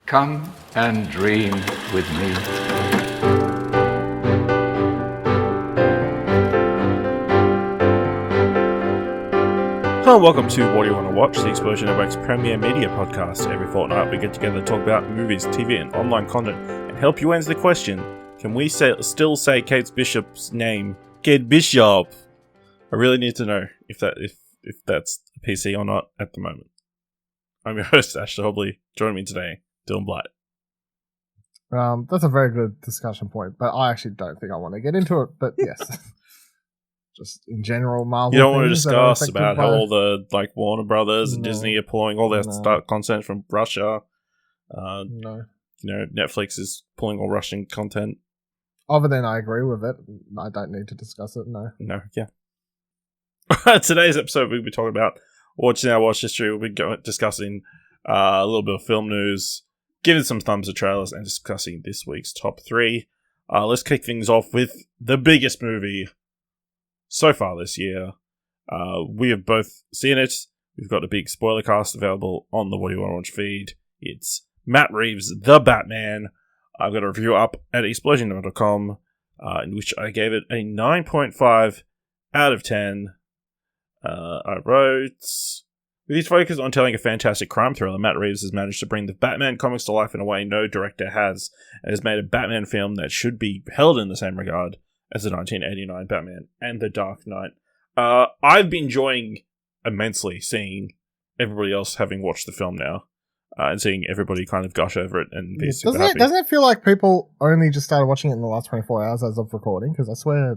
Come and dream with me. Hello and welcome to What Do You Want to Watch, the Explosion Network's premier media podcast. Every fortnight we get together to talk about movies, TV and online content and help you answer the question, can we still say Kate Bishop's name? Kate Bishop! I really need to know if that's a PC or not at the moment. I'm your host, Ashley Hobley. Joining me today, Dylan Blight. That's a very good discussion point, but I actually don't think I want to get into it, but yes. Just in general, Marvel. You don't want to discuss about how all the Warner Brothers and Disney are pulling all their content from Russia. No. You know, Netflix is pulling all Russian content. Other than I agree with it, I don't need to discuss it, no. No, yeah. Today's episode, we'll be talking about watching our watch history. We'll be discussing a little bit of film news, giving some thumbs to trailers, and discussing this week's top 3. Let's kick things off with the biggest movie so far this year. We have both seen it. We've got a big spoiler cast available on the What Do You Want to Watch feed. It's Matt Reeves' The Batman. I've got a review up at explosion.com in which I gave it a 9.5 out of 10. I wrote, with his focus on telling a fantastic crime thriller, Matt Reeves has managed to bring the Batman comics to life in a way no director has, and has made a Batman film that should be held in the same regard as the 1989 Batman and The Dark Knight. I've been enjoying immensely seeing everybody else having watched the film now, and seeing everybody kind of gush over it and be super happy. Doesn't it feel like people only just started watching it in the last 24 hours as of recording? Because I swear,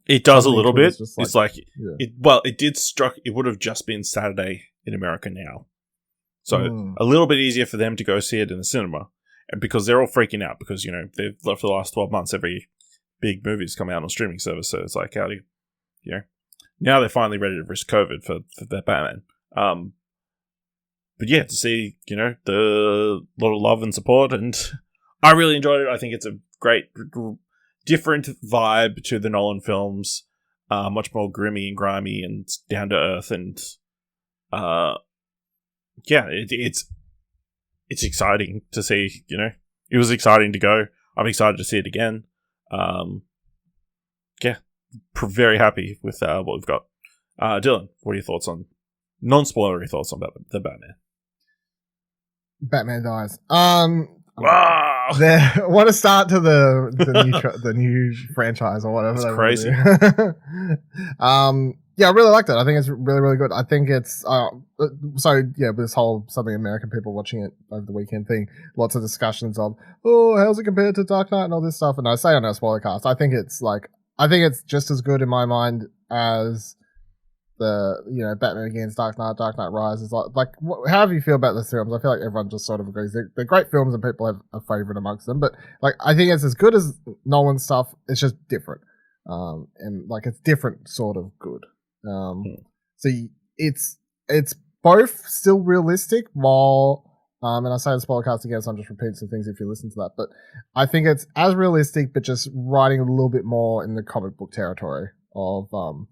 it does a little bit. It's it would have just been Saturday in America now. So a little bit easier for them to go see it in the cinema. And because they're all freaking out because, they've for the last 12 months, every big movie's come out on streaming service. So it's like, how do you, now they're finally ready to risk COVID for their Batman. But yeah, to see, the lot of love and support, and I really enjoyed it. I think it's a great, different vibe to the Nolan films, much more grimy and grimy and down to earth, and it's exciting to see. It was exciting to go. I'm excited to see it again. Very happy with what we've got. Dylan, what are your thoughts on non-spoilery thoughts on the Batman? Batman dies. Wow! What a start to the new franchise or whatever. That's crazy. Yeah, I really liked it. I think it's really, really good. I think it's with this whole Southern American people watching it over the weekend thing, lots of discussions of, how's it compared to Dark Knight and all this stuff. And I say on our spoiler cast, I think it's just as good in my mind as the Batman Begins, Dark Knight Rises. However you feel about those films, I feel like everyone just sort of agrees they're great films and people have a favorite amongst them. But I think it's as good as Nolan's stuff. It's just different, and it's different sort of good. So it's both still realistic while. And I say this podcast again, so I'm just repeating some things if you listen to that. But I think it's as realistic, but just writing a little bit more in the comic book territory of,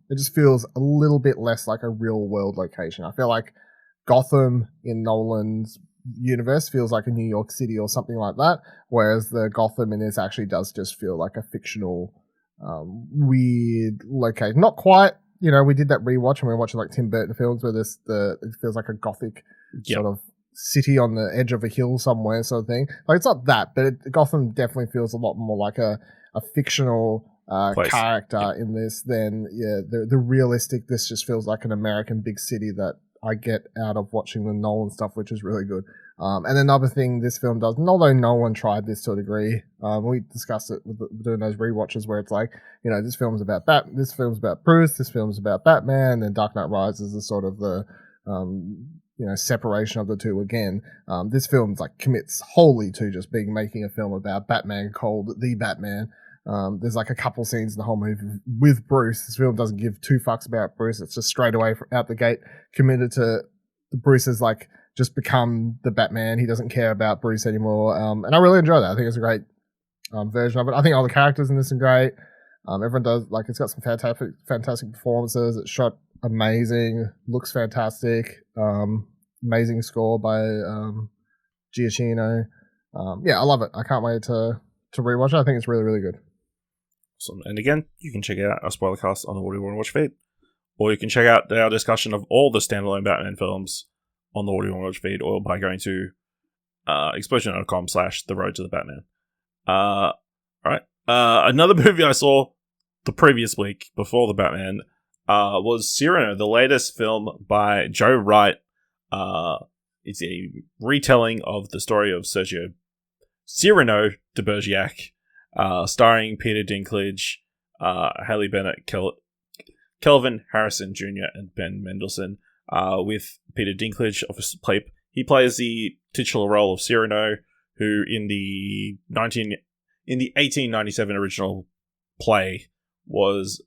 it just feels a little bit less like a real world location. I feel like Gotham in Nolan's universe feels like a New York City or something like that, whereas the Gotham in this actually does just feel like a fictional, weird location. Not quite, we did that rewatch and we were watching Tim Burton films where it feels like a gothic sort of city on the edge of a hill somewhere sort of thing. It's not that, but Gotham definitely feels a lot more like a fictional character in this than the realistic. This just feels like an American big city that I get out of watching the Nolan stuff, which is really good. And another thing this film does, and although no one tried this to a degree, we discussed it doing those rewatches where it's this film's about this film's about Bruce, this film's about Batman, and Dark Knight Rises is sort of the separation of the two again. This film commits wholly to just making a film about Batman called The Batman. There's a couple scenes in the whole movie with Bruce. This film doesn't give two fucks about Bruce. It's just straight away out the gate committed to Bruce has just become the Batman. He doesn't care about Bruce anymore. And I really enjoy that. I think it's a great version of it. I think all the characters in this are great. Everyone does, it's got some fantastic performances. It's shot amazing, looks fantastic. Amazing score by Giacchino. Yeah, I love it. I can't wait to rewatch it. I think it's really, really good. Awesome. And again, you can check out our spoiler cast on the What Do You Want to Watch feed, or you can check out our discussion of all the standalone Batman films on the What Do You Want to Watch feed, or by going to explosion.com/The Road to the Batman. Alright. Another movie I saw the previous week before the Batman was Cyrano, the latest film by Joe Wright. It's a retelling of the story of Cyrano de Bergerac, starring Peter Dinklage, Haley Bennett, Kelvin Harrison Jr., and Ben Mendelsohn. With Peter Dinklage, obviously, he plays the titular role of Cyrano, who in the 1897 original play was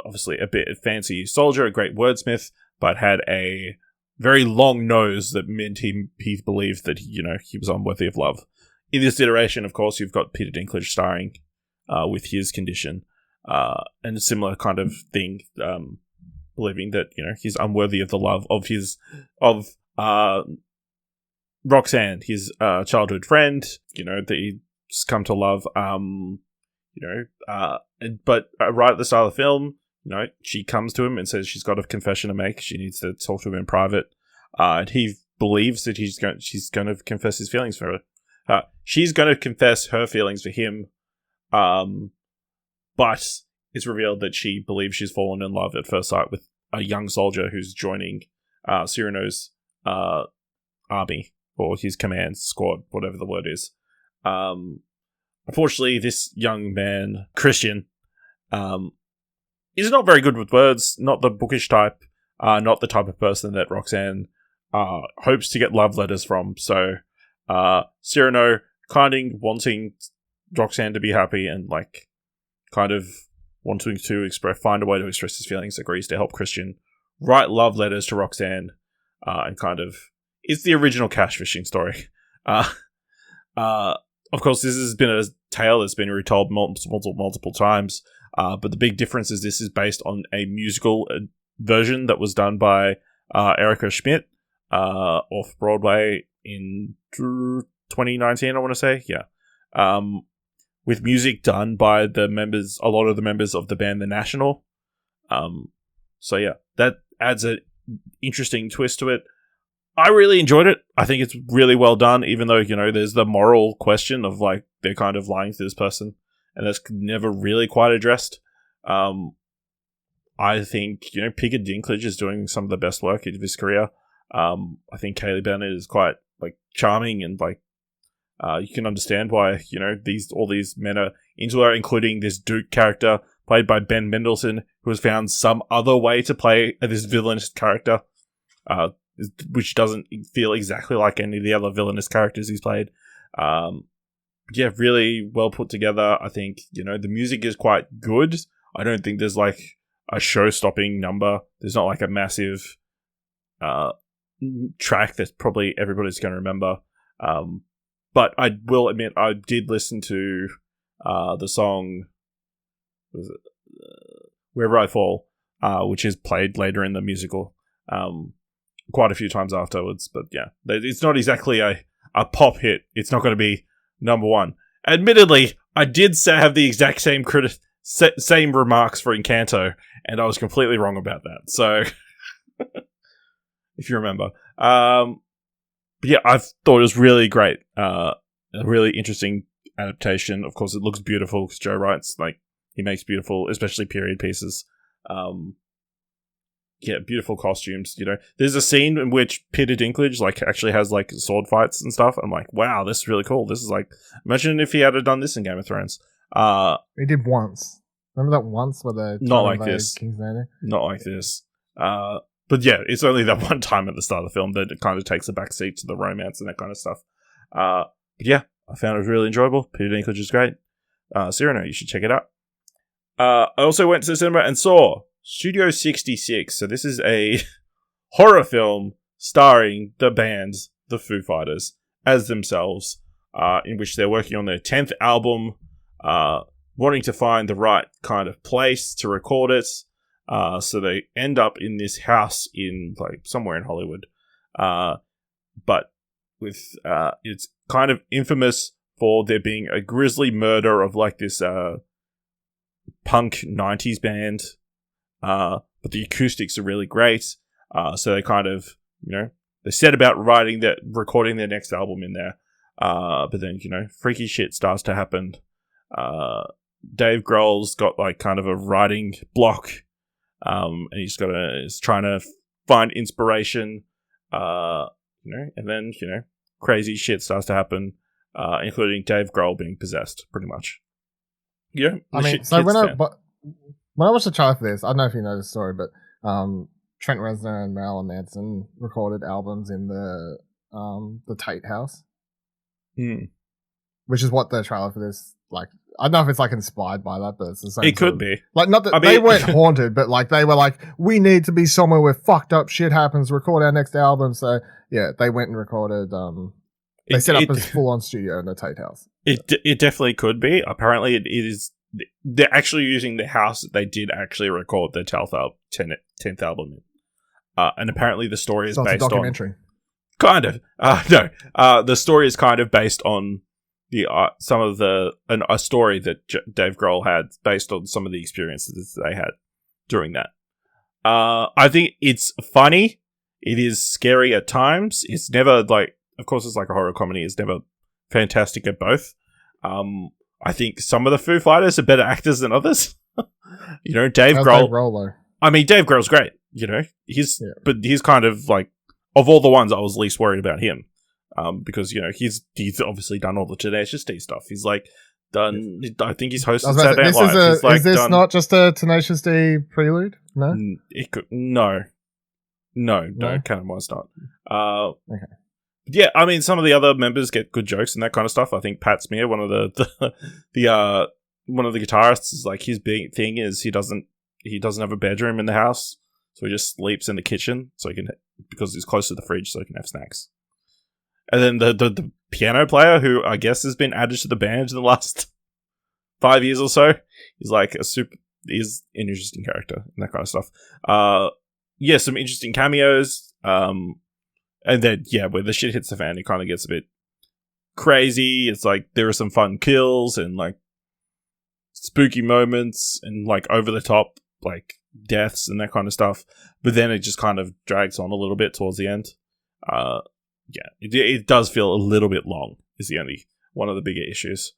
obviously a bit fancy soldier, a great wordsmith, but had a very long nose that meant he believed that he was unworthy of love. In this iteration, of course, you've got Peter Dinklage starring with his condition, and a similar kind of thing, believing that he's unworthy of the love of Roxanne, his childhood friend, that he's come to love. But right at the start of the film, she comes to him and says she's got a confession to make. She needs to talk to him in private, and he believes that she's going to confess his feelings for her. She's going to confess her feelings for him, but it's revealed that she believes she's fallen in love at first sight with a young soldier who's joining Cyrano's army, or his command squad, whatever the word is. Unfortunately, this young man, Christian, is not very good with words, not the bookish type, not the type of person that Roxanne hopes to get love letters from. So Cyrano, kind of wanting Roxanne to be happy and kind of wanting to find a way to express his feelings, agrees to help Christian write love letters to Roxanne, and kind of it's the original cash fishing story. Of course, this has been a tale that's been retold multiple times, but the big difference is this is based on a musical version that was done by Erica Schmidt off Broadway in 2019, I want to say. Yeah. With music done by a lot of the members of the band The National. So yeah, that adds an interesting twist to it. I really enjoyed it. I think it's really well done, even though, there's the moral question of, they're kind of lying to this person, and that's never really quite addressed. I think, Peter Dinklage is doing some of the best work of his career. I think Haley Bennett is quite, charming, and, you can understand why, all these men are into her, including this Duke character, played by Ben Mendelsohn, who has found some other way to play this villainous character, which doesn't feel exactly like any of the other villainous characters he's played. Yeah, really well put together. I think, the music is quite good. I don't think there's a show-stopping number. There's not a massive track that probably everybody's going to remember. But I will admit, I did listen to the song, Wherever I Fall, which is played later in the musical, quite a few times afterwards. But yeah, it's not exactly a pop hit. It's not going to be number one. Admittedly, I did have the exact same same remarks for Encanto, and I was completely wrong about that. So, if you remember. But yeah, I thought it was really great. A really interesting adaptation. Of course, it looks beautiful because Joe Wright's he makes beautiful, especially period pieces. Yeah, beautiful costumes. There's a scene in which Peter Dinklage actually has sword fights and stuff. I'm wow, this is really cool. This is imagine if he had done this in Game of Thrones. He did once. Remember that once where they not like this. King's Landing? Not like this. But yeah, it's only that one time at the start of the film that it kind of takes a backseat to the romance and that kind of stuff. But yeah, I found it really enjoyable. Peter Dinklage is great. Cyrano, you should check it out. I also went to the cinema and saw Studio 66. So this is a horror film starring the band, the Foo Fighters, as themselves, in which they're working on their 10th album, wanting to find the right kind of place to record it. So they end up in this house in somewhere in Hollywood. But with it's kind of infamous for there being a grisly murder of like this punk 90s band, but the acoustics are really great. So they kind of, they set about recording their next album in there. But then, freaky shit starts to happen. Dave Grohl's got like kind of a writing block, and he's trying to find inspiration, and then, crazy shit starts to happen, including Dave Grohl being possessed, pretty much. Yeah. I mean, so when I watched the trailer for this, I don't know if you know the story, but Trent Reznor and Marilyn Manson recorded albums in the Tate house. Which is what the trailer for this, like, I don't know if it's like inspired by that, but it's the same. It could be. Like, not that they weren't haunted, but like they were like, we need to be somewhere where fucked up shit happens, record our next album. So yeah, they went and recorded, they set up a full on studio in the Tate house. It definitely could be. Apparently it is, they're actually using the house that they did actually record their 10th album in. And apparently the story is based on... Kind of. No. The story is kind of based on a story that Dave Grohl had based on some of the experiences they had during that. I think it's funny. It is scary at times. It's never like, of course, it's like a horror comedy. It's never fantastic at both. I think some of the Foo Fighters are better actors than others. Dave Grohl. I mean, Dave Grohl's great. But he's kind of like, of all the ones, I was least worried about him, because he's obviously done all the Tenacious D stuff. He's like done. I think he's hosted Saturday Night Live. Is this not just a Tenacious D prelude? No, no, Canon was not. Okay. Yeah, I mean, some of the other members get good jokes and that kind of stuff. I think Pat Smear, one of the one of the guitarists, is like his big thing is he doesn't have a bedroom in the house, so he just sleeps in the kitchen because he's close to the fridge, so he can have snacks. And then the piano player, who I guess has been added to the band in the last 5 years or so, is like is an interesting character and that kind of stuff. Some interesting cameos. And then, where the shit hits the fan, it kind of gets a bit crazy. It's like there are some fun kills and like spooky moments and like over the top like deaths and that kind of stuff. But then it just kind of drags on a little bit towards the end. It does feel a little bit long is the only one of the bigger issues.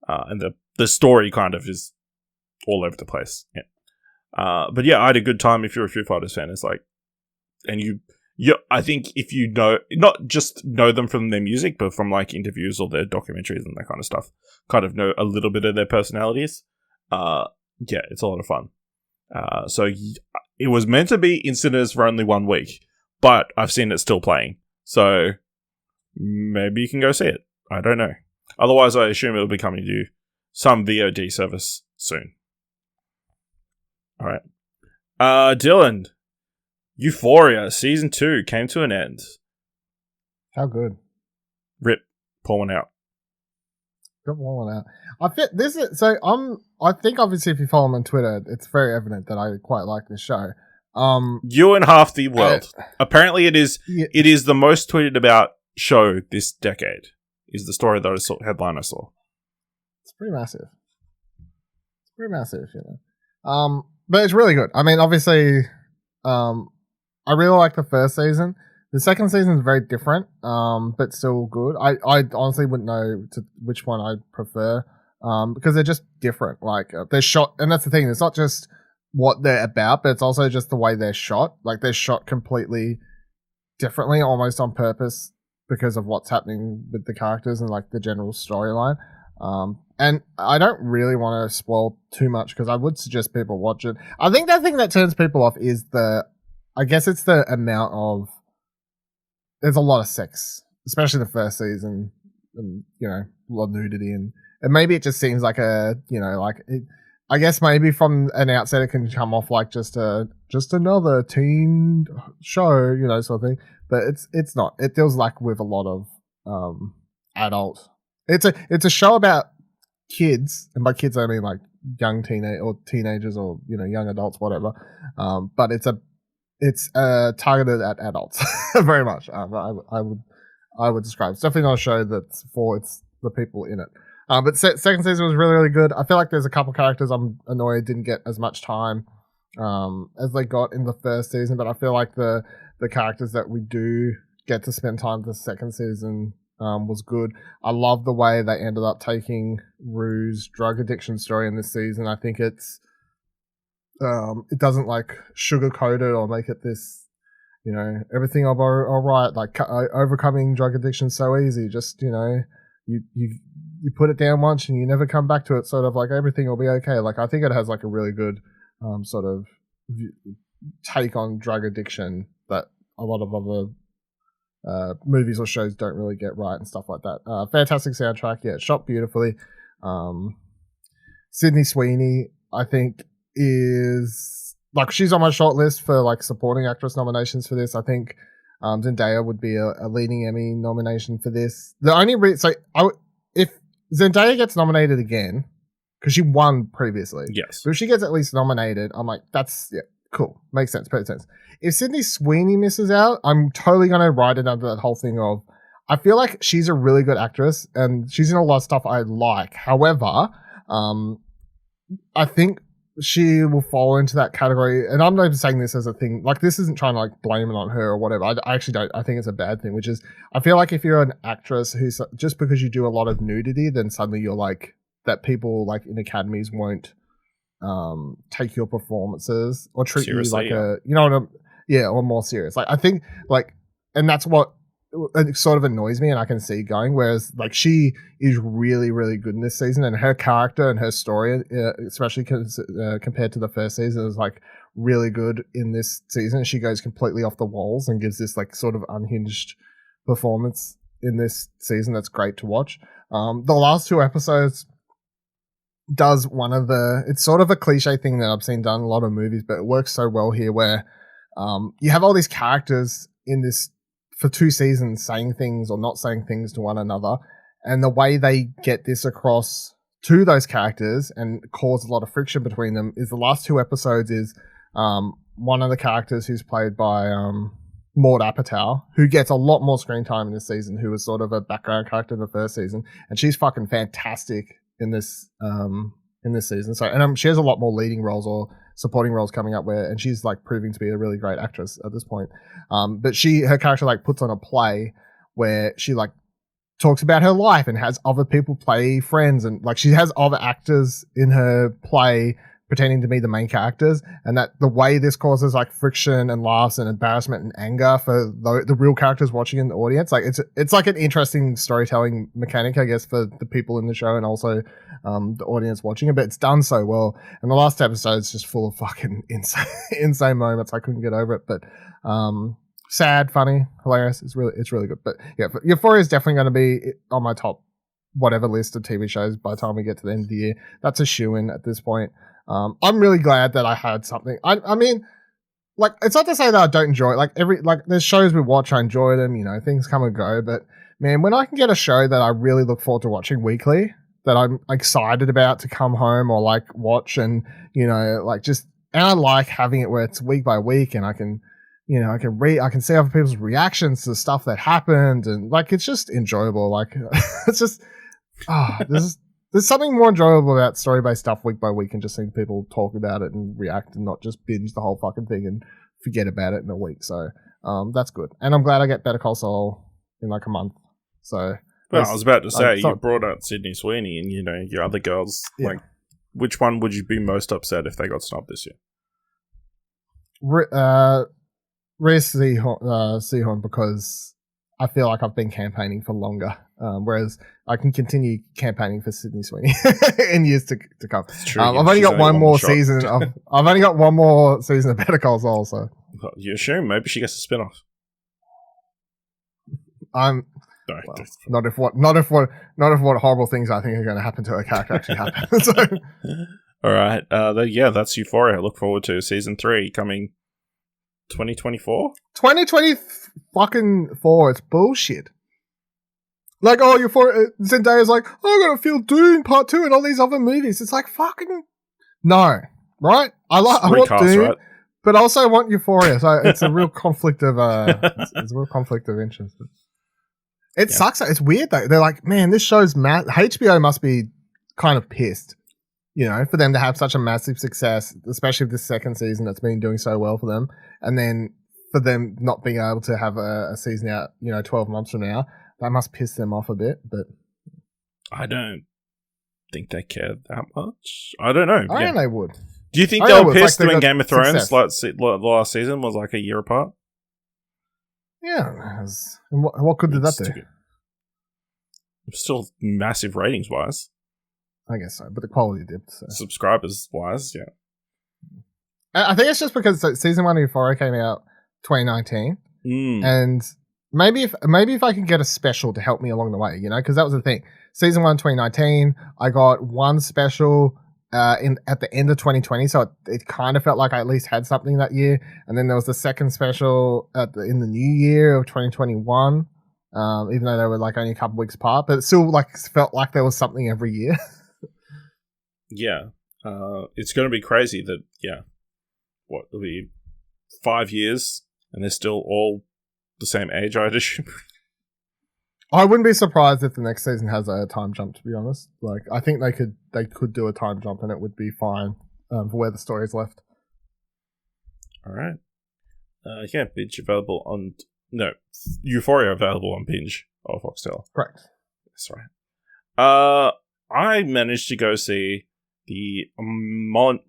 And the story kind of is all over the place. Yeah. But yeah, I had a good time if you're a Foo Fighters fan. It's like, and I think if you know, not just know them from their music, but from like interviews or their documentaries and that kind of stuff, kind of know a little bit of their personalities. It's a lot of fun. So it was meant to be in cinemas for only 1 week, but I've seen it still playing. So maybe you can go see it. I don't know. Otherwise, I assume it'll be coming to some VOD service soon. All right. Dylan, Euphoria Season 2 came to an end. How good. Rip. Pour one out. Got one out. I think obviously if you follow me on Twitter, it's very evident that I quite like this show. You and half the world. Apparently it is the most tweeted about show this decade, is the story that I saw, headline I saw. It's pretty massive. But it's really good. I mean, obviously, I really like the first season. The second season is very different, but still good. I honestly wouldn't know which one I prefer, because they're just different. Like, they're shot, and that's the thing. It's not just what they're about, but it's also just the way they're shot. Like, they're shot completely differently, almost on purpose, because of what's happening with the characters and like the general storyline. And I don't really want to spoil too much because I would suggest people watch it. I think the thing that turns people off is I guess it's the amount of, there's a lot of sex, especially the first season, and a lot of nudity, and maybe it just seems like I guess maybe from an outset it can come off like just another teen show, sort of thing. But it's not. It deals like with a lot of adult. It's a show about kids, and by kids I mean like young teenagers or young adults, whatever. But it's targeted at adults very much. I I would describe. It's definitely not a show that's for it's the people in it. But second season was really, really good. I feel like there's a couple characters I'm annoyed didn't get as much time as they got in the first season, but I feel like the characters that we do get to spend time with the second season was good. I love the way they ended up taking Rue's drug addiction story in this season. I think it's it doesn't like sugarcoat it or make it this, you know, everything will be all right. Like overcoming drug addiction so easy. Just, you know, you put it down once and you never come back to it. Sort of like everything will be okay. Like I think it has like a really good sort of take on drug addiction that a lot of other movies or shows don't really get right and stuff like that. Fantastic soundtrack. Yeah, shot beautifully. Sydney Sweeney, I think, is like she's on my short list for like supporting actress nominations for this. I think Zendaya would be a leading Emmy nomination for this. The only reason, if Zendaya gets nominated again, because she won previously, yes, but if she gets at least nominated, I'm like, that's cool, makes sense, perfect sense. If Sydney Sweeney misses out, I'm totally gonna ride it under that whole thing of, I feel like she's a really good actress and she's in a lot of stuff I like. However, I think she will fall into that category, and I'm not even saying this as a thing, like this isn't trying to like blame it on her or whatever. I actually don't. I think it's a bad thing, which is I feel like if you're an actress who's just because you do a lot of nudity, then suddenly you're like that people like in academies won't take your performances or treat seriously, you like you know what or more serious. Like I think like, and that's what it sort of annoys me, and I can see going. Whereas like she is really, really good in this season, and her character and her story, especially compared to the first season, is like really good in this season. She goes completely off the walls and gives this like sort of unhinged performance in this season that's great to watch. The last two episodes does one of it's sort of a cliche thing that I've seen done in a lot of movies, but it works so well here where you have all these characters in this for 2 seasons saying things or not saying things to one another, and the way they get this across to those characters and cause a lot of friction between them is the last 2 episodes is one of the characters who's played by Maud Apatow, who gets a lot more screen time in this season, who was sort of a background character in the first season, and she's fucking fantastic in this season. So, and she has a lot more leading roles or supporting roles coming up and she's like proving to be a really great actress at this point. But her character like puts on a play where she like talks about her life and has other people play friends, and like she has other actors in her play pretending to be the main characters, and that the way this causes like friction and laughs and embarrassment and anger for the real characters watching in the audience. Like it's like an interesting storytelling mechanic, I guess, for the people in the show and also the audience watching it, but it's done so well. And the last episode is just full of fucking insane moments. I couldn't get over it, but sad, funny, hilarious. It's really good. But yeah, Euphoria is definitely going to be on my top whatever list of TV shows by the time we get to the end of the year. That's a shoo-in at this point. I'm really glad that I had something. I mean, like, it's not to say that I don't enjoy it. Like there's shows we watch, I enjoy them, you know, things come and go. But man, when I can get a show that I really look forward to watching weekly, that I'm excited about to come home or like watch, and you know, like just, and I like having it where it's week by week, and I can, you know, I can see other people's reactions to the stuff that happened, and like it's just enjoyable. Like it's just, there's something more enjoyable about story-based stuff week by week and just seeing people talk about it and react and not just binge the whole fucking thing and forget about it in a week. So that's good. And I'm glad I get Better Call Saul in like a month. So, well, I was about to say, you brought out Sydney Sweeney and, you know, your other girls. Yeah. Like, which one would you be most upset if they got snubbed this year? Reese Seahorn, because I feel like I've been campaigning for longer, whereas I can continue campaigning for Sydney Sweeney in years to come. True, I've only got one more season. I've only got one more season of Better Call Saul. So you assume maybe she gets a spin-off. Not if what horrible things I think are going to happen to her character actually happen. So. All right, that's Euphoria. Look forward to season 3 coming 2024. 2020 fucking 4. It's bullshit. Like, oh, Zendaya's like, oh, I gotta feel Dune Part 2 and all these other movies. It's like, fucking no, right? I want Dune, right? But also I want Euphoria. So it's a real conflict of it's a real conflict of interest. It sucks. It's weird though. They're like, man, this show's HBO must be kind of pissed, for them to have such a massive success, especially with this second season that's been doing so well for them, and then for them not being able to have a season out, 12 months from now. That must piss them off a bit, but I don't think they care that much. I don't know. I think they would. Do you think they were pissed when Game of Thrones the last season was like a year apart? Yeah. And what good did that do? Still massive ratings wise. I guess so, but the quality dipped. So. Subscribers wise, yeah. I think it's just because season 1 of Euphoria came out 2019, and maybe if I can get a special to help me along the way, because that was the thing. Season 1 2019, I got one special at the end of 2020, so it kind of felt like I at least had something that year. And then there was the second special in the new year of 2021, even though they were like only a couple weeks apart, but it still like felt like there was something every year. Yeah, it's going to be crazy that it'll be 5 years and they're still all the same age, I'd assume. I wouldn't be surprised if the next season has a time jump, to be honest. Like, I think they could do a time jump and it would be fine for where the story's left. All right. Binge available on... No, Euphoria available on Binge or Foxtel. Correct. That's right. I managed to go see the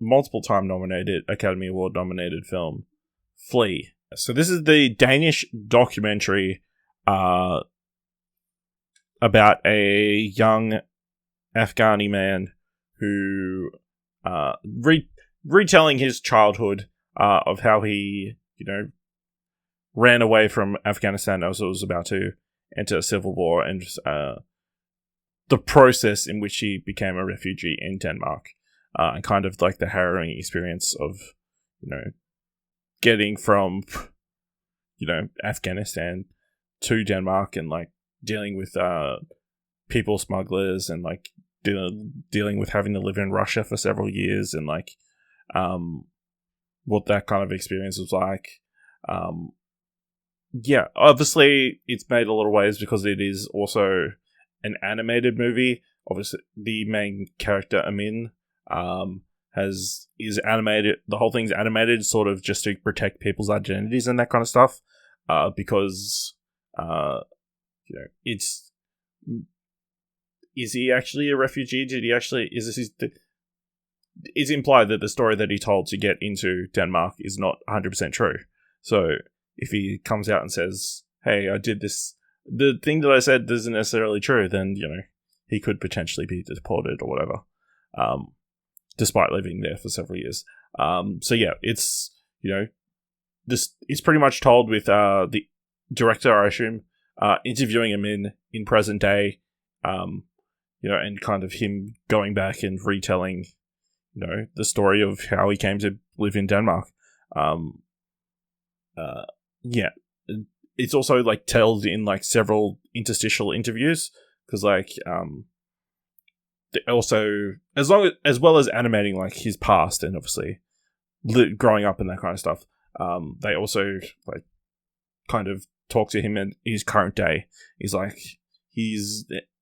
multiple time nominated, Academy Award nominated film, Flea. So this is the Danish documentary about a young Afghani man who retelling his childhood of how he, ran away from Afghanistan as it was about to enter a civil war, and the process in which he became a refugee in Denmark, and kind of like the harrowing experience of, getting from, Afghanistan to Denmark and like dealing with people smugglers and like dealing with having to live in Russia for several years and like what that kind of experience was like. Obviously it's made a lot of waves because it is also an animated movie. Obviously the main character Amin is animated. The whole thing's animated sort of just to protect people's identities and that kind of stuff, because is he actually a refugee? It's implied that the story that he told to get into Denmark is not 100% true. So if he comes out and says, hey, I did this, the thing that I said isn't necessarily true, then, he could potentially be deported or whatever, despite living there for several years. It's, this is pretty much told with the director, I assume, interviewing him in present day, and kind of him going back and retelling, the story of how he came to live in Denmark. It's also like told in like several interstitial interviews because like also as well as animating like his past and obviously growing up and that kind of stuff. They also like kind of talk to him in his current day. He's like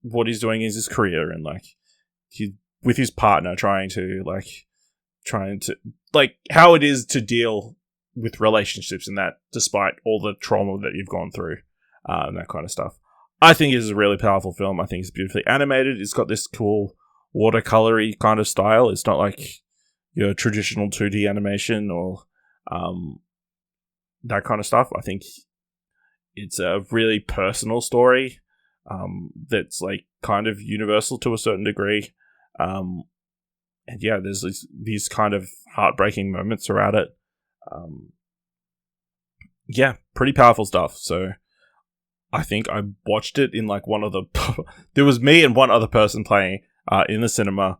what he's doing is his career and like he with his partner trying to how it is to deal with relationships and that despite all the trauma that you've gone through and that kind of stuff. I think it's a really powerful film. I think it's beautifully animated. It's got this cool watercolory kind of style. It's not like your traditional 2D animation or that kind of stuff. I think it's a really personal story that's like kind of universal to a certain degree. There's these kind of heartbreaking moments throughout it. Pretty powerful stuff. So I think I watched it in like there was me and one other person playing in the cinema.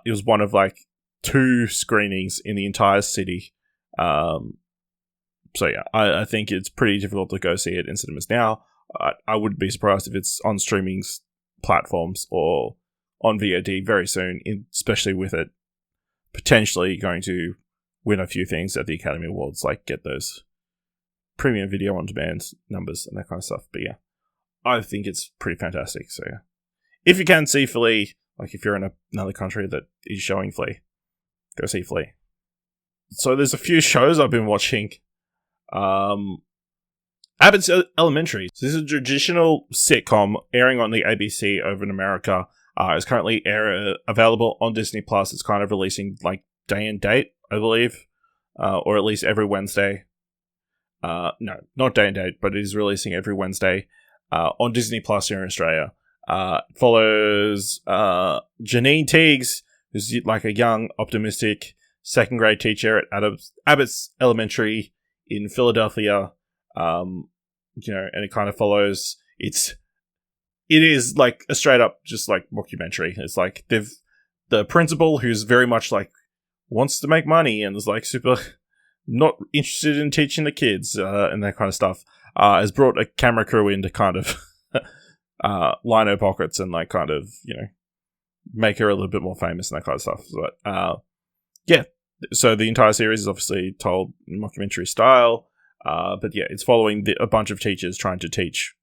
It was one of like 2 screenings in the entire city. I think it's pretty difficult to go see it in cinemas now. I wouldn't be surprised if it's on streaming platforms or on VOD very soon, especially with it potentially going to win a few things at the Academy Awards, like get those premium video on demand numbers and that kind of stuff. But I think it's pretty fantastic. So yeah, if you can see Flea, like if you're in another country that is showing Flea, go see Flea. So there's a few shows I've been watching. Abbott's Elementary. So this is a traditional sitcom airing on the ABC over in America. It's currently available on Disney Plus. It's kind of releasing like day and date, I believe, or at least every Wednesday. No, not day and date, but it is releasing every Wednesday on Disney Plus here in Australia. Follows Janine Teagues, who's like a young, optimistic second grade teacher at Abbott's Elementary in Philadelphia. And it kind of follows. It is like a straight up just like mockumentary. It's like the principal, who's very much like wants to make money and is like super not interested in teaching the kids and that kind of stuff, has brought a camera crew in to kind of line her pockets and like kind of make her a little bit more famous and that kind of stuff. But yeah, so the entire series is obviously told in mockumentary style. But yeah, it's following a bunch of teachers trying to teach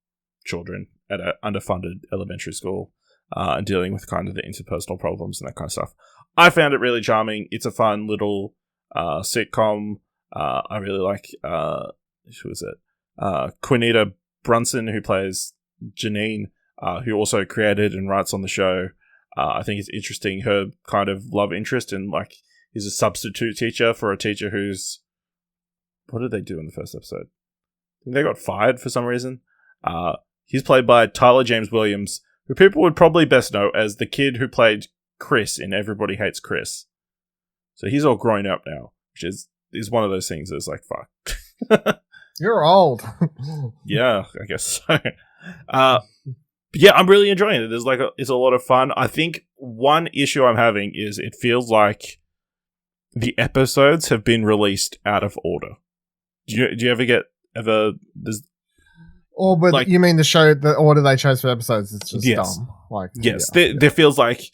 children at an underfunded elementary school and dealing with kind of the interpersonal problems and that kind of stuff. I found it really charming. It's a fun little sitcom. I really like, who is it? Quinita Brunson, who plays Janine, who also created and writes on the show. I think it's interesting, her kind of love interest and like is a substitute teacher for a teacher who's... What did they do in the first episode? I think they got fired for some reason. He's played by Tyler James Williams, who people would probably best know as the kid who played Chris in Everybody Hates Chris. So he's all grown up now, which is one of those things that's like, fuck. You're old. Yeah, I guess so. But yeah, I'm really enjoying it. It's a lot of fun. I think one issue I'm having is it feels like the episodes have been released out of order. Do you ever but like, you mean the order they chose for episodes is just dumb. Like, yes, there feels like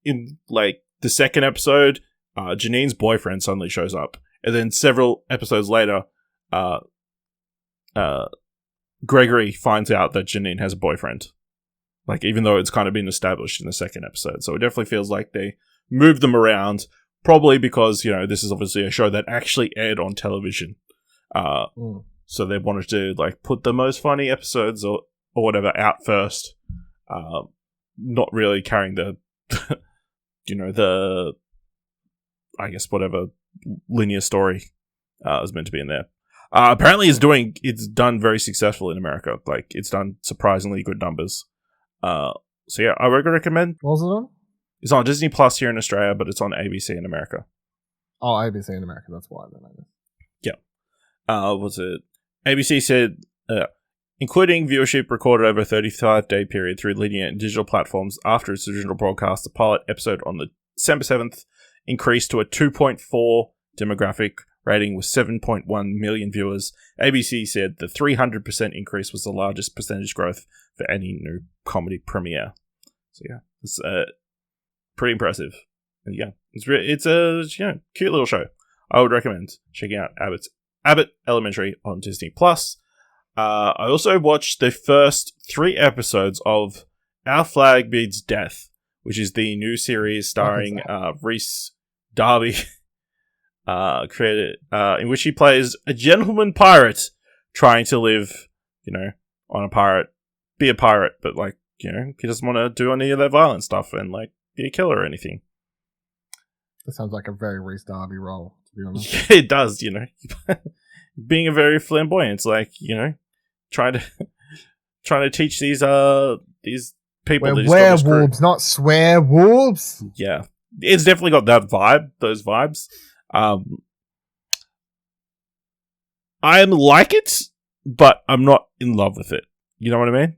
in like the second episode, Janine's boyfriend suddenly shows up, and then several episodes later, Gregory finds out that Janine has a boyfriend. Like, even though it's kind of been established in the second episode, so it definitely feels like they moved them around. Probably because this is obviously a show that actually aired on television. So they wanted to like put the most funny episodes or whatever out first, not really carrying the the I guess whatever linear story is meant to be in there. Apparently it's done very successful in America. Like, it's done surprisingly good numbers. So yeah, I would recommend. What was it on? It's on Disney Plus here in Australia, but it's on ABC in America. Oh, ABC in America. That's why then, I guess. Yeah. Was it? ABC said, including viewership recorded over a 35-day period through linear and digital platforms after its original broadcast, the pilot episode on the December 7th increased to a 2.4 demographic rating with 7.1 million viewers. ABC said the 300% increase was the largest percentage growth for any new comedy premiere. So yeah, it's pretty impressive. And yeah, it's a cute little show. I would recommend checking out Abbott Elementary on Disney Plus. I also watched the first 3 episodes of Our Flag Means Death, which is the new series starring Rhys Darby, created in which he plays a gentleman pirate trying to live, on be a pirate, but like, he doesn't want to do any of that violent stuff and like be a killer or anything. That sounds like a very Rhys Darby role, to be honest. Yeah, it does, being a very flamboyant. It's like, trying to teach these people. We're werewolves, not swear-wolves. Yeah, it's definitely got that vibe. Those vibes. I like it, but I'm not in love with it. You know what I mean?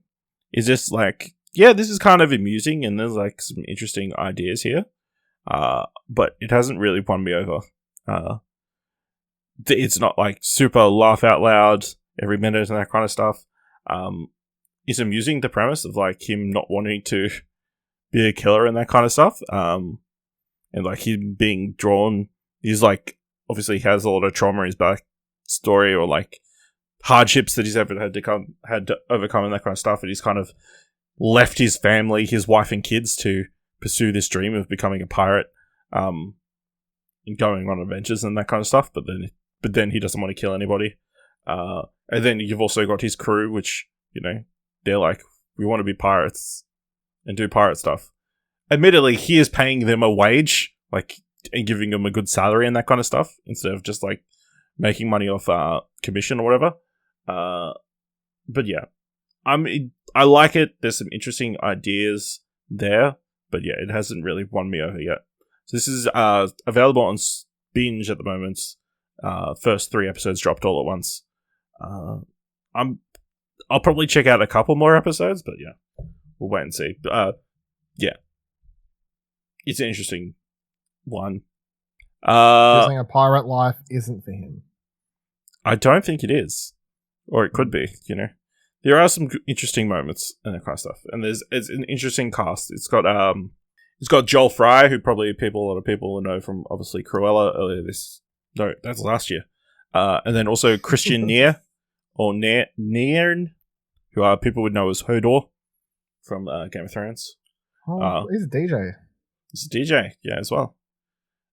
It's just like, yeah, this is kind of amusing, and there's like some interesting ideas here. But it hasn't really won me over. It's not like super laugh out loud every minute and that kind of stuff. It's amusing, the premise of like him not wanting to be a killer and that kind of stuff. And like him being drawn, he's like obviously has a lot of trauma in his back story, or like hardships that he's ever had to overcome and that kind of stuff, and he's kind of left his family, his wife and kids, to pursue this dream of becoming a pirate, and going on adventures and that kind of stuff. But then he doesn't want to kill anybody. And then you've also got his crew, which, you know, they're like, we want to be pirates and do pirate stuff. Admittedly, he is paying them a wage, like, and giving them a good salary and that kind of stuff, instead of just like making money off commission or whatever. But yeah, I like it. There's some interesting ideas there, but yeah, it hasn't really won me over yet. So this is available on Binge at the moment. First 3 episodes dropped all at once. I'll probably check out a couple more episodes, but yeah, we'll wait and see. Yeah, it's an interesting one. Choosing a pirate life isn't for him. I don't think it is, or it could be. You know, there are some interesting moments and that kind of stuff, and it's an interesting cast. It's got Joel Fry, who probably a lot of people will know from obviously Cruella earlier this. No, that's last year. And then also Christian Nier, or Nairn, who people would know as Hodor from Game of Thrones. Oh, he's a DJ. He's a DJ, yeah, as well.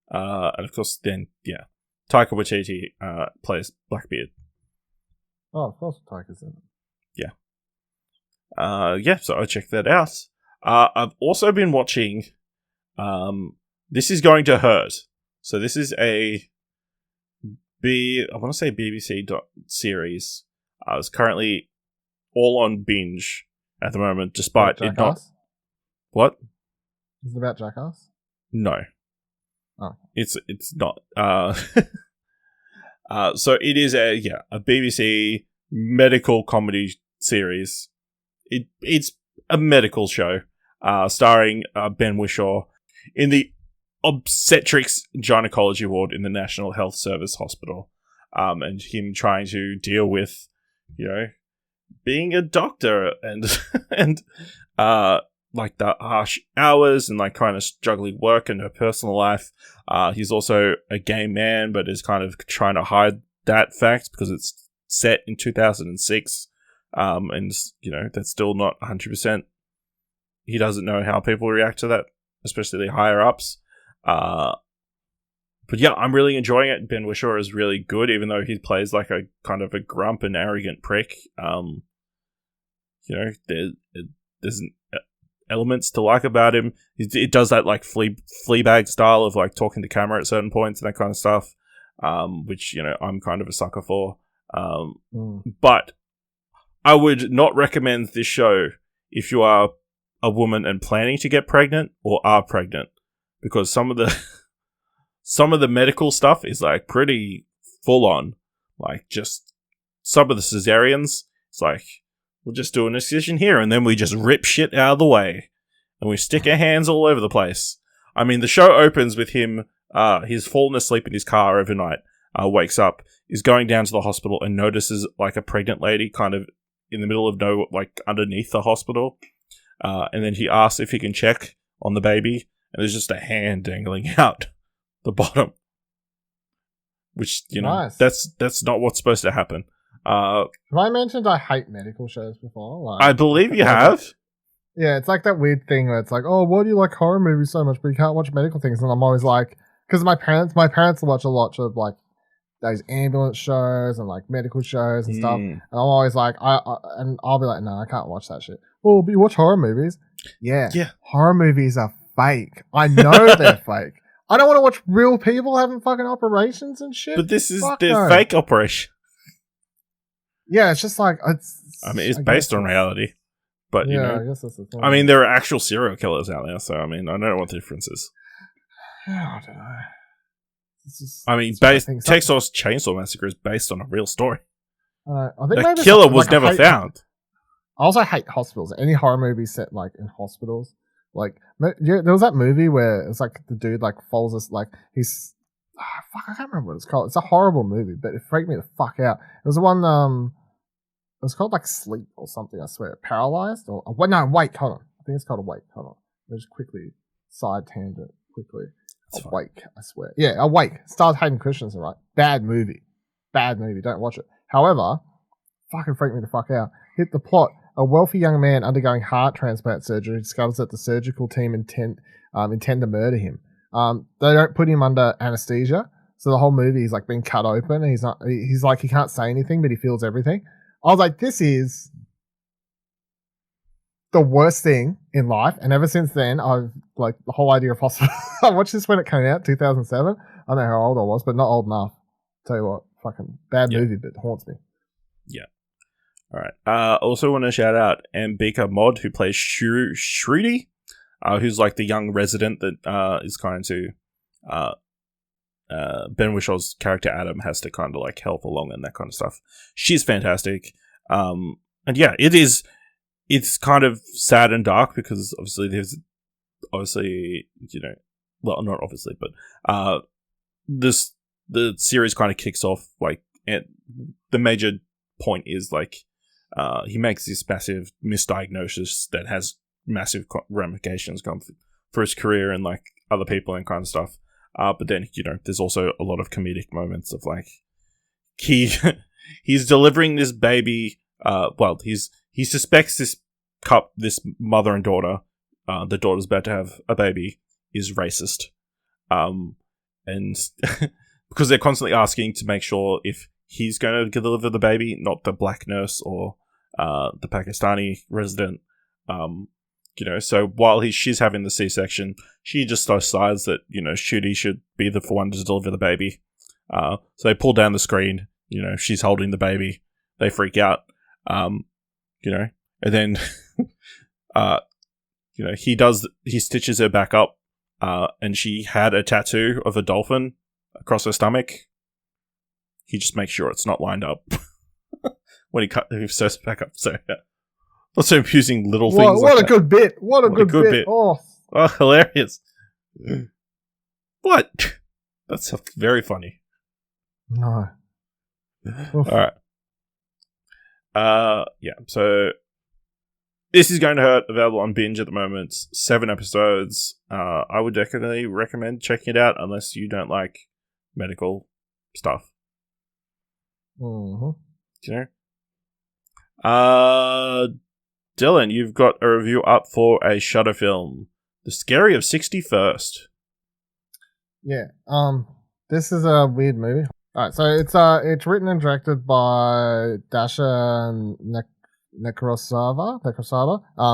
And of course, then, yeah, Taika Waititi plays Blackbeard. Oh, of course, Taika's in it. Yeah. Yeah, so I checked that out. I've also been watching This Is Going to Hurt. So this is I want to say BBC series. It's currently all on Binge at the moment, despite it not... What? Is it about Jackass? No. Oh. It's not. So it is a BBC medical comedy series. It's a medical show starring Ben Whishaw in the obstetrics gynecology ward in the National Health Service Hospital, and him trying to deal with, you know, being a doctor and like the harsh hours and like kind of juggling work and her personal life. He's also a gay man, but is kind of trying to hide that fact because it's set in 2006, and you know that's still not 100%. He doesn't know how people react to that, especially the higher ups. But yeah, I'm really enjoying it. Ben Whishaw is really good, even though he plays like a kind of a grump and arrogant prick. You know, there's elements to like about him. It does that like Fleabag style of like talking to camera at certain points and that kind of stuff, which, you know, I'm kind of a sucker for. But I would not recommend this show if you are a woman and planning to get pregnant or are pregnant, because some of the medical stuff is like pretty full on. Like just some of the cesareans, it's like, we'll just do an incision here and then we just rip shit out of the way and we stick our hands all over the place. I mean, the show opens with him, he's fallen asleep in his car overnight, wakes up, is going down to the hospital and notices like a pregnant lady kind of in the middle of like underneath the hospital. And then he asks if he can check on the baby, and there's just a hand dangling out the bottom. Which, you know, nice. That's not what's supposed to happen. Have I mentioned I hate medical shows before? Like, I believe you have. Yeah, it's like that weird thing where it's like, oh, why do you like horror movies so much, but you can't watch medical things? And I'm always like, because my parents watch a lot of like those ambulance shows and like medical shows and stuff. And I'm always like, and I'll be like, no, I can't watch that shit. Oh, but you watch horror movies? Yeah. Horror movies are fake. I know they're fake. I don't want to watch real people having fucking operations and shit. But this is their fake operation. Yeah, it's just like it's based on reality, but you know, I guess that's the thing. I mean, there are actual serial killers out there, so I mean, I don't know what the difference is. I don't know. Texas Chainsaw Massacre is based on a real story. I think the killer was never found. I also hate hospitals. Any horror movie set like in hospitals, like there was that movie where it's like the dude like falls us like he's. Fuck, I can't remember what it's called. It's a horrible movie, but it freaked me the fuck out. It was the one, it was called like Sleep or something, I swear. Paralyzed? Or no, Wake, hold on. I think it's called Awake, hold on. Let me just quickly side tangent quickly. Awake, I swear. Yeah, Awake. Stars Hayden Christensen, right? Bad movie. Don't watch it. However, fucking freaked me the fuck out. Hit the plot. A wealthy young man undergoing heart transplant surgery discovers that the surgical team intend to murder him. They don't put him under anesthesia, so the whole movie he's like being cut open, and he's like he can't say anything, but he feels everything. I was like, this is the worst thing in life, and ever since then, I've like the whole idea of hospital. I watched this when it came out, 2007. I don't know how old I was, but not old enough. Tell you what, fucking bad movie, but haunts me. Yeah. All right. Also want to shout out Ambika Mod, who plays Shruti, who's like the young resident that is kind to Ben Wishaw's character Adam has to kind of like help along and that kind of stuff. She's fantastic. And yeah, it's kind of sad and dark because obviously, you know, well, not obviously, but the series kind of kicks off like, and the major point is like, he makes this massive misdiagnosis that has massive ramifications going for his career and like other people and kind of stuff. But then, you know, there's also a lot of comedic moments of like, he's delivering this baby. He suspects this mother and daughter, the daughter's about to have a baby, is racist. And because they're constantly asking to make sure if he's going to deliver the baby, not the black nurse or the Pakistani resident. You know, so while she's having the C-section, she just decides that, you know, Shooty should be the one to deliver the baby. So they pull down the screen, you know, she's holding the baby. They freak out, you know, and then, you know, he stitches her back up, and she had a tattoo of a dolphin across her stomach. He just makes sure it's not lined up when he sews it back up. So, yeah. Also using little things what a good bit. What a good bit. Oh, hilarious. What? That's very funny. No. Alright. Yeah, so this is going to hurt. Available on Binge at the moment. 7 episodes. I would definitely recommend checking it out unless you don't like medical stuff. Mm-hmm. You know? Dylan, you've got a review up for a Shudder film, The Scary of 61st. Yeah. This is a weird movie. Alright, so it's written and directed by Dasha Nekrasova.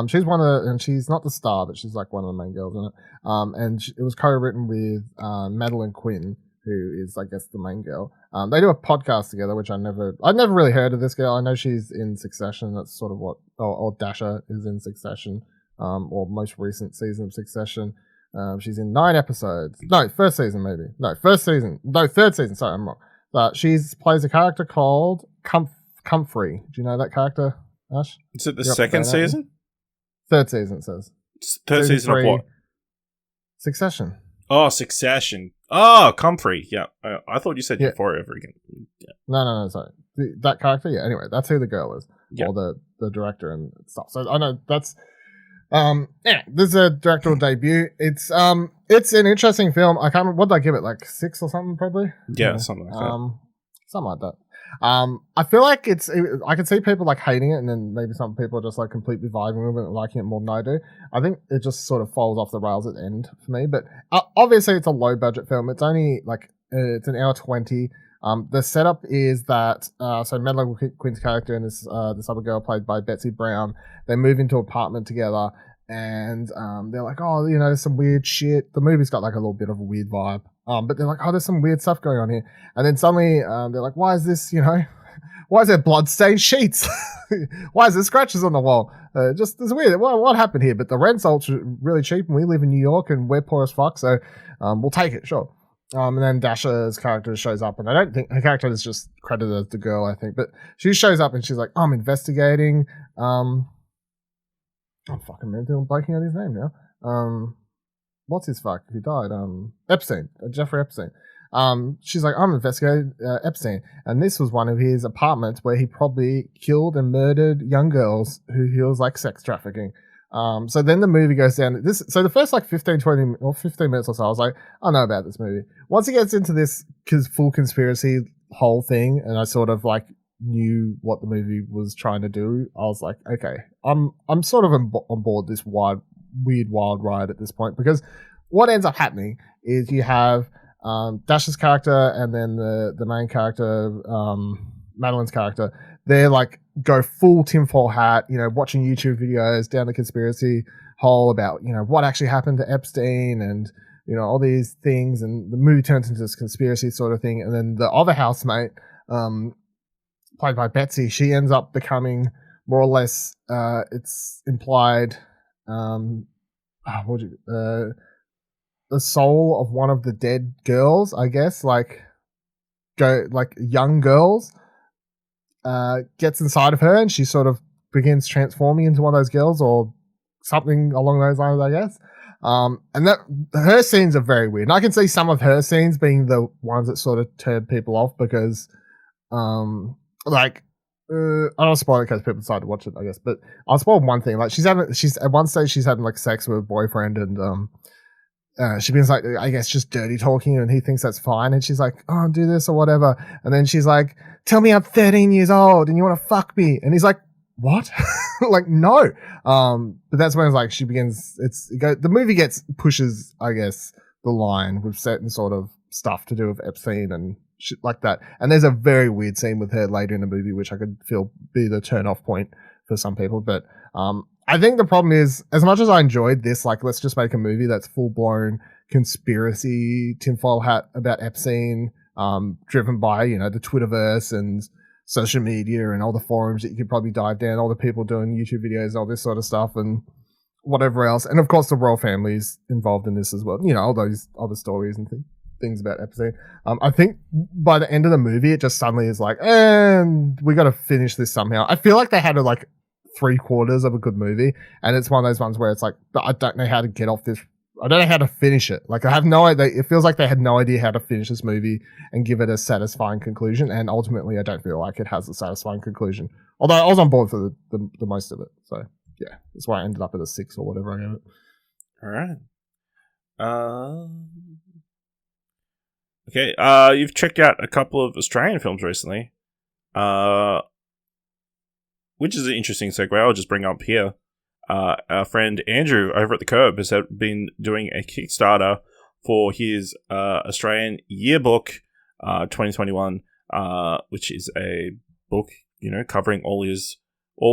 She's and she's not the star, but she's like one of the main girls in it. And it was co-written with Madeline Quinn, who is, I guess, the main girl. They do a podcast together, which I'd never really heard of this girl. I know she's in Succession. That's sort of what, or Dasha is in Succession, or most recent season of Succession. She's in 9 episodes. No, first season maybe. No, first season. No, third season. Sorry, I'm wrong. But she plays a character called Comfrey. Do you know that character, Ash? Is it the second season? Third season, it says. Third season of what? Succession. Oh, Succession. Oh, Comfrey. Yeah. I thought you said Euphoria over again. Yeah. No, sorry. That character? Yeah, anyway, that's who the girl is. Yeah. Or the director and stuff. So I know that's... yeah, this is a directorial debut. It's an interesting film. I can't remember, what did I give it, like 6 or something, probably? Yeah, something like that. Something like that. I feel like I can see people like hating it, and then maybe some people are just like completely vibing with it and liking it more than I do. I think it just sort of falls off the rails at the end for me, but obviously it's a low budget film. It's only like, it's an hour 20. The setup is that, so Madeline Quinn's character and this other girl played by Betsy Brown, they move into an apartment together, and they're like, oh, you know, there's some weird shit. The movie's got like a little bit of a weird vibe. But they're like, oh, there's some weird stuff going on here. And then suddenly, they're like, why is this, you know, why is there blood-stained sheets? Why is there scratches on the wall? Just, it's weird. What happened here? But the rent's really cheap, and we live in New York, and we're poor as fuck, so we'll take it, sure. And then Dasha's character shows up, and I don't think her character is just credited as the girl, I think, but she shows up and she's like, I'm investigating. I'm fucking mental. I'm blanking on his name now. What's his fuck? Who died? Epstein, Jeffrey Epstein. She's like, I'm investigating Epstein, and this was one of his apartments where he probably killed and murdered young girls who he was like sex trafficking. So then the movie goes down so the first like 15 minutes or so, I was like, I know about this movie. Once he gets into this full conspiracy whole thing, and I sort of like knew what the movie was trying to do, I was like, okay, I'm sort of on board this weird wild ride at this point, because what ends up happening is you have Dash's character and then the main character, Madeline's character. They're like go full tinfoil hat, watching YouTube videos down the conspiracy hole about what actually happened to Epstein and all these things, and the movie turns into this conspiracy sort of thing. And then the other housemate, played by Betsy, she ends up becoming more or less, it's implied, the soul of one of the dead girls, I guess, like young girls, gets inside of her, and she sort of begins transforming into one of those girls or something along those lines, I guess. And that her scenes are very weird. And I can see some of her scenes being the ones that sort of turn people off because, I don't want to spoil it because people decide to watch it, I guess. But I'll spoil one thing. Like she's at one stage she's having like sex with a boyfriend, and she begins like, I guess, just dirty talking, and he thinks that's fine, and she's like, oh, do this or whatever, and then she's like, tell me I'm 13 years old and you want to fuck me, and he's like, what? Like, no. But that's when it's like she begins. The movie pushes, I guess, the line with certain sort of stuff to do with Epstein and shit like that. And there's a very weird scene with her later in the movie, which I could feel be the turn off point for some people. But I think the problem is, as much as I enjoyed this, like, let's just make a movie that's full blown conspiracy tinfoil hat about Epstein, driven by the Twitterverse and social media and all the forums that you could probably dive down, all the people doing YouTube videos and all this sort of stuff and whatever else. And of course the royal family's involved in this as well. All those other stories and things about Epstein. I think by the end of the movie, it just suddenly is like, and we got to finish this somehow. I feel like they had like 3/4 of a good movie, and it's one of those ones where it's like, but I don't know how to get off this. I don't know how to finish it. Like, I have no idea. It feels like they had no idea how to finish this movie and give it a satisfying conclusion. And ultimately, I don't feel like it has a satisfying conclusion. Although I was on board for the most of it. So, yeah, that's why I ended up at a 6 or whatever I gave it. All right. Okay. You've checked out a couple of Australian films recently, which is an interesting segue. I'll just bring up here. Our friend Andrew over at The Curb has been doing a Kickstarter for his Australian Yearbook 2021, which is a book, covering all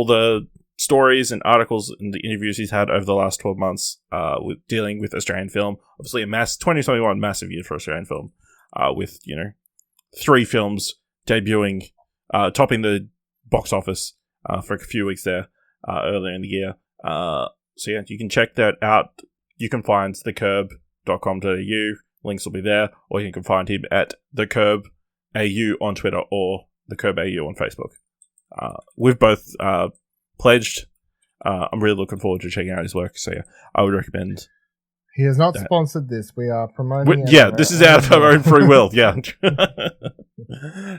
the stories and articles and the interviews he's had over the last 12 months with dealing with Australian film. Obviously, 2021 massive year for Australian film, with 3 films debuting, topping the box office for a few weeks there earlier in the year. So yeah, you can check that out. You can find thecurb.com.au. Links will be there, or you can find him at thecurb.au on Twitter or thecurb.au on Facebook. We've both pledged. I'm really looking forward to checking out his work. So yeah, I would recommend. He has not sponsored this. We are promoting. This is out of our own free will. Yeah.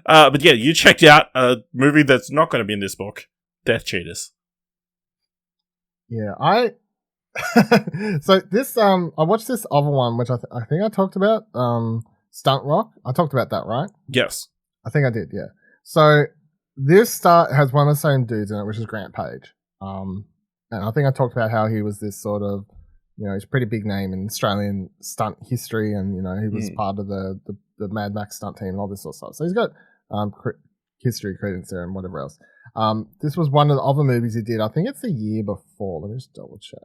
But yeah, you checked out a movie that's not going to be in this book, Death Cheaters. Yeah, so this I watched this other one, which I think I talked about, Stunt Rock. I talked about that, right? Yes, I think I did. Yeah. So this has one of the same dudes in it, which is Grant Page. And I think I talked about how he was this sort of, he's a pretty big name in Australian stunt history, and he was part of the Mad Max stunt team and all this sort of stuff. So he's got history credits there and whatever else. This was one of the other movies he did. I think it's the year before. Let me just double check.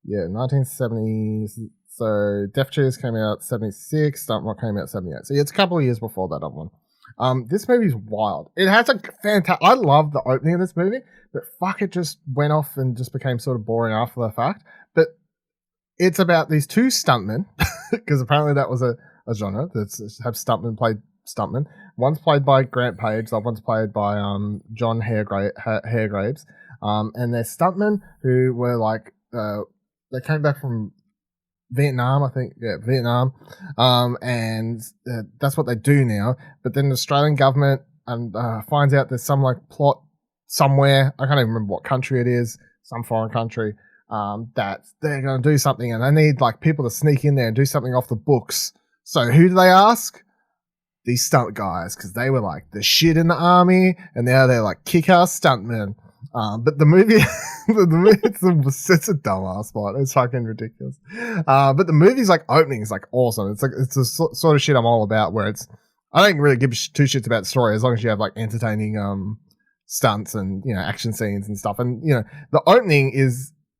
Yeah, 1970. So Death Cheaters came out 76. Stunt Rock came out 78. So yeah, it's a couple of years before that other one. This movie's wild. It has a fantastic. I love the opening of this movie, but fuck, it just went off and just became sort of boring after the fact. But it's about these 2 stuntmen, because apparently that was a genre that's have stuntmen played stuntmen. One's played by Grant Page, the other one's played by John Hairgraves. And they're stuntmen who were like, they came back from Vietnam, I think. Yeah, Vietnam. And that's what they do now. But then the Australian government finds out there's some like plot somewhere, I can't even remember what country it is, some foreign country, that they're going to do something, and they need like people to sneak in there and do something off the books. So who do they ask? these stunt guys because they were like the shit in the army, and now they're like kick-ass stuntmen. But the movie, it's a dumbass plot. It's fucking ridiculous. But the movie's like opening is like awesome. It's the sort of shit I'm all about. Where I don't really give two shits about the story as long as you have like entertaining stunts and action scenes and stuff. And the opening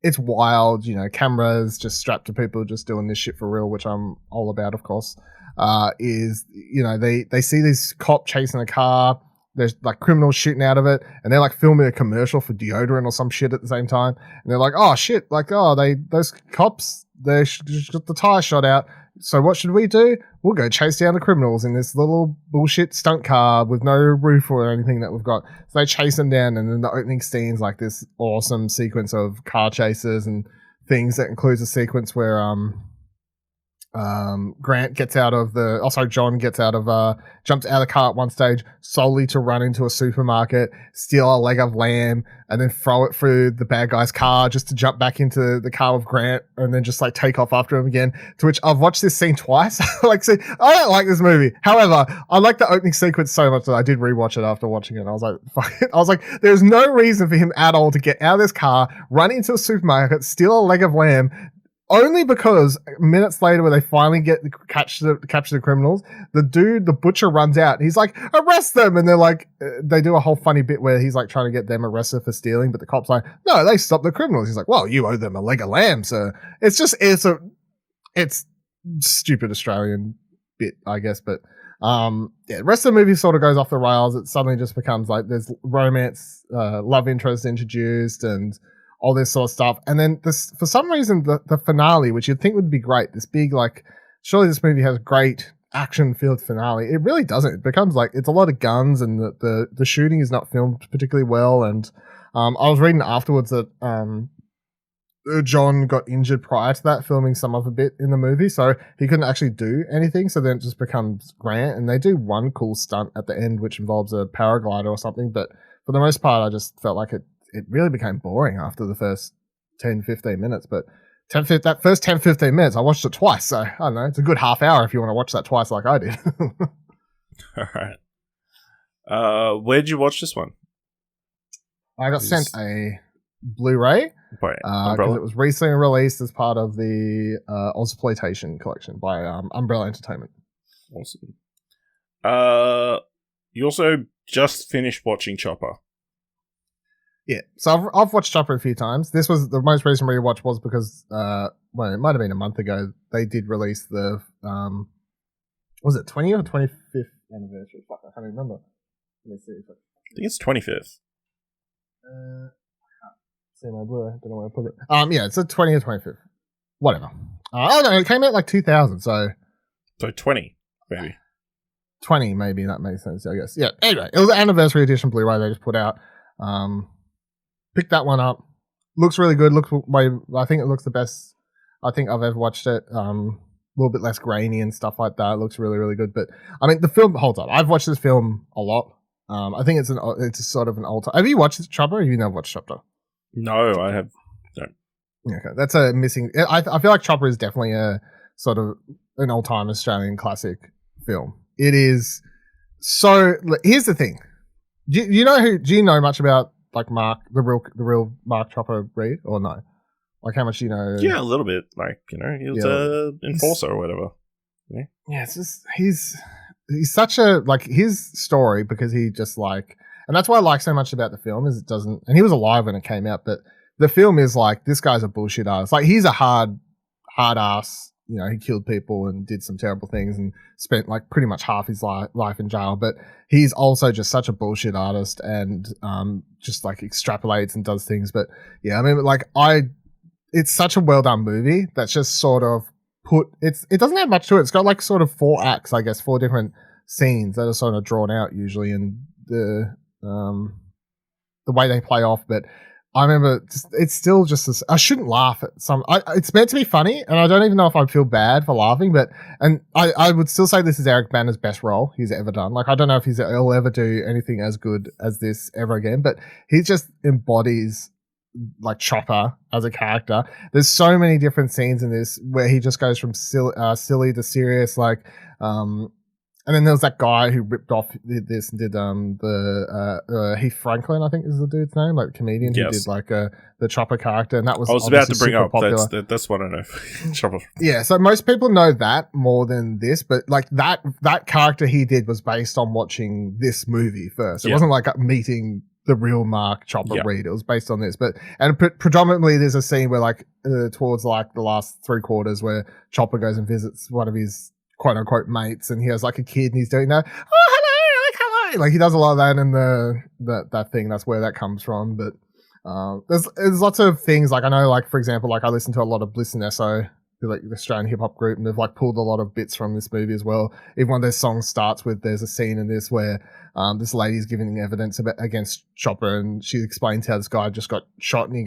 it's wild. Cameras just strapped to people just doing this shit for real, which I'm all about, of course. They see this cop chasing a car. There's like criminals shooting out of it, and they're like filming a commercial for deodorant or some shit at the same time. And they're like, "Oh shit!" Like, those cops, they just got the tire shot out. So what should we do? We'll go chase down the criminals in this little bullshit stunt car with no roof or anything that we've got. So they chase them down, and then the opening scene's like this awesome sequence of car chases and things that includes a sequence where John gets out of jumps out of the car at one stage solely to run into a supermarket, steal a leg of lamb, and then throw it through the bad guy's car just to jump back into the car with Grant and then just like take off after him again. To which I've watched this scene twice. See, I don't like this movie. However, I like the opening sequence so much that I did rewatch it after watching it. I was like, fuck it. I was like, there's no reason for him at all to get out of this car, run into a supermarket, steal a leg of lamb, only because minutes later, when they finally capture the criminals, the butcher runs out. He's like, arrest them, and they're like, they do a whole funny bit where he's like trying to get them arrested for stealing, but the cop's like, no, they stopped the criminals. He's like, well, you owe them a leg of lamb, sir. It's stupid Australian bit, I guess, but the rest of the movie sort of goes off the rails. It suddenly just becomes like there's romance, love interest introduced, and all this sort of stuff. And then for some reason, the finale, which you'd think would be great, this big, like, surely this movie has a great action-filled finale. It really doesn't. It becomes like, it's a lot of guns, and the shooting is not filmed particularly well. And I was reading afterwards that John got injured prior to that, filming some other bit in the movie, so he couldn't actually do anything. So then it just becomes Grant, and they do one cool stunt at the end, which involves a paraglider or something. But for the most part, I just felt like it really became boring after the first 10-15 minutes. But that first 10-15 minutes, I watched it twice. So, I don't know, it's a good half hour if you want to watch that twice like I did. All right. Where'd you watch this one? I got sent a Blu-ray because it was recently released as part of the Ozploitation collection by Umbrella Entertainment. Awesome. You also just finished watching Chopper. Yeah, so I've watched Chopper a few times. This was the most recent rewatch was because, it might have been a month ago, they did release the, was it 20th or 25th anniversary? Fuck, I can't even remember. Let me see. I think it's 25th. See my Blu-ray, don't know where I put it. Yeah, it's the 20th or 25th. Whatever. Oh no, it came out like 2000, so 20, maybe. 20, maybe, that makes sense, I guess. Yeah, anyway, it was an anniversary edition Blu-ray they just put out. Picked that one up. Looks really good. I think it looks the best I think I've ever watched it. A little bit less grainy and stuff like that. It looks really, really good. But I mean, the film holds up. I've watched this film a lot. I think it's a sort of an old. Have you watched Chopper? Or have you never watched Chopper? No, I have. No. Okay, that's a missing. I feel like Chopper is definitely a sort of an old-time Australian classic film. It is. So here's the thing. Do you know much about like Mark, the real Mark Chopper Reed, or no? Like how much do you know? Yeah, a little bit. Like, he was an enforcer or whatever. Yeah, it's just he's such a like his story, because he just like, and that's why I like so much about the film is it doesn't, and he was alive when it came out, but the film is like, this guy's a bullshit artist. Like, he's a hard ass. He killed people and did some terrible things and spent like pretty much half his life in jail. But he's also just such a bullshit artist and just like extrapolates and does things. But yeah, I mean, like it's such a well done movie that's just sort of it doesn't have much to it. It's got like sort of 4 acts, I guess, 4 different scenes that are sort of drawn out usually, and the way they play off. But I remember it's still just this, I shouldn't laugh at some. It's meant to be funny, and I don't even know if I'd feel bad for laughing. But I would still say this is Eric Bana's best role he's ever done. Like, I don't know if he'll ever do anything as good as this ever again. But he just embodies like Chopper as a character. There's so many different scenes in this where he just goes from silly to serious. Like And then there was that guy who ripped off this and did Heath Franklin, I think is the dude's name, like comedian who did like the Chopper character, and that was. I was about to bring up popular. that's what I know. Chopper. Yeah, so most people know that more than this, but like that character he did was based on watching this movie first. It wasn't like meeting the real Mark Chopper Reed. It was based on this, and predominantly there's a scene where like towards like the last 3/4 where Chopper goes and visits one of his quote unquote mates, and he has like a kid, and he's doing that. Oh, hello, like hello, like he does a lot of that in that thing. That's where that comes from. But there's lots of things. Like I know, like for example, like I listen to a lot of Bliss and Esso, like the Australian hip hop group, and they've like pulled a lot of bits from this movie as well. Even one of their songs starts with there's a scene in this where this lady's giving evidence against Chopper, and she explains how this guy just got shot, and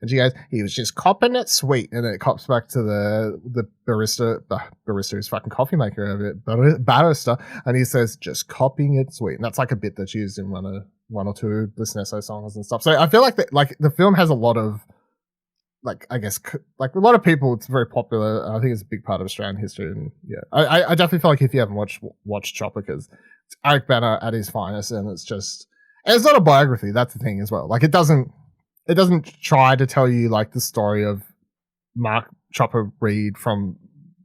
she goes, he was just copping it sweet, and then it cops back to the barista is fucking coffee maker over it, barista, and he says just copying it sweet, and that's like a bit that's used in one or two Bliss and Esso songs and stuff. So I feel like the film has a lot of, like, I guess, like a lot of people, it's very popular. I think it's a big part of Australian history. And yeah, I definitely feel like if you haven't watched Chopper, because it's Eric Bana at his finest, and it's not a biography. That's the thing as well. Like it doesn't try to tell you like the story of Mark Chopper Reed from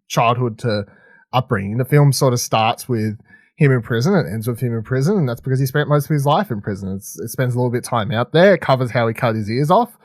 childhood to upbringing. The film sort of starts with him in prison and ends with him in prison, and that's because he spent most of his life in prison. It spends a little bit of time out there. It covers how he cut his ears off.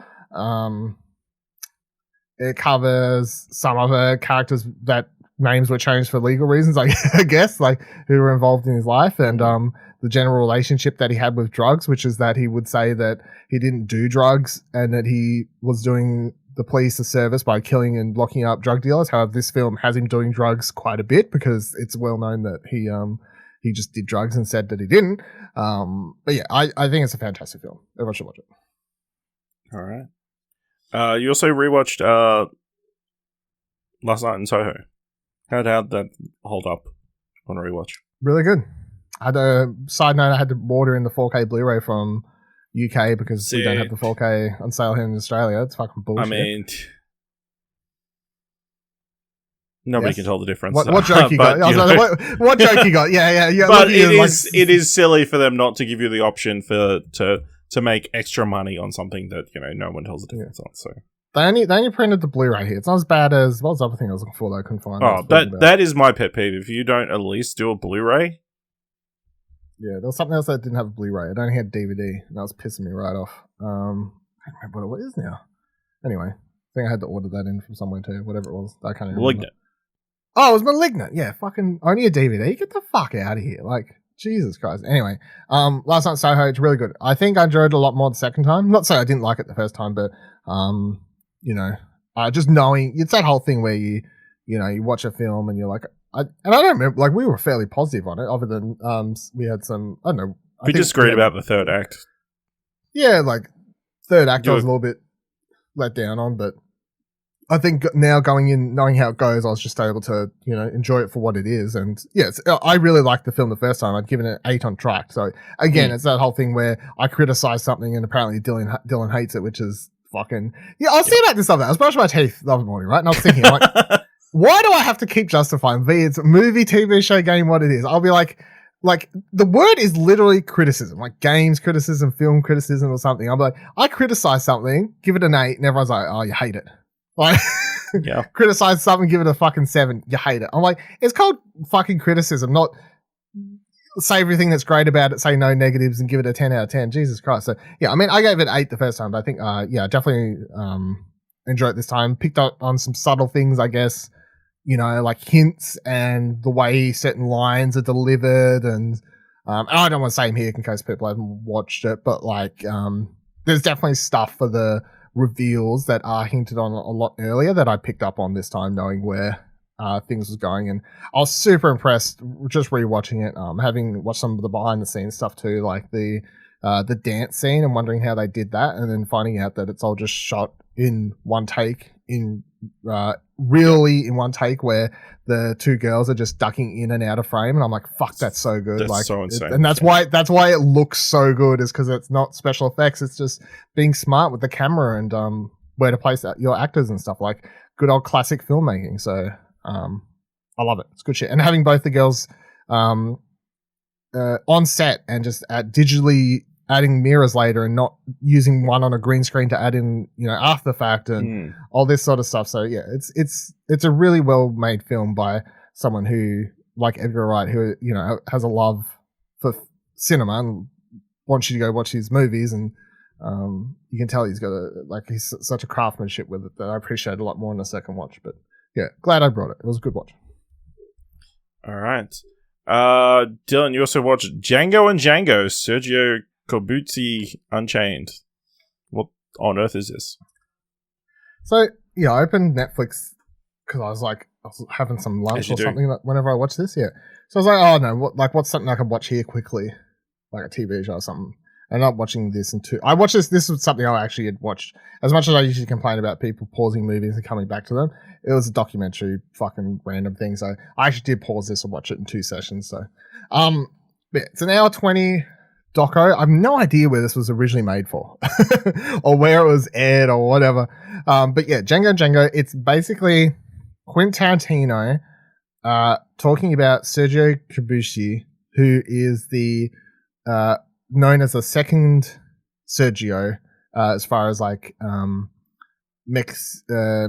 It covers some other characters that names were changed for legal reasons, I guess, like who were involved in his life, and the general relationship that he had with drugs, which is that he would say that he didn't do drugs and that he was doing the police a service by killing and locking up drug dealers. However, this film has him doing drugs quite a bit because it's well known that he just did drugs and said that he didn't. But yeah, I think it's a fantastic film. Everyone should watch it. All right. You also rewatched Last Night in Soho. How'd that hold up on a rewatch? Really good. I had a side note, I had to order in the 4K Blu-ray from UK because we don't have the 4K on sale here in Australia. It's fucking bullshit. I mean, nobody can tell the difference. What joke you got? What joke you got? Yeah. But it is silly for them not to give you the option to make extra money on something that no one tells the difference on. So they only printed the Blu-ray here. It's not as bad as what was the other thing I was looking for that I couldn't find. Oh, that is my pet peeve. If you don't at least do a Blu-ray. Yeah, there was something else that didn't have a Blu-ray. It only had DVD, and that was pissing me right off. I don't remember what it is now. Anyway, I think I had to order that in from somewhere too. Whatever it was, I can't remember. Malignant. Oh, it was Malignant. Yeah, fucking only a DVD. Get the fuck out of here! Like. Jesus Christ. Anyway, Last Night in Soho, it's really good. I think I enjoyed it a lot more the second time. Not so I didn't like it the first time, but just knowing it's that whole thing where you watch a film and you're like, I don't remember, like we were fairly positive on it, other than we had some, I don't know. We disagreed about the third act. Yeah, like third act I was a little bit let down on, but I think now going in, knowing how it goes, I was just able to, enjoy it for what it is. And yeah, I really liked the film the first time. I'd given it 8 on Trakt. So again, it's that whole thing where I criticize something and apparently Dylan hates it, which is fucking, I was thinking about this other day. I was brushing my teeth the other morning, right? And I was thinking, like, why do I have to keep justifying it's a movie, TV show, game, what it is? I'll be like the word is literally criticism, like games criticism, film criticism or something. I'll be like, I criticize something, give it an 8, and everyone's like, oh, you hate it. Like, criticize something, give it a fucking 7. You hate it. I'm like, it's called fucking criticism, not say everything that's great about it, say no negatives, and give it a 10 out of 10. Jesus Christ. So, yeah, I mean, I gave it 8 the first time, but I think, definitely enjoyed it this time. Picked up on some subtle things, I guess, like hints and the way certain lines are delivered. And I don't want to say them here in case people haven't watched it, but like, there's definitely stuff for the reveals that are hinted on a lot earlier that I picked up on this time, knowing where things was going. And I was super impressed just rewatching it, having watched some of the behind the scenes stuff too, like the dance scene, and wondering how they did that, and then finding out that it's all just shot in one take, really in one take, where the two girls are just ducking in and out of frame, and I'm like, fuck, that's so good. That's like, so insane. And that's why it looks so good, is because it's not special effects, it's just being smart with the camera and where to place your actors and stuff, like good old classic filmmaking. So I love it. It's good shit. And having both the girls on set and just digitally adding mirrors later and not using one on a green screen to add in, after the fact and all this sort of stuff. So yeah, it's a really well made film by someone who, like Edgar Wright, who, has a love for cinema and wants you to go watch his movies. And you can tell he's got he's such a craftsmanship with it that I appreciate a lot more in the second watch. But yeah, glad I brought it. It was a good watch. All right. Dylan, you also watched Django and Django, Sergio Corbucci Unchained. What on earth is this? So, yeah, I opened Netflix because I was having some lunch or something whenever I watch this, yeah. So I was like, oh no, what's something I could watch here quickly? Like a TV show or something. And not watching this I watched this was something I actually had watched. As much as I usually complain about people pausing movies and coming back to them, it was a documentary, fucking random thing. So I actually did pause this and watch it in 2 sessions. So, yeah, it's an hour 20 doco. I have no idea where this was originally made for or where it was aired or whatever. But yeah, Django, it's basically Quentin Tarantino talking about Sergio Corbucci, who is the known as the second Sergio as far as Mexico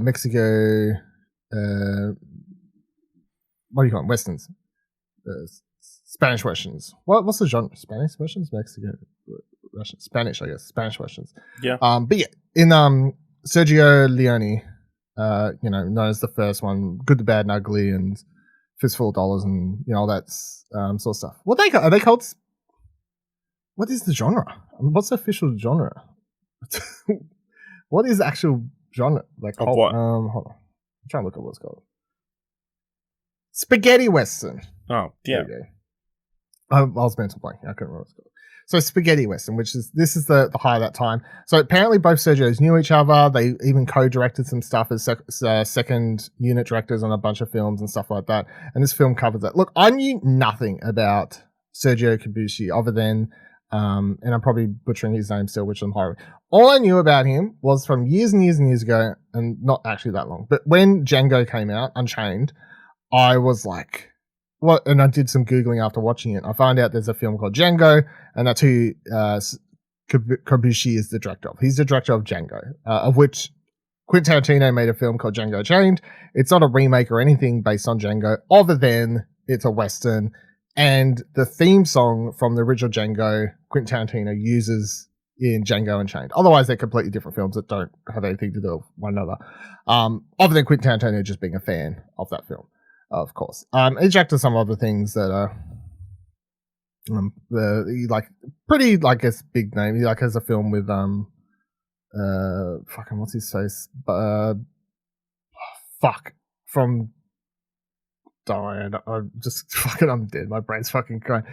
what do you call them? Westerns, Spanish Westerns. What's the genre? Spanish Westerns, Mexico, Russian, Spanish, I guess. Spanish Westerns. Yeah. But yeah, in Sergio Leone, known as the first one, Good, the Bad, and Ugly, and Fistful of Dollars, and all that sort of stuff. What are they called? What is the genre? What's the official genre? What is the actual genre? Of what? Hold on. I'm trying to look at what it's called. Spaghetti Western. Oh, yeah. I was mental blank. I couldn't remember what it's called. So Spaghetti Western, this is the high of that time. So apparently both Sergios knew each other. They even co-directed some stuff as second unit directors on a bunch of films and stuff like that. And this film covers that. Look, I knew nothing about Sergio Corbucci other than and I'm probably butchering his name still, which I'm horrible. All I knew about him was from years and years and years ago, and not actually that long, but when Django came out, Unchained, I was like, what? And I did some Googling after watching it. I found out there's a film called Django, and that's who Corbucci is the director of. He's the director of Django, of which Quentin Tarantino made a film called Django Chained. It's not a remake or anything based on Django, other than it's a Western. And the theme song from the original Django, Quentin Tarantino uses in Django Unchained. Otherwise, they're completely different films that don't have anything to do with one another. Other than Quentin Tarantino just being a fan of that film, of course. He directed some other things that are pretty, I guess, big name. He has a film with what's his face? From Diane. I'm dead. My brain's fucking crying.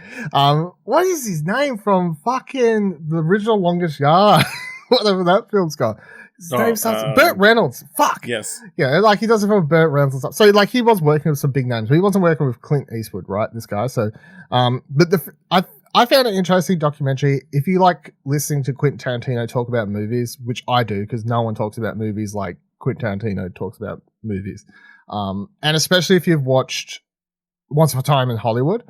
What is his name from fucking The Original Longest Yard? Whatever that film's called. His name starts Burt Reynolds. Fuck. Yes. Yeah, he does it for Burt Reynolds and stuff. So he was working with some big names, but he wasn't working with Clint Eastwood, right? This guy. So, but I found an interesting documentary. If you like listening to Quentin Tarantino talk about movies, which I do, because no one talks about movies like Quentin Tarantino talks about movies. And especially if you've watched Once Upon a Time in Hollywood.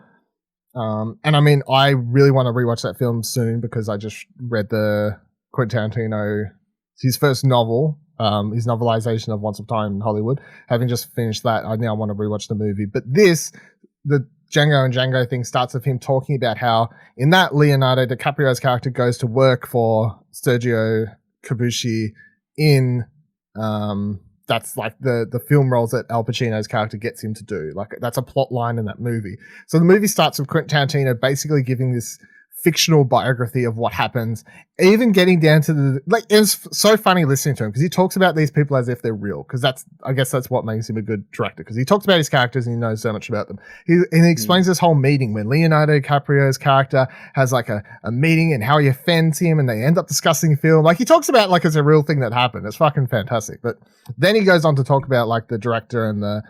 And I mean, I really want to rewatch that film soon because I just read the Quentin Tarantino, his first novel, his novelization of Once Upon a Time in Hollywood. Having just finished that, I now want to rewatch the movie. But the Django and Django thing starts with him talking about how in that Leonardo DiCaprio's character goes to work for Sergio Corbucci in, that's like the film roles that Al Pacino's character gets him to do. Like that's a plot line in that movie. So the movie starts with Quentin Tarantino basically giving this fictional biography of what happens, even getting down to it's so funny listening to him because he talks about these people as if they're real, because I guess that's what makes him a good director, because he talks about his characters and he knows so much about them. He explains this whole meeting when Leonardo DiCaprio's character has like a meeting and how he offends him and they end up discussing film. Like he talks about like it's a real thing that happened. It's fucking fantastic. But then he goes on to talk about like the director and the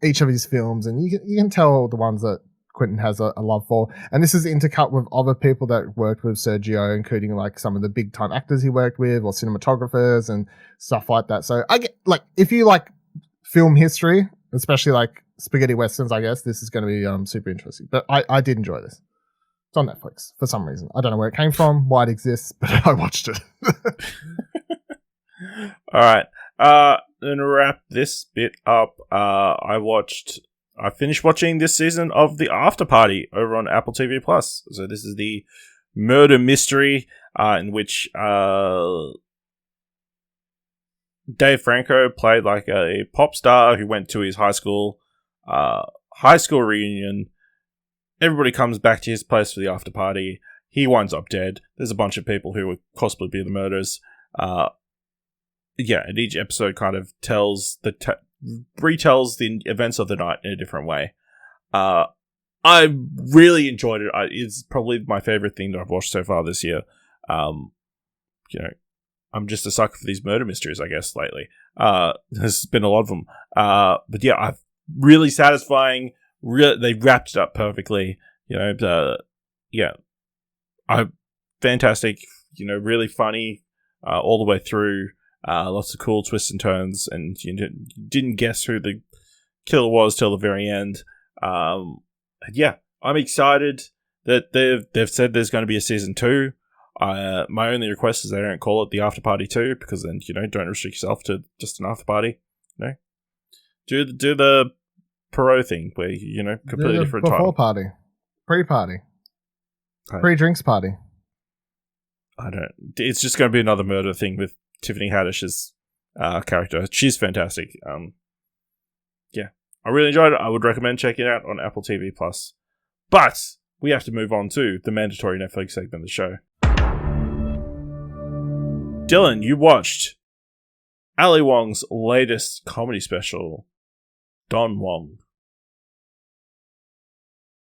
each of his films, and you can tell the ones that Quentin has a love for. And this is intercut with other people that worked with Sergio, including like some of the big time actors he worked with or cinematographers and stuff like that. So I get, like, if you like film history, especially like spaghetti westerns, I guess this is going to be super interesting. But I did enjoy this. It's on Netflix for some reason. I don't know where it came from, why it exists, but I watched it. All right. Then to wrap this bit up, I finished watching this season of The After Party over on Apple TV Plus. So this is the murder mystery in which Dave Franco played like a pop star who went to his high school reunion. Everybody comes back to his place for the after party. He winds up dead. There's a bunch of people who would possibly be the murderers. And each episode kind of retells the events of the night in a different way. I really enjoyed it. It's probably my favorite thing that I've watched so far this year. I'm just a sucker for these murder mysteries, I guess, lately. There's been a lot of them. But yeah, I've really satisfying. They wrapped it up perfectly. Fantastic. Really funny all the way through. Lots of cool twists and turns, and you didn't guess who the killer was till the very end. I'm excited that they've said there's going to be a season 2. My only request is they don't call it the After Party 2, because then don't restrict yourself to just an after party. Do the Perot thing where completely different before title. Party, pre-party, pre-drinks party. I don't. It's just going to be another murder thing with Tiffany Haddish's character. She's fantastic. I really enjoyed it. I would recommend checking it out on Apple TV Plus. But we have to move on to the mandatory Netflix segment of the show. Dylan, you watched Ali Wong's latest comedy special, Don Wong.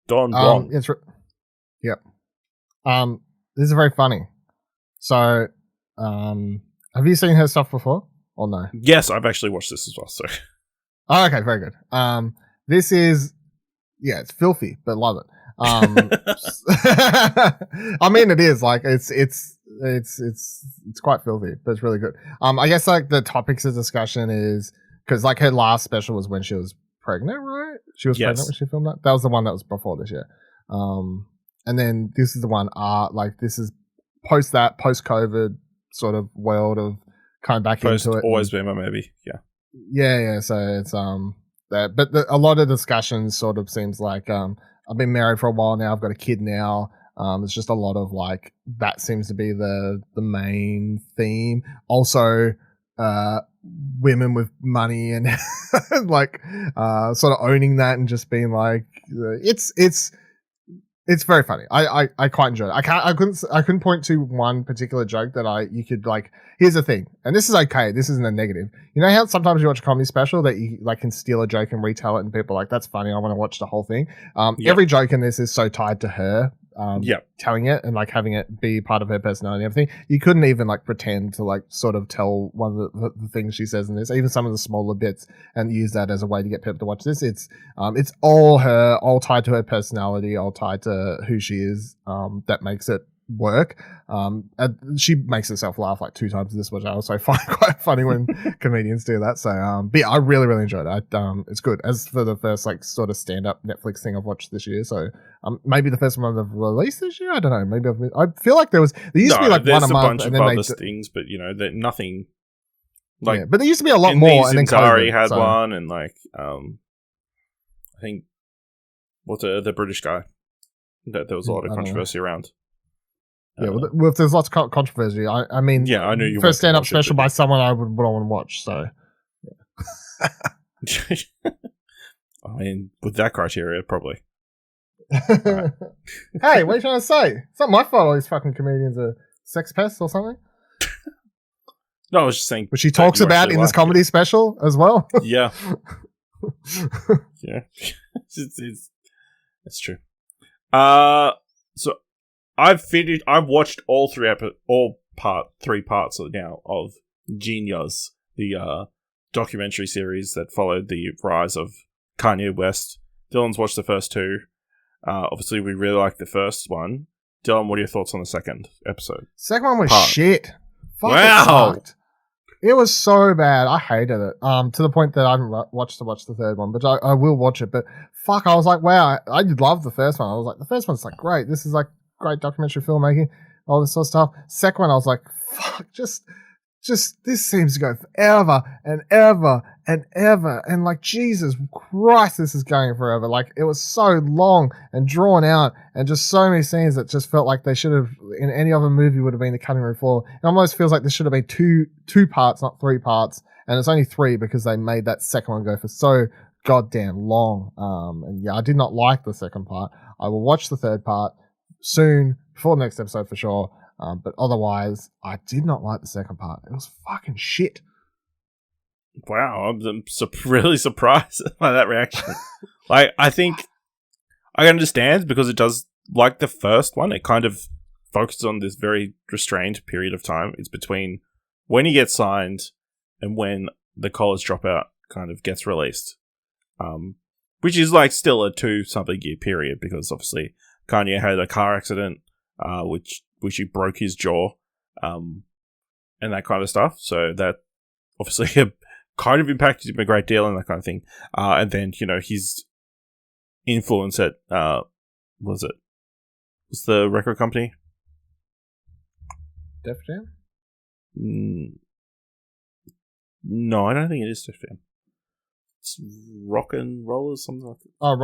Don Wong. Yep. This is very funny. So, have you seen her stuff before or no? Yes, I've actually watched this as well. So, okay, very good. This is, it's filthy, but love it. I mean, it is like it's quite filthy, but it's really good. I guess like the topics of discussion is because like her last special was when she was pregnant, right? She was pregnant when she filmed that. That was the one that was before this year. And then this is the one. This is post COVID sort of world of coming back into it. Always been my maybe, yeah. Yeah. So it's a lot of discussions sort of seems like I've been married for a while now. I've got a kid now. It's just a lot of like that seems to be the main theme. Also, women with money and like sort of owning that and just being like it's very funny. I quite enjoy it. I couldn't point to one particular joke that you could like. Here's the thing, and this is okay. This isn't a negative. You know how sometimes you watch a comedy special that you like can steal a joke and retell it, and people are like, that's funny. I want to watch the whole thing. Every joke in this is so tied to her. Telling it and like having it be part of her personality and everything. You couldn't even like pretend to like sort of tell one of the things she says in this, even some of the smaller bits, and use that as a way to get people to watch this. It's all her, all tied to her personality, all tied to who she is. That makes it work. She makes herself laugh like 2 times this, which I also find quite funny when comedians do that. So, but yeah, I really, really enjoyed it. It's good. As for the first like sort of stand-up Netflix thing I've watched this year, so maybe the first one they've released this year. I don't know. Maybe I feel like there used to be like one a month, and then there's things, but that nothing. Like, but there used to be a lot more. And then Zari had one, and like I think what's the British guy that there was a lot of controversy around. Yeah, well, if there's lots of controversy, I mean, yeah, I knew you first stand-up special by someone I would want to watch. So, yeah. I mean, with that criteria, probably. Right. Hey, what are you trying to say? It's not my fault. All these fucking comedians are sex pests or something. No, I was just saying. Which she talks about in this comedy special as well. Yeah, yeah, it's true. So. I've watched all 3 parts now of Jeen-Yuhs, the documentary series that followed the rise of Kanye West. Dylan's watched the first 2. Obviously, we really liked the first one. Dylan, what are your thoughts on the second episode? Second one was shit. Wow. It was so bad. I hated it. To the point that I haven't watched the third one, but I will watch it. But fuck, I was like, wow, I loved the first one. I was like, the first one's like great. This is like great documentary filmmaking, all this sort of stuff. Second one, I was like, fuck, just this seems to go forever and ever and ever. And like, Jesus Christ, this is going forever. Like, it was so long and drawn out and just so many scenes that just felt like they should have, in any other movie, would have been the cutting room floor. It almost feels like this should have been two parts, not 3 parts. And it's only 3 because they made that second one go for so goddamn long. And yeah, I did not like the second part. I will watch the third part soon, before the next episode for sure. But otherwise, I did not like the second part. It was fucking shit. Wow, I'm really surprised by that reaction. Like, I think I understand because it does, like the first one, it kind of focuses on this very restrained period of time. It's between when he gets signed and when the college dropout kind of gets released. Which is like still a 2-something year period because obviously Kanye had a car accident, which he broke his jaw, and that kind of stuff. So that obviously kind of impacted him a great deal and that kind of thing. And then, his influence at, what's the record company? Def Jam? No, I don't think it is Def Jam. It's Rock and Roll or something like that. Oh,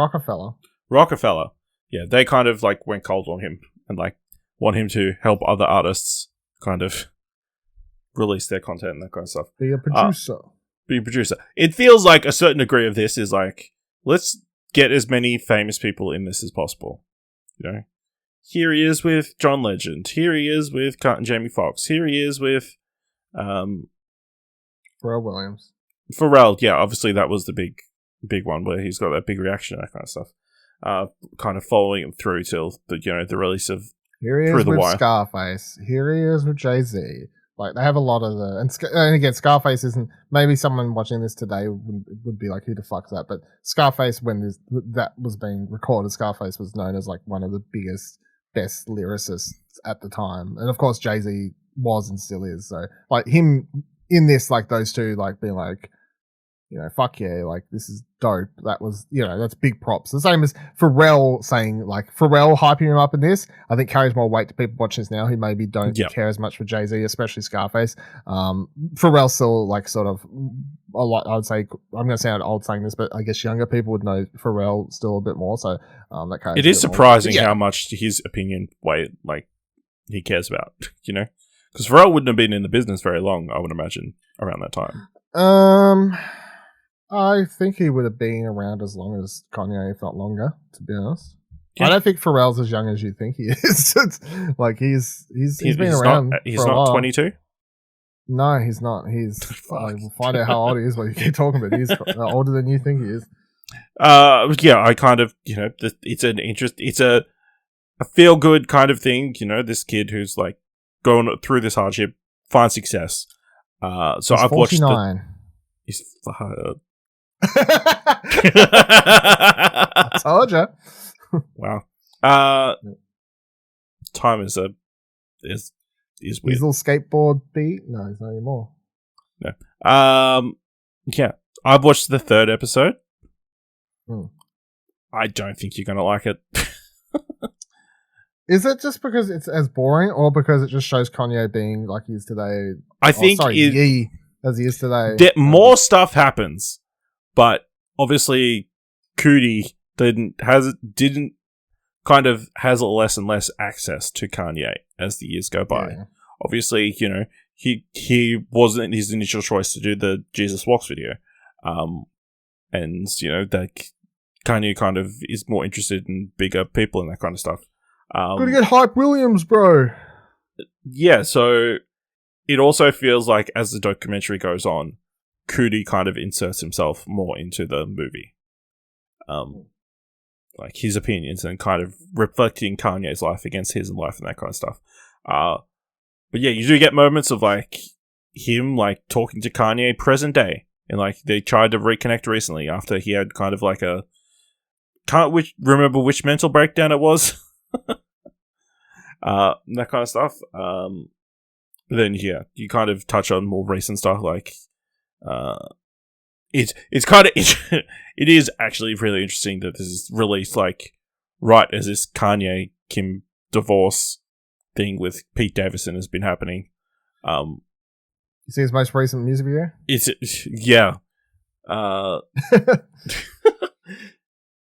Rockefeller. Yeah, they kind of like went cold on him and like want him to help other artists kind of release their content and that kind of stuff. Be a producer. It feels like a certain degree of this is like, let's get as many famous people in this as possible. Here he is with John Legend. Here he is with Jamie Foxx. Here he is with Pharrell Williams. Pharrell, yeah, obviously that was the big one where he's got that big reaction and that kind of stuff. Kind of following him through till the release of Here he is with Scarface. Here he is with Jay-Z. Like, they have a lot of and again, Scarface isn't, maybe someone watching this today would be like, who the fuck's that? But Scarface, when that was being recorded, Scarface was known as like one of the biggest, best lyricists at the time. And of course, Jay-Z was and still is. So like him in this, like those two, like being like, fuck yeah, like this is dope. That was, that's big props. The same as Pharrell saying, like, Pharrell hyping him up in this, I think carries more weight to people watching this now who maybe don't care as much for Jay-Z, especially Scarface. Pharrell still, like, sort of, a lot, I would say, I'm going to sound old saying this, but I guess younger people would know Pharrell still a bit more, so that carries it is surprising how much his opinion he cares about, Because Pharrell wouldn't have been in the business very long, I would imagine, around that time. I think he would have been around as long as Kanye, if not longer, to be honest. Yeah. I don't think Pharrell's as young as you think he is. Like, he's been around. He's not 22? No, he's not. We'll find out how old he is while you keep talking about it. He's older than you think he is. Yeah, I kind of, it's a feel good kind of thing, this kid who's like going through this hardship, find success. So he's I've 49. He's I told you. Wow. Time is weird. His little skateboard beat? No, he's not anymore. No. Yeah. I've watched the 3rd episode. I don't think you're gonna like it. Is it just because it's as boring, or because it just shows Kanye being like he is today? I think Ye as he is today. More stuff happens, but obviously Cootie has less and less access to Kanye as the years go by. Yeah. Obviously, he wasn't his initial choice to do the Jesus Walks video, and that Kanye kind of is more interested in bigger people and that kind of stuff. Gotta get Hype Williams, bro. Yeah, so it also feels like as the documentary goes on, Cootie kind of inserts himself more into the movie. Like his opinions and kind of reflecting Kanye's life against his life and that kind of stuff. But yeah, you do get moments of like him like talking to Kanye present day. And like they tried to reconnect recently after he had kind of like remember which mental breakdown it was. That kind of stuff. But then, yeah, you kind of touch on more recent stuff, like, it's kind of, it is actually really interesting that this is released, like, right as this Kanye-Kim divorce thing with Pete Davidson has been happening. You see his most recent music video? Yeah.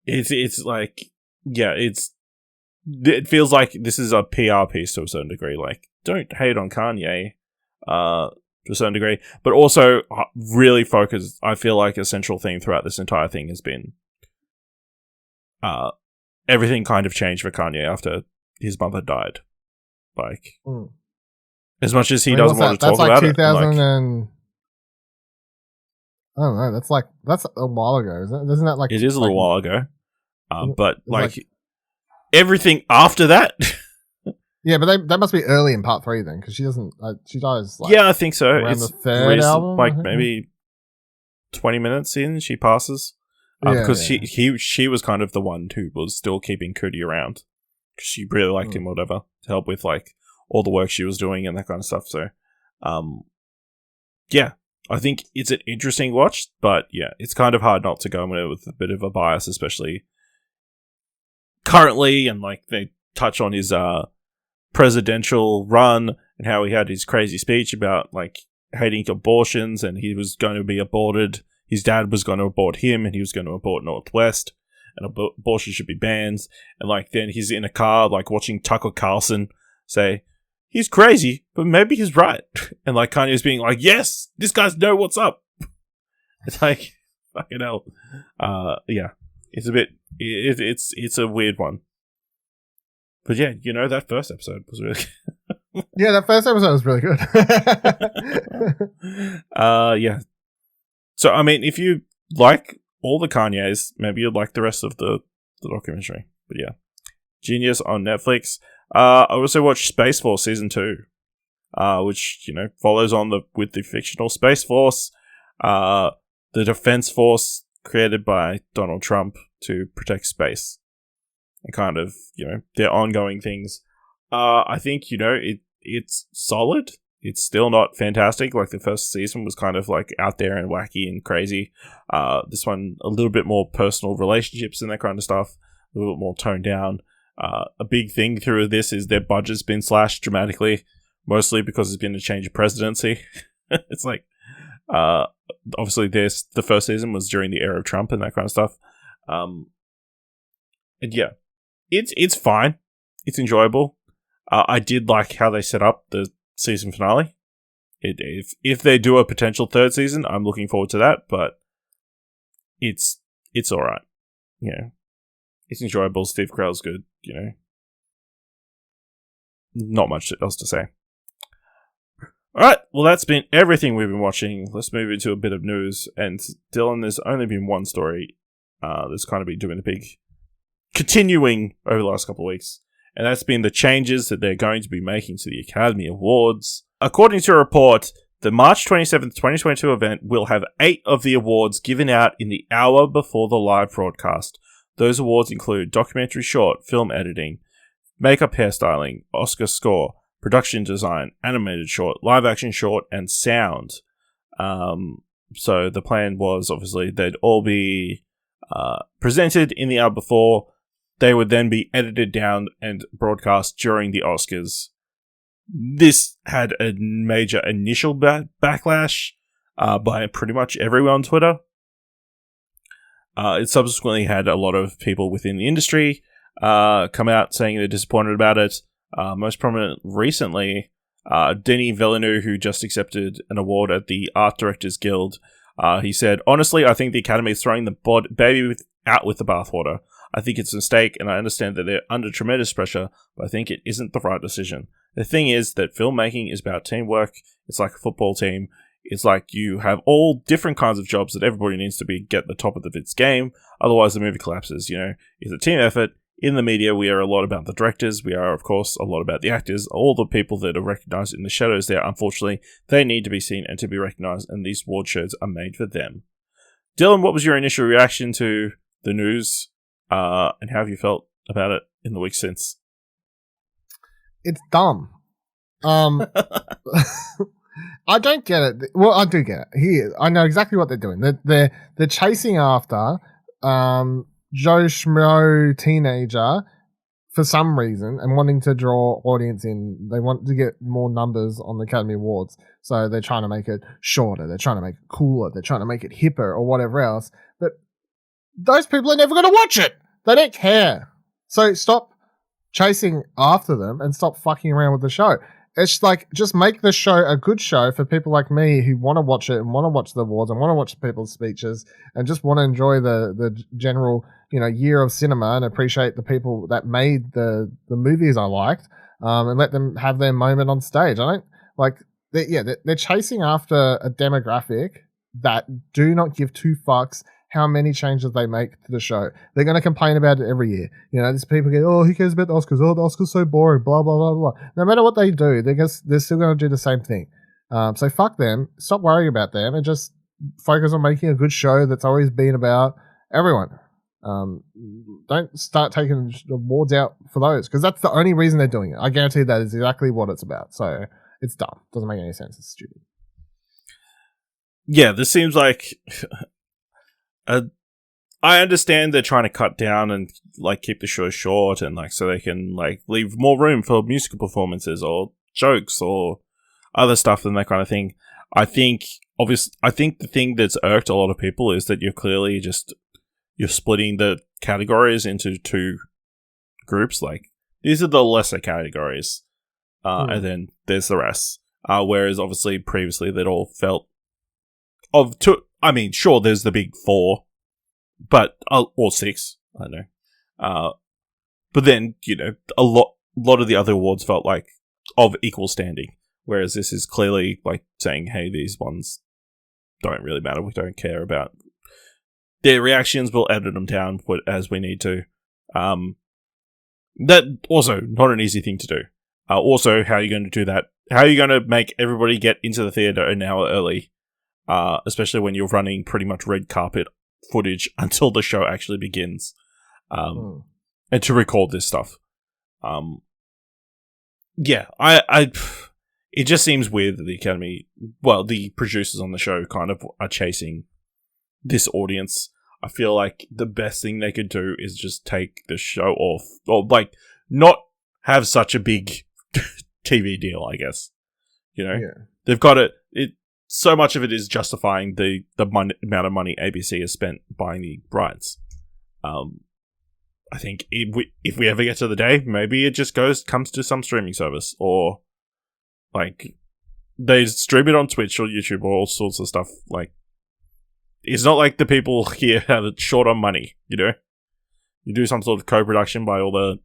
It's like, yeah, it feels like this is a PR piece to a certain degree. Like, don't hate on Kanye, to a certain degree, but also really focus. I feel like a central theme throughout this entire thing has been, everything kind of changed for Kanye after his mother died. Like, as much as he doesn't want to talk about it. That's like 2000 and I don't know. That's a while ago, isn't it? Isn't that like it is a little while ago? But like everything after that. Yeah, but that must be early in part 3 then, because she doesn't. She dies. Like, yeah, I think so. Around It's the third album, like maybe 20 minutes in, she passes. Because she was kind of the one who was still keeping Cootie around, because she really liked him, or whatever, to help with like all the work she was doing and that kind of stuff. So, yeah, I think it's an interesting watch, but yeah, it's kind of hard not to go in it with a bit of a bias, especially currently, and like they touch on his presidential run and how he had his crazy speech about like hating abortions, and he was going to be aborted. His dad was going to abort him, and he was going to abort Northwest, and abortion should be banned. And like then he's in a car like watching Tucker Carlson say he's crazy, but maybe he's right. And like Kanye's being like, yes, this guy's know what's up. It's like, fucking hell. Yeah, it's a bit, it's a weird one. But yeah, you know, that first episode was really yeah, that first episode was really good. Yeah. So, I mean, if you like all the Kanyes, maybe you'd like the rest of the documentary. But yeah. Jeen-Yuhs on Netflix. I also watched Space Force Season 2, which, you know, follows on with the fictional Space Force, the defense force created by Donald Trump to protect space. And kind of, you know, their ongoing things. I think, you know, it's solid. It's still not fantastic. Like, the first season was kind of, like, out there and wacky and crazy. This one, a little bit more personal relationships and that kind of stuff. A little bit more toned down. A big thing through this is their budget's been slashed dramatically. Mostly because there's been a change of presidency. It's like, obviously, the first season was during the era of Trump and that kind of stuff. And yeah. It's fine. It's enjoyable. I did like how they set up the season finale. If they do a potential third season, I'm looking forward to that. But it's all right. You know, it's enjoyable. Steve Carell's good. You know, not much else to say. All right. Well, that's been everything we've been watching. Let's move into a bit of news. And Dylan, there's only been one story that's kind of been doing the big continuing over the last couple of weeks, and that's been the changes that they're going to be making to the Academy Awards. According to a report, the March 27th, 2022 event will have 8 of the awards given out in the hour before the live broadcast. Those awards include documentary short, film editing, makeup hairstyling, Oscar score, production design, animated short, live action short, and sound. So the plan was, obviously, they'd all be presented in the hour before. They would then be edited down and broadcast during the Oscars. This had a major initial backlash by pretty much everyone on Twitter. It subsequently had a lot of people within the industry come out saying they're disappointed about it. Most prominent recently, Denis Villeneuve, who just accepted an award at the Art Directors Guild. He said, honestly, I think the Academy is throwing the baby out with the bathwater. I think it's a mistake, and I understand that they're under tremendous pressure, but I think it isn't the right decision. The thing is that filmmaking is about teamwork. It's like a football team. It's like you have all different kinds of jobs that everybody needs to be get the top of its game. Otherwise, the movie collapses. You know, it's a team effort. In the media, we are a lot about the directors. We are, of course, a lot about the actors. All the people that are recognized in the shadows there, unfortunately, they need to be seen and to be recognized, and these award shows are made for them. Dylan, what was your initial reaction to the news, and how have you felt about it in the week since? It's dumb. I don't get it. Well, I do get it. I know exactly what they're doing. They're chasing after Joe Schmo teenager for some reason and wanting to draw audience in. They want to get more numbers on the Academy Awards, so they're trying to make it shorter. They're trying to make it cooler. They're trying to make it hipper or whatever else. But those people are never going to watch it. They don't care. So stop chasing after them and stop fucking around with the show. It's like, just make the show a good show for people like me who want to watch it and want to watch the awards and want to watch people's speeches and just want to enjoy the general, year of cinema and appreciate the people that made the movies I liked, and let them have their moment on stage. I don't like, they're chasing after a demographic that do not give two fucks how many changes they make to the show. They're going to complain about it every year. These people get, who cares about the Oscars? Oh, the Oscars so boring, blah, blah, blah, blah. No matter what they do, they're still going to do the same thing. So fuck them. Stop worrying about them and just focus on making a good show that's always been about everyone. Don't start taking awards out for those, because that's the only reason they're doing it. I guarantee that is exactly what it's about. So it's dumb. Doesn't make any sense. It's stupid. Yeah, this seems like... I understand they're trying to cut down and keep the show short and so they can leave more room for musical performances or jokes or other stuff and that kind of thing. I think the thing that's irked a lot of people is that you're clearly you're splitting the categories into two groups. These are the lesser categories, and then there's the rest. Whereas obviously previously they'd all felt of two. I mean, sure, there's the big four, but or six, I don't know. But then a lot of the other awards felt of equal standing, whereas this is clearly saying, hey, these ones don't really matter. We don't care about their reactions. We'll edit them down as we need to. That also not an easy thing to do. Also, how are you going to do that? How are you going to make everybody get into the theater an hour early? Especially when you're running pretty much red carpet footage until the show actually begins, and to record this stuff. It just seems weird that the Academy, the producers on the show kind of are chasing this audience. I feel like the best thing they could do is just take the show off, or not have such a big TV deal, I guess. They've got it. So much of it is justifying the amount of money ABC has spent buying the rights. I think if we ever get to the day, maybe it just comes to some streaming service, or they stream it on Twitch or YouTube or all sorts of stuff. It's not like the people here have it short on money. You do some sort of co-production by or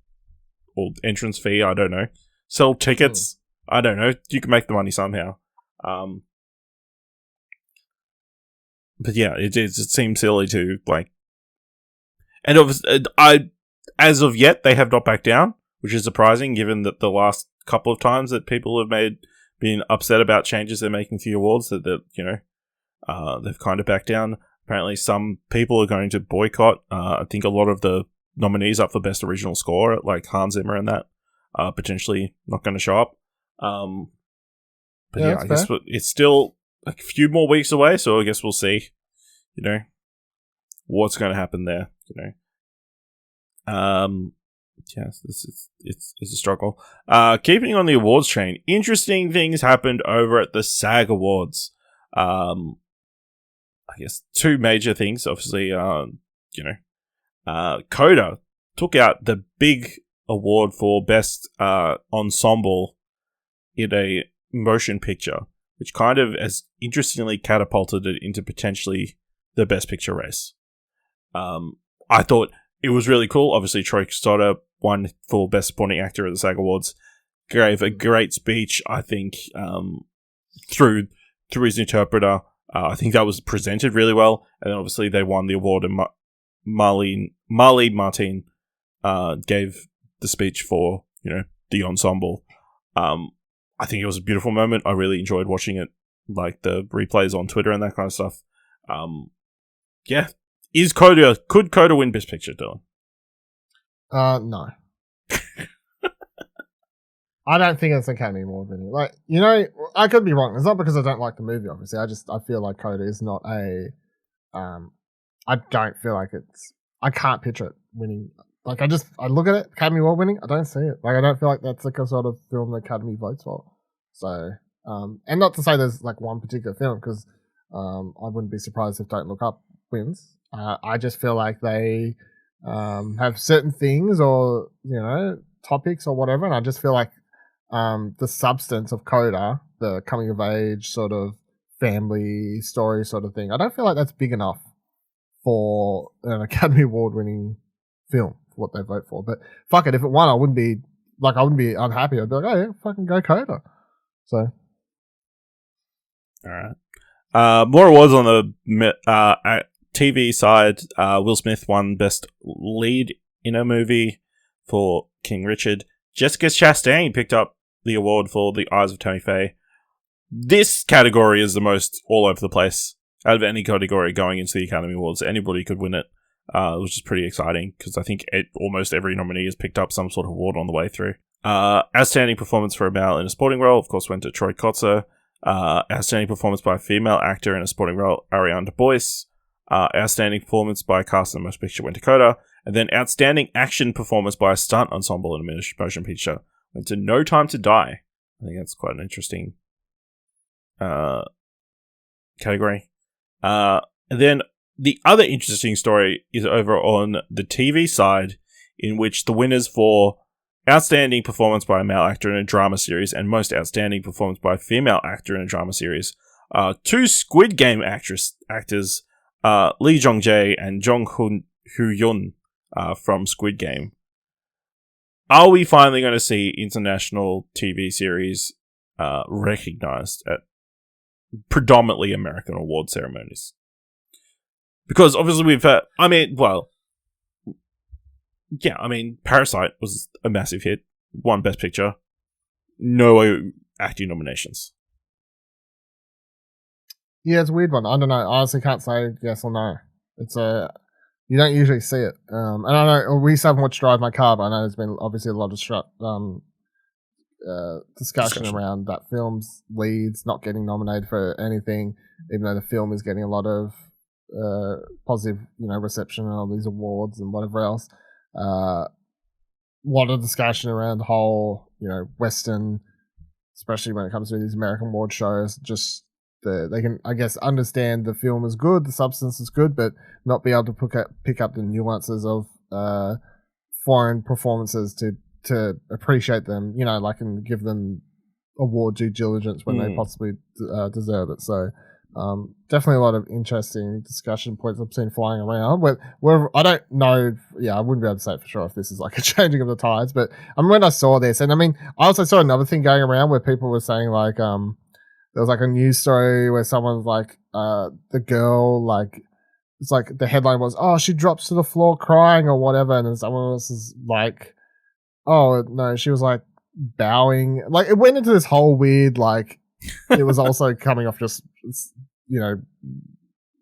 entrance fee. I don't know. Sell tickets. I don't know. You can make the money somehow. But yeah, it seems silly to and as of yet they have not backed down, which is surprising given that the last couple of times that people have been upset about changes they're making to the awards that they've kind of backed down. Apparently, some people are going to boycott. I think a lot of the nominees up for best original score, Hans Zimmer and that, potentially not going to show up. But yeah, I guess it's still a few more weeks away, so I guess we'll see, what's going to happen there, Yes, it's a struggle. Keeping on the awards train, interesting things happened over at the SAG Awards. I guess two major things, obviously, Coda took out the big award for best ensemble in a motion picture, which kind of has interestingly catapulted it into potentially the best picture race. I thought it was really cool. Obviously, Troy Stoddard won for best supporting actor at the SAG Awards. Gave a great speech, I think, through his interpreter. I think that was presented really well. And then obviously they won the award, and Marlene Martin gave the speech for, the ensemble. I think it was a beautiful moment. I really enjoyed watching it, the replays on Twitter and that kind of stuff. Yeah. Could Coda win Best Picture, Dylan? No. I don't think it's Academy Award winning. Like, you know, I could be wrong. It's not because I don't like the movie, obviously. I feel like Coda is not a, I don't feel like I can't picture it winning. Like, I look at it, Academy Award winning, I don't see it. Like, I don't feel like that's like a sort of film the Academy votes for. So, and not to say there's like one particular film, because I wouldn't be surprised if Don't Look Up wins. I just feel like they have certain things or, you know, topics or whatever, and I just feel like the substance of Coda, the coming of age sort of family story sort of thing, I don't feel like that's big enough for an Academy Award winning film for what they vote for. But fuck it, if it won, I wouldn't be unhappy. I'd be like, oh yeah, fucking go Coda. So, all right. More awards on the TV side. Will Smith won Best Lead in a Movie for King Richard. Jessica Chastain picked up the award for The Eyes of Tammy Faye. This category is the most all over the place out of any category going into the Academy Awards. Anybody could win it, which is pretty exciting because I think almost every nominee has picked up some sort of award on the way through. Outstanding performance for a male in a sporting role, of course, went to Troy Kotzer. Outstanding performance by a female actor in a sporting role, Ariana Boyce. Outstanding performance by a cast in a motion picture went to Coda. And then outstanding action performance by a stunt ensemble in a motion picture went to No Time to Die. I think that's quite an interesting category. And then the other interesting story is over on the TV side, in which the winners for outstanding performance by a male actor in a drama series and most outstanding performance by a female actor in a drama series are two Squid Game actors, Lee Jong-jae and Jong Hoo-yeon from Squid Game. Are we finally going to see international TV series recognized at predominantly American award ceremonies? Because obviously we've had, Parasite was a massive hit, won Best Picture, no acting nominations. Yeah, it's a weird one. I don't know. I honestly can't say yes or no. It's you don't usually see it. And I know we still haven't watched Drive My Car, but I know there's been obviously a lot of discussion around that film's leads not getting nominated for anything, even though the film is getting a lot of positive, reception and all these awards and whatever else. A lot of discussion around the whole, Western, especially when it comes to these American award shows, just they can, I guess, understand the film is good, the substance is good, but not be able to pick up the nuances of foreign performances to appreciate them, and give them award due diligence when they possibly deserve it. So definitely a lot of interesting discussion points I've seen flying around. I don't know. I wouldn't be able to say for sure if this is like a changing of the tides, but when I saw this, and I also saw another thing going around where people were saying like, there was like a news story where someone's like, the girl, like, it's like the headline was, oh, she drops to the floor crying or whatever, and then someone else is like, oh no, she was like bowing. Like it went into this whole weird, like, it was also coming off just,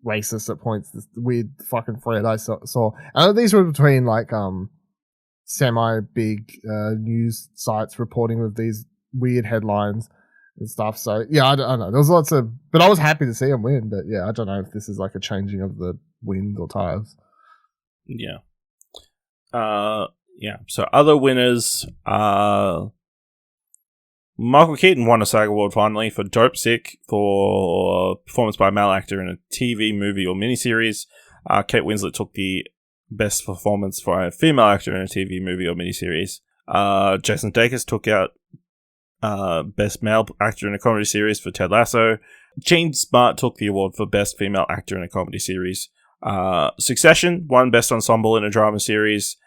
racist at points. This weird fucking thread I saw. And these were between like semi big news sites reporting with these weird headlines and stuff. So I don't know. There was lots of, but I was happy to see him win. But I don't know if this is like a changing of the wind or tires. Yeah. So other winners, Michael Keaton won a SAG Award finally for Dope Sick for performance by a male actor in a TV, movie, or miniseries. Kate Winslet took the best performance for a female actor in a TV, movie, or miniseries. Jason Sudeikis took out best male actor in a comedy series for Ted Lasso. Jean Smart took the award for best female actor in a comedy series. Succession won best ensemble in a drama series.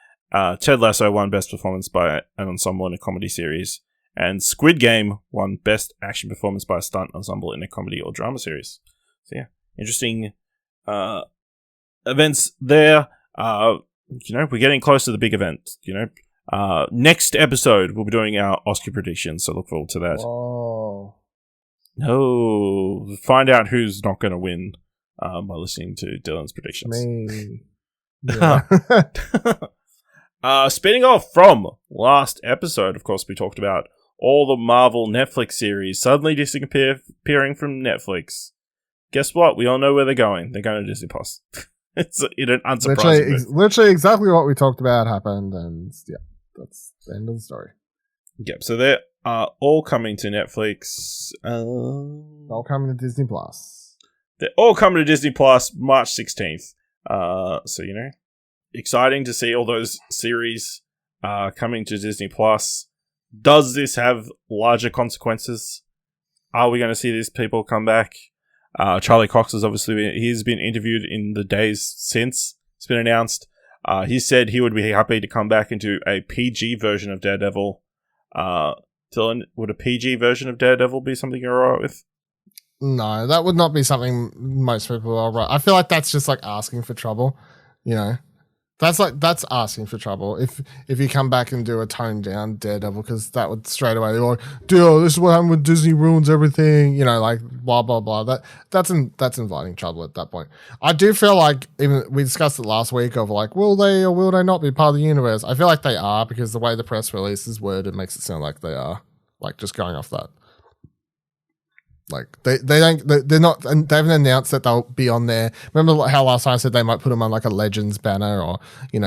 Ted Lasso won best performance by an ensemble in a comedy series. And Squid Game won best action performance by a stunt ensemble in a comedy or drama series. So interesting events there. We're getting close to the big event. Next episode we'll be doing our Oscar predictions, so look forward to that. Oh no! Find out who's not going to win by listening to Dylan's predictions. Me. Spinning off from last episode, of course, we talked about all the Marvel Netflix series suddenly disappearing from Netflix. Guess what? We all know where they're going. They're going to Disney Plus. It's an unsurprising move. Literally exactly what we talked about happened, and yeah, that's the end of the story. Yep, so they are all coming to Netflix. All coming to Disney Plus. They're all coming to Disney Plus March 16th. So, exciting to see all those series coming to Disney Plus. Does this have larger consequences? Are we going to see these people come back? Charlie Cox has he's been interviewed in the days since it's been announced. He said he would be happy to come back into a PG version of Daredevil. Dylan, would a PG version of Daredevil be something you're alright with? No, that would not be something most people are right. I feel like that's just like asking for trouble, That's asking for trouble. If you come back and do a toned down Daredevil, because that would straight away be like, dude, this is what happened when Disney ruins everything, like blah blah blah. That's inviting trouble at that point. I do feel like, even we discussed it last week of like, will they or will they not be part of the universe? I feel like they are, because the way the press release is worded makes it sound like they are. Like, just going off that. Like they're not, and they haven't announced that they'll be on there. Remember how last time I said they might put them on like a Legends banner, or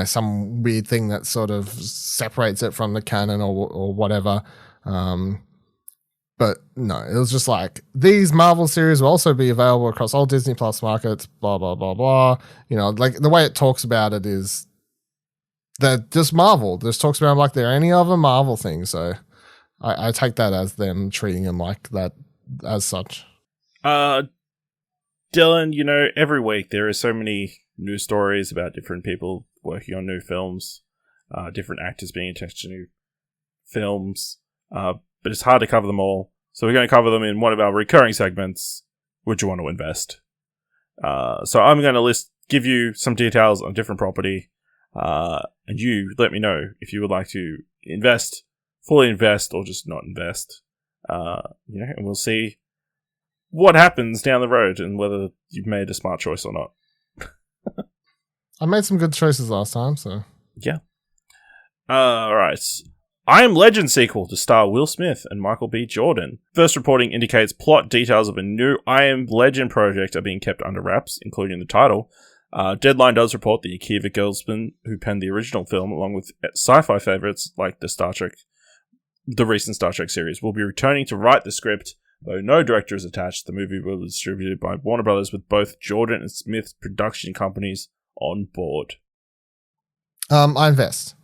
some weird thing that sort of separates it from the canon or whatever. But no, it was just like, these Marvel series will also be available across all Disney Plus markets. Blah blah blah blah. Like the way it talks about it is that just Marvel just talks about them like they're any other Marvel thing. So I take that as them treating them like that. As such. Dylan, every week there are so many news stories about different people working on new films, different actors being attached to new films, but it's hard to cover them all. So we're going to cover them in one of our recurring segments, Would You Want to Invest? So I'm going to give you some details on different property, and you let me know if you would like to invest, fully invest, or just not invest. And we'll see what happens down the road and whether you've made a smart choice or not. I made some good choices last time, so yeah. Alright. I Am Legend sequel to star Will Smith and Michael B. Jordan. First reporting indicates plot details of a new I Am Legend project are being kept under wraps, including the title. Deadline does report the Akiva Goldsman, who penned the original film, along with sci-fi favorites like the recent Star Trek series, will be returning to write the script, though no director is attached. The movie will be distributed by Warner Brothers, with both Jordan and Smith production companies on board. I invest.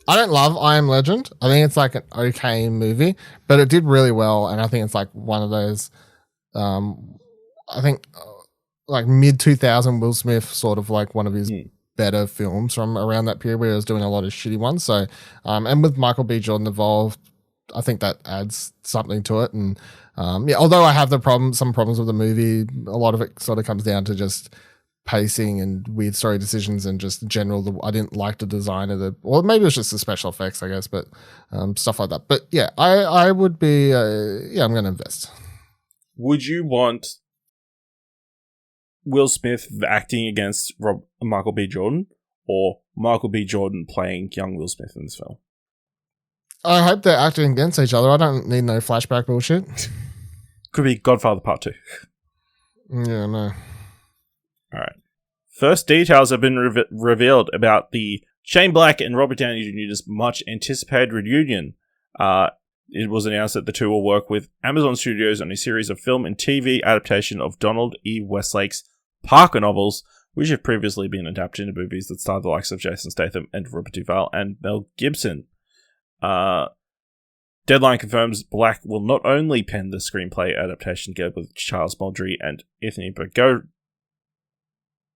I don't love I Am Legend. I think it's like an okay movie, but it did really well, and I think it's like one of those, I think like mid-2000 Will Smith, sort of like one of his better films from around that period where he was doing a lot of shitty ones. So, and with Michael B. Jordan involved, I think that adds something to it. And although I have some problems with the movie, a lot of it sort of comes down to just pacing and weird story decisions and just general. I didn't like the design of maybe it was just the special effects, I guess, but stuff like that. But yeah, I would be, I'm going to invest. Would you want Will Smith acting against Michael B. Jordan, or Michael B. Jordan playing young Will Smith in this film? I hope they're acting against each other. I don't need no flashback bullshit. Could be Godfather Part 2. Yeah, no. Alright. First details have been revealed about the Shane Black and Robert Downey Jr.'s much-anticipated reunion. It was announced that the two will work with Amazon Studios on a series of film and TV adaptation of Donald E. Westlake's Parker novels, which have previously been adapted into movies that star the likes of Jason Statham and Robert Duvall and Mel Gibson. Deadline confirms Black will not only pen the screenplay adaptation together with Charles Baldry and Anthony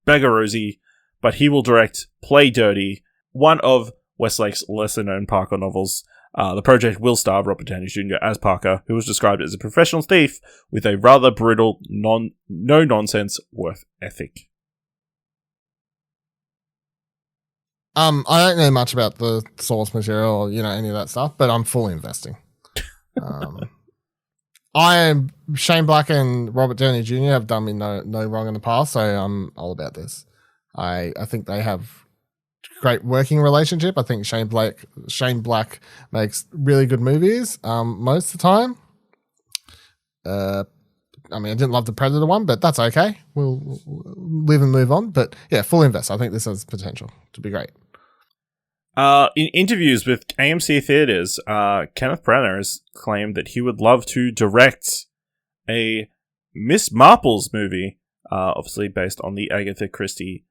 Bagarozzi, but he will direct Play Dirty, one of Westlake's lesser-known Parker novels. The project will star Robert Downey Jr. as Parker, who was described as a professional thief with a rather brutal, no-nonsense work ethic. I don't know much about the source material or, any of that stuff, but I'm fully investing. Shane Black and Robert Downey Jr. have done me no wrong in the past, so I'm all about this. I think they have great working relationship. I think Shane Black makes really good movies most of the time. I mean, I didn't love the Predator one, but that's okay. We'll live and move on. But yeah, full invest. I think this has potential to be great. In interviews with AMC Theatres, Kenneth Branagh has claimed that he would love to direct a Miss Marple's movie, obviously based on the Agatha Christie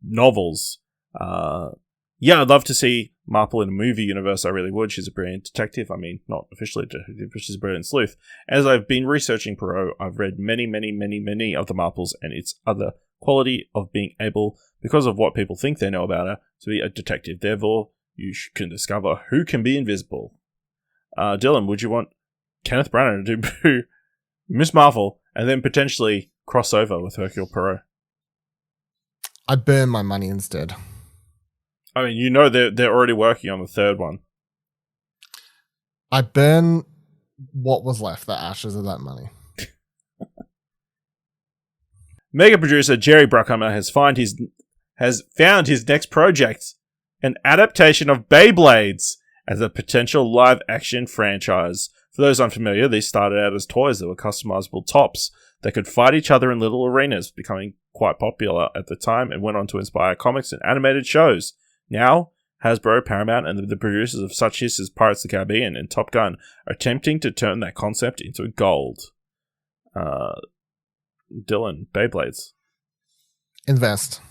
novels. Yeah, I'd love to see Marple in a movie universe. I really would. She's a brilliant detective. I mean, not officially a detective, but she's a brilliant sleuth. As I've been researching Poirot, I've read many of the Marples, and its other quality of being able, because of what people think they know about her, to be a detective. Therefore, you can discover who can be invisible. Dylan, would you want Kenneth Branagh to do Miss Marple and then potentially cross over with Hercule Poirot? I'd burn my money instead. I mean, you know they're already working on the third one. I'd burn what was left, the ashes of that money. Mega producer Jerry Bruckheimer has found his next project, an adaptation of Beyblades as a potential live-action franchise. For those unfamiliar, these started out as toys that were customizable tops that could fight each other in little arenas, becoming quite popular at the time and went on to inspire comics and animated shows. Now, Hasbro, Paramount, and the producers of such hits as Pirates of the Caribbean and Top Gun are attempting to turn that concept into gold. Dylan, Beyblades. Invest.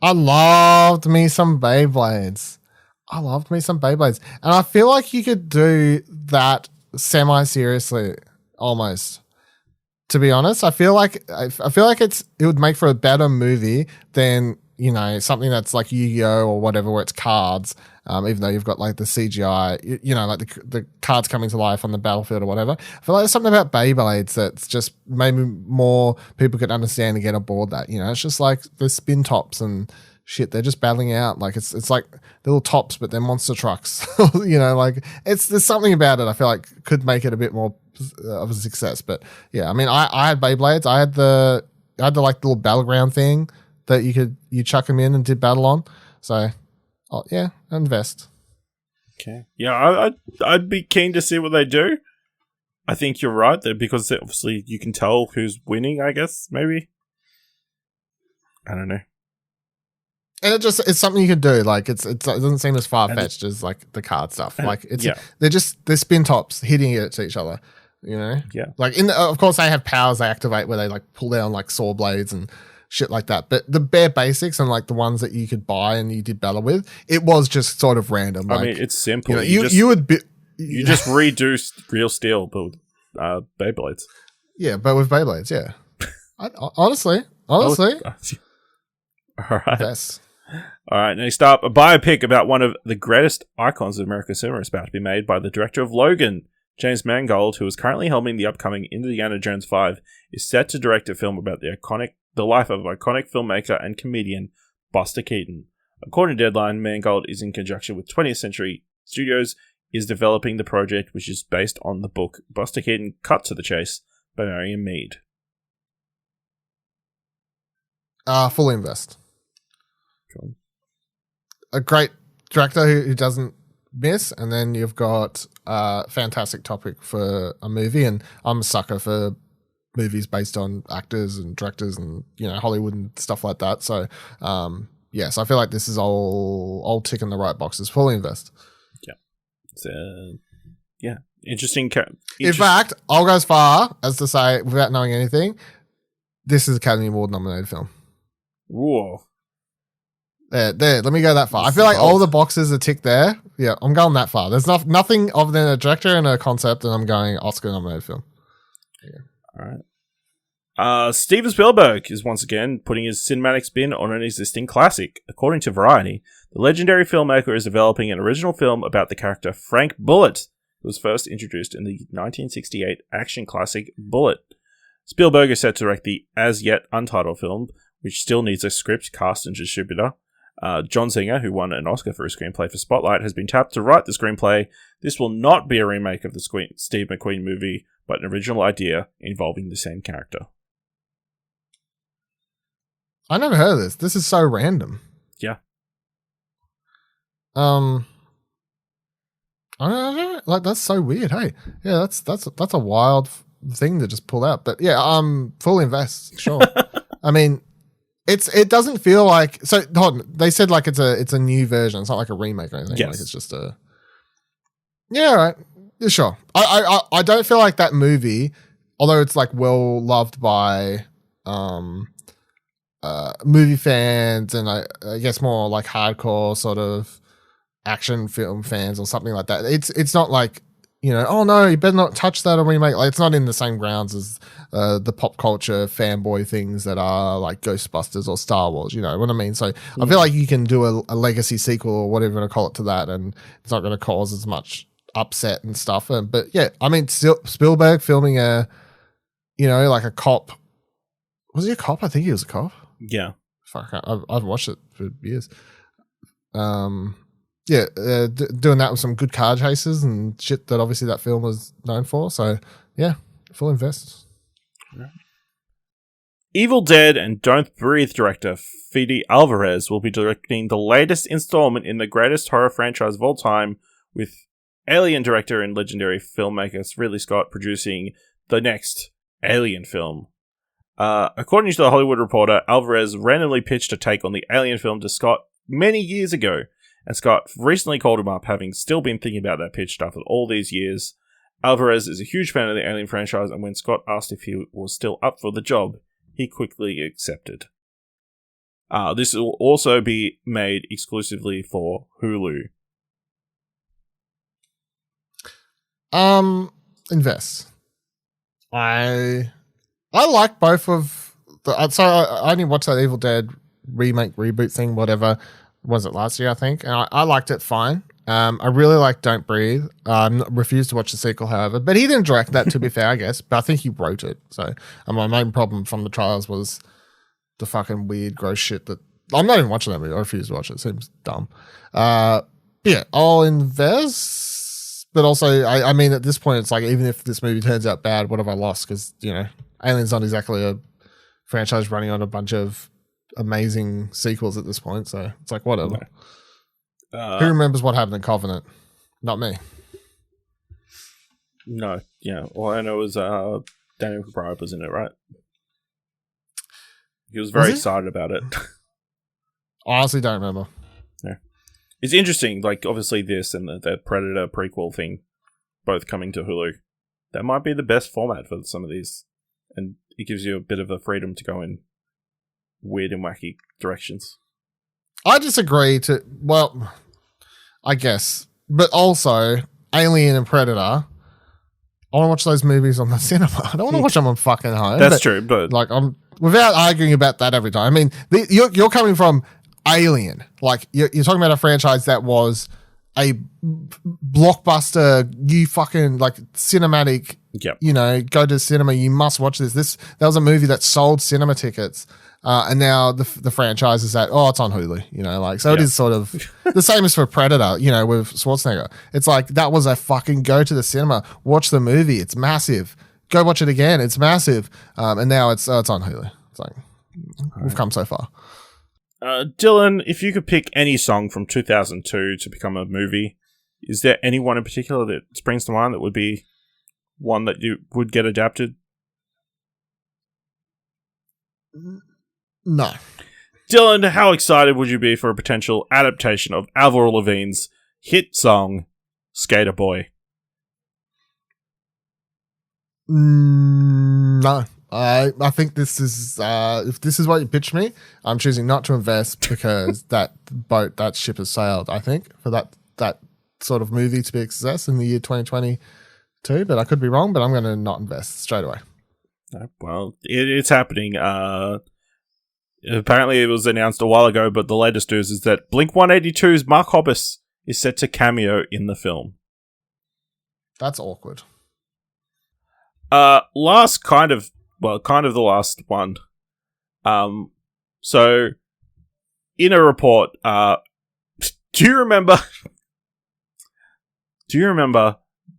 I loved me some Beyblades. And I feel like you could do that semi-seriously, almost. To be honest, I feel like it would make for a better movie than, you know, something that's like Yu-Gi-Oh or whatever, where it's cards. Even though you've got like the CGI, you know, like the cards coming to life on the battlefield or whatever. I feel like there's something about Beyblades that's just maybe more people could understand and get aboard that. You know, it's just like the spin tops and shit. They're just battling out. Like it's like little tops, but they're monster trucks. You know, like there's something about it I feel like could make it a bit more of a success. But yeah, I mean, I had Beyblades. I had the like little battleground thing that you chuck them in and did battle on. So, yeah, invest. Okay. Yeah, I'd be keen to see what they do. I think you're right there because obviously you can tell who's winning, I guess, maybe. I don't know. And it's something you could do. Like it doesn't seem as far fetched as like the card stuff. Like they're spin tops hitting it to each other. You know. Yeah. Like of course they have powers they activate where they like pull down like saw blades and shit like that. But the bare basics and like the ones that you could buy and you did battle with, it was just sort of random. I mean, it's simple. You know, you just redo Real Steel, but with Beyblades. Yeah, but with Beyblades, yeah. Honestly. All right. Yes. All right, next up, a biopic about one of the greatest icons of American cinema is about to be made by the director of Logan. James Mangold, who is currently helming the upcoming Indiana Jones 5, is set to direct a film about the life of iconic filmmaker and comedian Buster Keaton. According to Deadline, Mangold is in conjunction with 20th Century Studios, is developing the project, which is based on the book Buster Keaton Cut to the Chase by Marion Mead. Full invest. Cool. A great director who doesn't miss, and then you've got a fantastic topic for a movie, and I'm a sucker for movies based on actors and directors and, you know, Hollywood and stuff like that. So, yes, I feel like this is all ticking the right boxes. Fully invest. Yeah. It's, yeah. Interesting. In fact, I'll go as far as to say, without knowing anything, this is Academy Award nominated film. Whoa. There. Let me go that far. I feel like all the boxes are ticked there. Yeah, I'm going that far. There's nothing other than a director and a concept, and I'm going Oscar nominated film. Yeah. All right. Steven Spielberg is once again putting his cinematic spin on an existing classic. According to Variety, the legendary filmmaker is developing an original film about the character Frank Bullitt, who was first introduced in the 1968 action classic Bullitt. Spielberg is set to direct the as-yet untitled film, which still needs a script, cast, and distributor. John Singer, who won an Oscar for his screenplay for Spotlight, has been tapped to write the screenplay. This will not be a remake of the Steve McQueen movie, but an original idea involving the same character. I never heard of this. This is so random. Yeah. I don't know, like that's so weird. Hey, yeah, that's a wild thing to just pull out. But yeah, full invest, sure. I mean, it doesn't feel like so. Hold on, they said like it's a new version. It's not like a remake or anything. Yes. Like it's just a all right, yeah, sure. I don't feel like that movie, although it's like well loved by movie fans and I guess more like hardcore sort of action film fans or something like that. It's not like, oh no, you better not touch that or remake. Like it's not in the same grounds as the pop culture fanboy things that are like Ghostbusters or Star Wars. You know what I mean? So I feel like you can do a legacy sequel or whatever you want to call it to that, and it's not going to cause as much upset and stuff. But yeah, I mean, Spielberg filming like a cop. Was he a cop? I think he was a cop. Yeah. Fuck, I've watched it for years. Doing that with some good car chases and shit that obviously that film was known for. So yeah, full invest. Yeah. Evil Dead and Don't Breathe director Fede Alvarez will be directing the latest installment in the greatest horror franchise of all time, with Alien director and legendary filmmaker Ridley Scott producing the next Alien film. According to The Hollywood Reporter, Alvarez randomly pitched a take on the Alien film to Scott many years ago, and Scott recently called him up, having still been thinking about that pitch after all these years. Alvarez is a huge fan of the Alien franchise, and when Scott asked if he was still up for the job, he quickly accepted. This will also be made exclusively for Hulu. Invest. I like both of the. So I only watched that Evil Dead remake reboot thing. Whatever was it last year? I think, and I liked it fine. I really like Don't Breathe. Refused to watch the sequel, however, but he didn't direct that. To be fair, I guess, but I think he wrote it. So my main problem from the trials was the fucking weird, gross shit that I'm not even watching that movie. I refuse to watch it. It seems dumb. Yeah, I'll invest. But also, I mean, at this point, it's like, even if this movie turns out bad, what have I lost? Because, Alien's not exactly a franchise running on a bunch of amazing sequels at this point. So it's like, whatever. Who remembers what happened in Covenant? Not me. No, yeah. All I know is Daniel McBride was in it, right? He was very excited about it. I honestly don't remember. Yeah. It's interesting, like, obviously this and the Predator prequel thing both coming to Hulu. That might be the best format for some of these. And it gives you a bit of a freedom to go in weird and wacky directions. I disagree I guess. But also, Alien and Predator, I want to watch those movies on the cinema. I don't want to watch them on fucking home. That's true, but... Like, I'm without arguing about that every time. I mean, you're coming from Alien. Like, you're talking about a franchise that was a blockbuster, you fucking, like, cinematic, yep. Go to cinema, you must watch this. That was a movie that sold cinema tickets. And now the franchise is that, it's on Hulu, so It is sort of the same as for Predator, with Schwarzenegger. It's like, that was a fucking go to the cinema, watch the movie, it's massive. Go watch it again, it's massive. And now it's on Hulu. It's like, we've come so far. Dylan, if you could pick any song from 2002 to become a movie, is there anyone in particular that springs to mind that would be one that you would get adapted? No. Dylan, how excited would you be for a potential adaptation of Avril Lavigne's hit song, Skater Boy? No. I think this is, if this is what you pitched me, I'm choosing not to invest because that ship has sailed, I think, for that sort of movie to be a success in the year 2022. But I could be wrong, but I'm going to not invest straight away. Well, it's happening. Apparently it was announced a while ago, but the latest news is that Blink-182's Mark Hoppus is set to cameo in the film. That's awkward. Kind of the last one. So, in a report, do you remember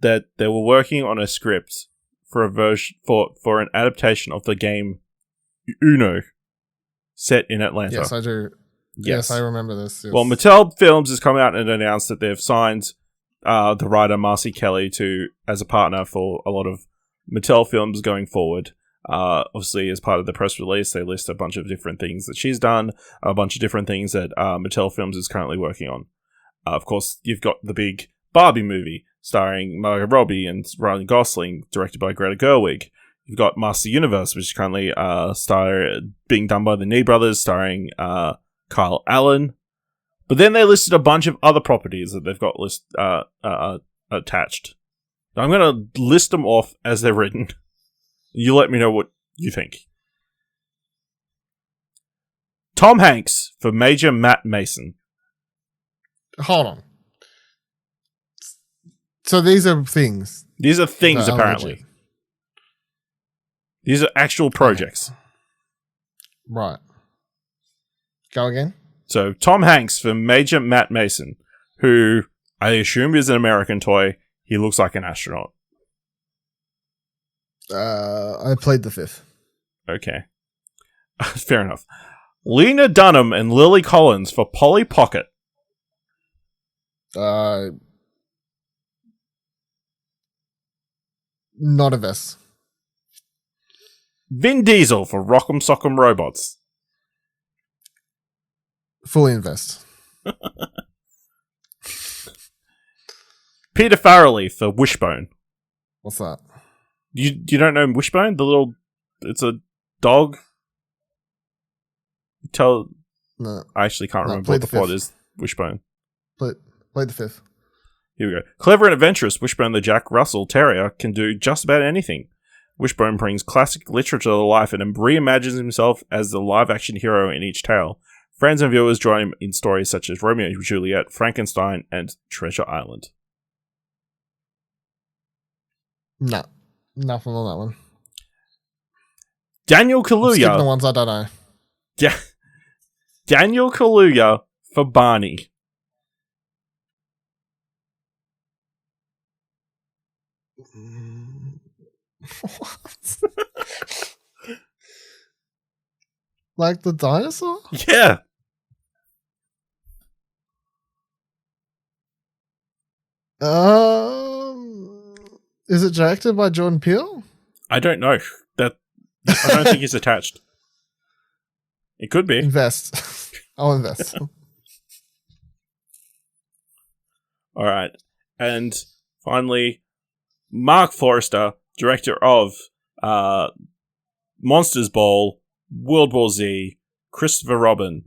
that they were working on a script for a version for an adaptation of the game Uno, set in Atlanta? Yes, I do. Yes, I remember this. Yes. Well, Mattel Films has come out and announced that they've signed the writer Marcy Kelly as a partner for a lot of Mattel films going forward. Obviously, as part of the press release, they list a bunch of different things that she's done, a bunch of different things that Mattel Films is currently working on. Of course, you've got the big Barbie movie starring Margot Robbie and Ryan Gosling, directed by Greta Gerwig. You've got Master Universe, which is currently being done by the Nee brothers, starring Kyle Allen. But then they listed a bunch of other properties that they've got attached. I'm going to list them off as they're written. You let me know what you think. Tom Hanks for Major Matt Mason. Hold on. So these are things. These are things, apparently. Legit. These are actual projects. Right. Go again? So, Tom Hanks for Major Matt Mason, who I assume is an American toy. He looks like an astronaut. I played the fifth. Okay. Fair enough. Lena Dunham and Lily Collins for Polly Pocket. Not a vest. Vin Diesel for Rock'em Sock'em Robots. Fully invest. Peter Farrelly for Wishbone. What's that? You don't know Wishbone? It's a dog. No. I actually can't remember what the plot is. Wishbone. Played the fifth. Here we go. Clever and adventurous, Wishbone the Jack Russell Terrier can do just about anything. Wishbone brings classic literature to life and reimagines himself as the live-action hero in each tale. Friends and viewers join him in stories such as Romeo and Juliet, Frankenstein, and Treasure Island. No. Nothing on that one. Daniel Kaluuya. Skipping the ones I don't know. Yeah. Daniel Kaluuya for Barney. What? Like the dinosaur? Yeah. Is it directed by Jordan Peele? I don't know. I don't think he's attached. It could be. Invest. I'll invest. All right. And finally, Mark Forrester, director of Monsters Ball, World War Z, Christopher Robin,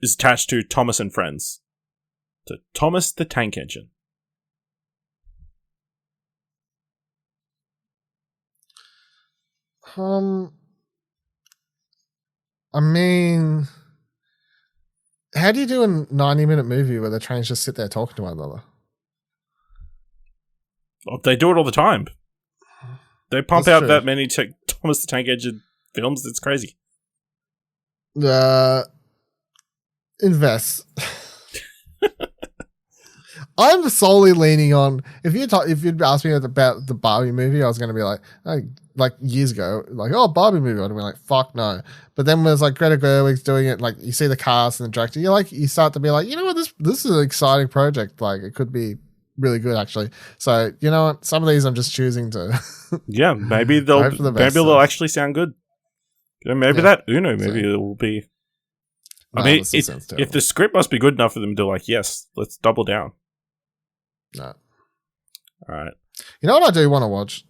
is attached to Thomas and Friends. To Thomas the Tank Engine. I mean, how do you do a 90-minute movie where the trains just sit there talking to one another? Well, they do it all the time. They pump That's out true. that many Thomas the Tank Engine films. It's crazy. Invest. I'm solely leaning on if you'd asked me about the Barbie movie, I was going to be like years ago, Barbie movie. I'd be like, fuck no. But then when it's like Greta Gerwig's doing it, like you see the cast and the director, you start to be like, you know what, this is an exciting project. Like it could be really good actually. So you know what, some of these I'm just choosing to. Yeah, maybe they'll actually sound good. Maybe that Uno movie will be. I mean, if the script must be good enough for them to like, yes, let's double down. No. All right. You know what I do want to watch?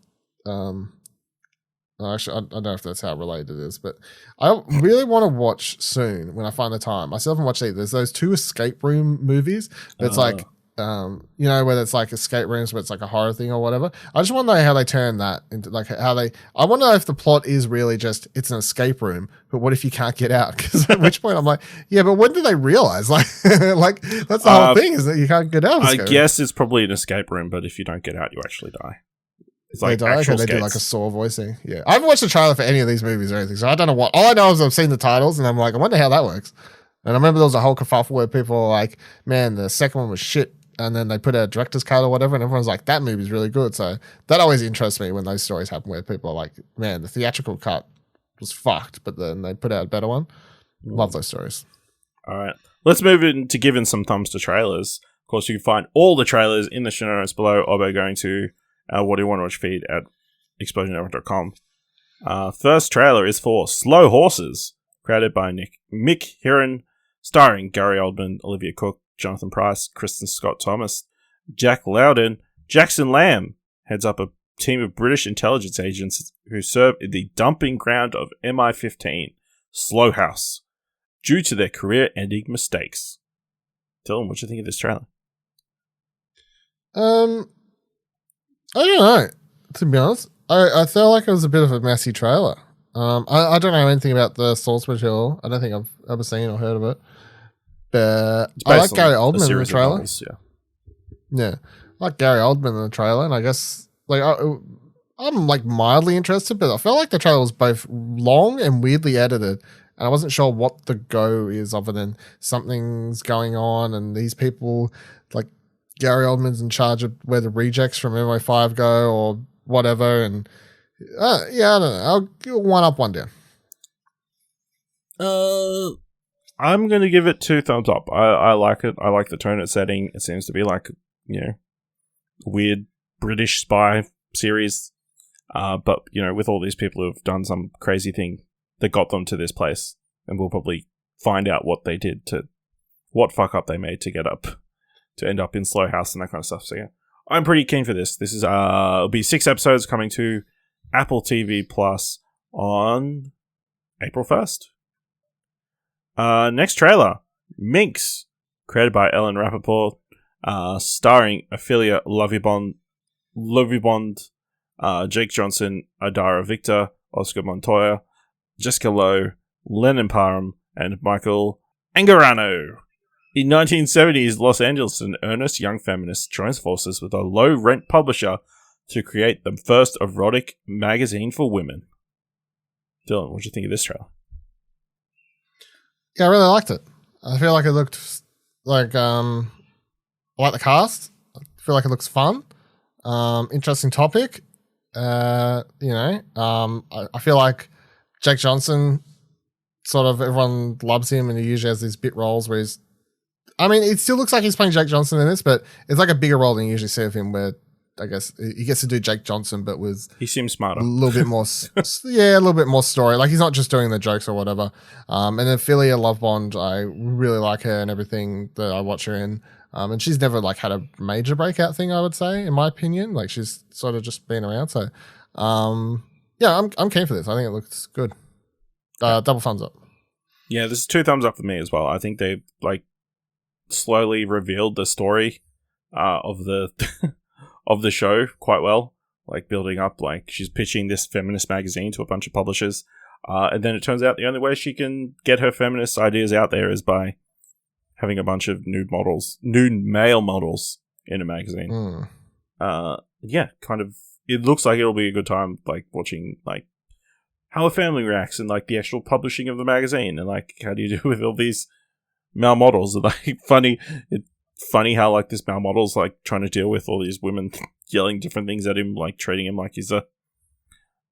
Actually, I don't know if that's how related it is, but I really want to watch soon when I find the time. I still haven't watched either. There's those 2 escape room movies. It's like, whether it's like escape rooms, but it's like a horror thing or whatever. I just want to know how they turn that into I want to know if the plot is really just, it's an escape room, but what if you can't get out? Because at which point I'm like, yeah, but when do they realize? Like that's the whole thing is that you can't get out. I guess it's probably an escape room, but if you don't get out, you actually die. It's like they do like a Saw voicing. Yeah, I haven't watched the trailer for any of these movies or anything, so I don't know what. All I know is I've seen the titles, and I'm like, I wonder how that works. And I remember there was a whole kerfuffle where people were like, "Man, the second one was shit," and then they put a director's cut or whatever, and everyone's like, "That movie's really good." So that always interests me when those stories happen, where people are like, "Man, the theatrical cut was fucked," but then they put out a better one. Love those stories. All right. Let's move into giving some thumbs to trailers. Of course, you can find all the trailers in the show notes below or by going to our What Do You Want to Watch feed at explosionnetwork.com. First trailer is for Slow Horses, created by Mick Heron, starring Gary Oldman, Olivia Cooke, Jonathan Pryce, Kristen Scott Thomas, Jack Lowden. Jackson Lamb heads up a team of British intelligence agents who serve in the dumping ground of MI15, Slow House, due to their career-ending mistakes. Dylan, what do you think of this trailer? I don't know, to be honest. I felt like it was a bit of a messy trailer. I don't know anything about the source material. I don't think I've ever seen or heard of it. But I like Gary Oldman in the trailer. Novels, yeah, I like Gary Oldman in the trailer, and I guess like I'm like mildly interested, but I felt like the trailer was both long and weirdly edited, and I wasn't sure what the go is other than something's going on, and these people like Gary Oldman's in charge of where the rejects from MO5 go or whatever, and yeah, I don't know. I'll give one up, one down. I'm going to give it 2 thumbs up. I like it. I like the tone it's setting. It seems to be like, weird British spy series. But, with all these people who have done some crazy thing that got them to this place. And we'll probably find out what they did what fuck up they made to end up in Slow House and that kind of stuff. So yeah, I'm pretty keen for this. This is, it'll be 6 episodes coming to Apple TV Plus on April 1st. Next trailer, Minx, created by Ellen Rappaport, starring Ophelia Lovibond, Jake Johnson, Adara Victor, Oscar Montoya, Jessica Lowe, Lennon Parham, and Michael Angarano. In 1970s Los Angeles, an earnest young feminist joins forces with a low-rent publisher to create the first erotic magazine for women. Dylan, what do you think of this trailer? Yeah, I really liked it. I feel like it looked like I like the cast. I feel like it looks fun. Interesting topic. I feel like Jake Johnson, sort of everyone loves him, and he usually has these bit roles where he's. I mean, it still looks like he's playing Jake Johnson in this, but it's like a bigger role than you usually see of him, where I guess he gets to do Jake Johnson, but with he seems smarter, a little bit more, a little bit more story. Like he's not just doing the jokes or whatever. And then Ophelia Lovibond, I really like her and everything that I watch her in. And she's never like had a major breakout thing, I would say, in my opinion. Like she's sort of just been around. So, yeah, I'm keen for this. I think it looks good. Double thumbs up. Yeah, this is 2 thumbs up for me as well. I think they like slowly revealed the story of the of the show quite well, like building up, like she's pitching this feminist magazine to a bunch of publishers, and then it turns out the only way she can get her feminist ideas out there is by having a bunch of nude male models in a magazine. Yeah, kind of. It looks like it'll be a good time, like watching like how a family reacts and like the actual publishing of the magazine, and like how do you do with all these male models? Like funny how like this male model's like trying to deal with all these women yelling different things at him, like treating him like he's a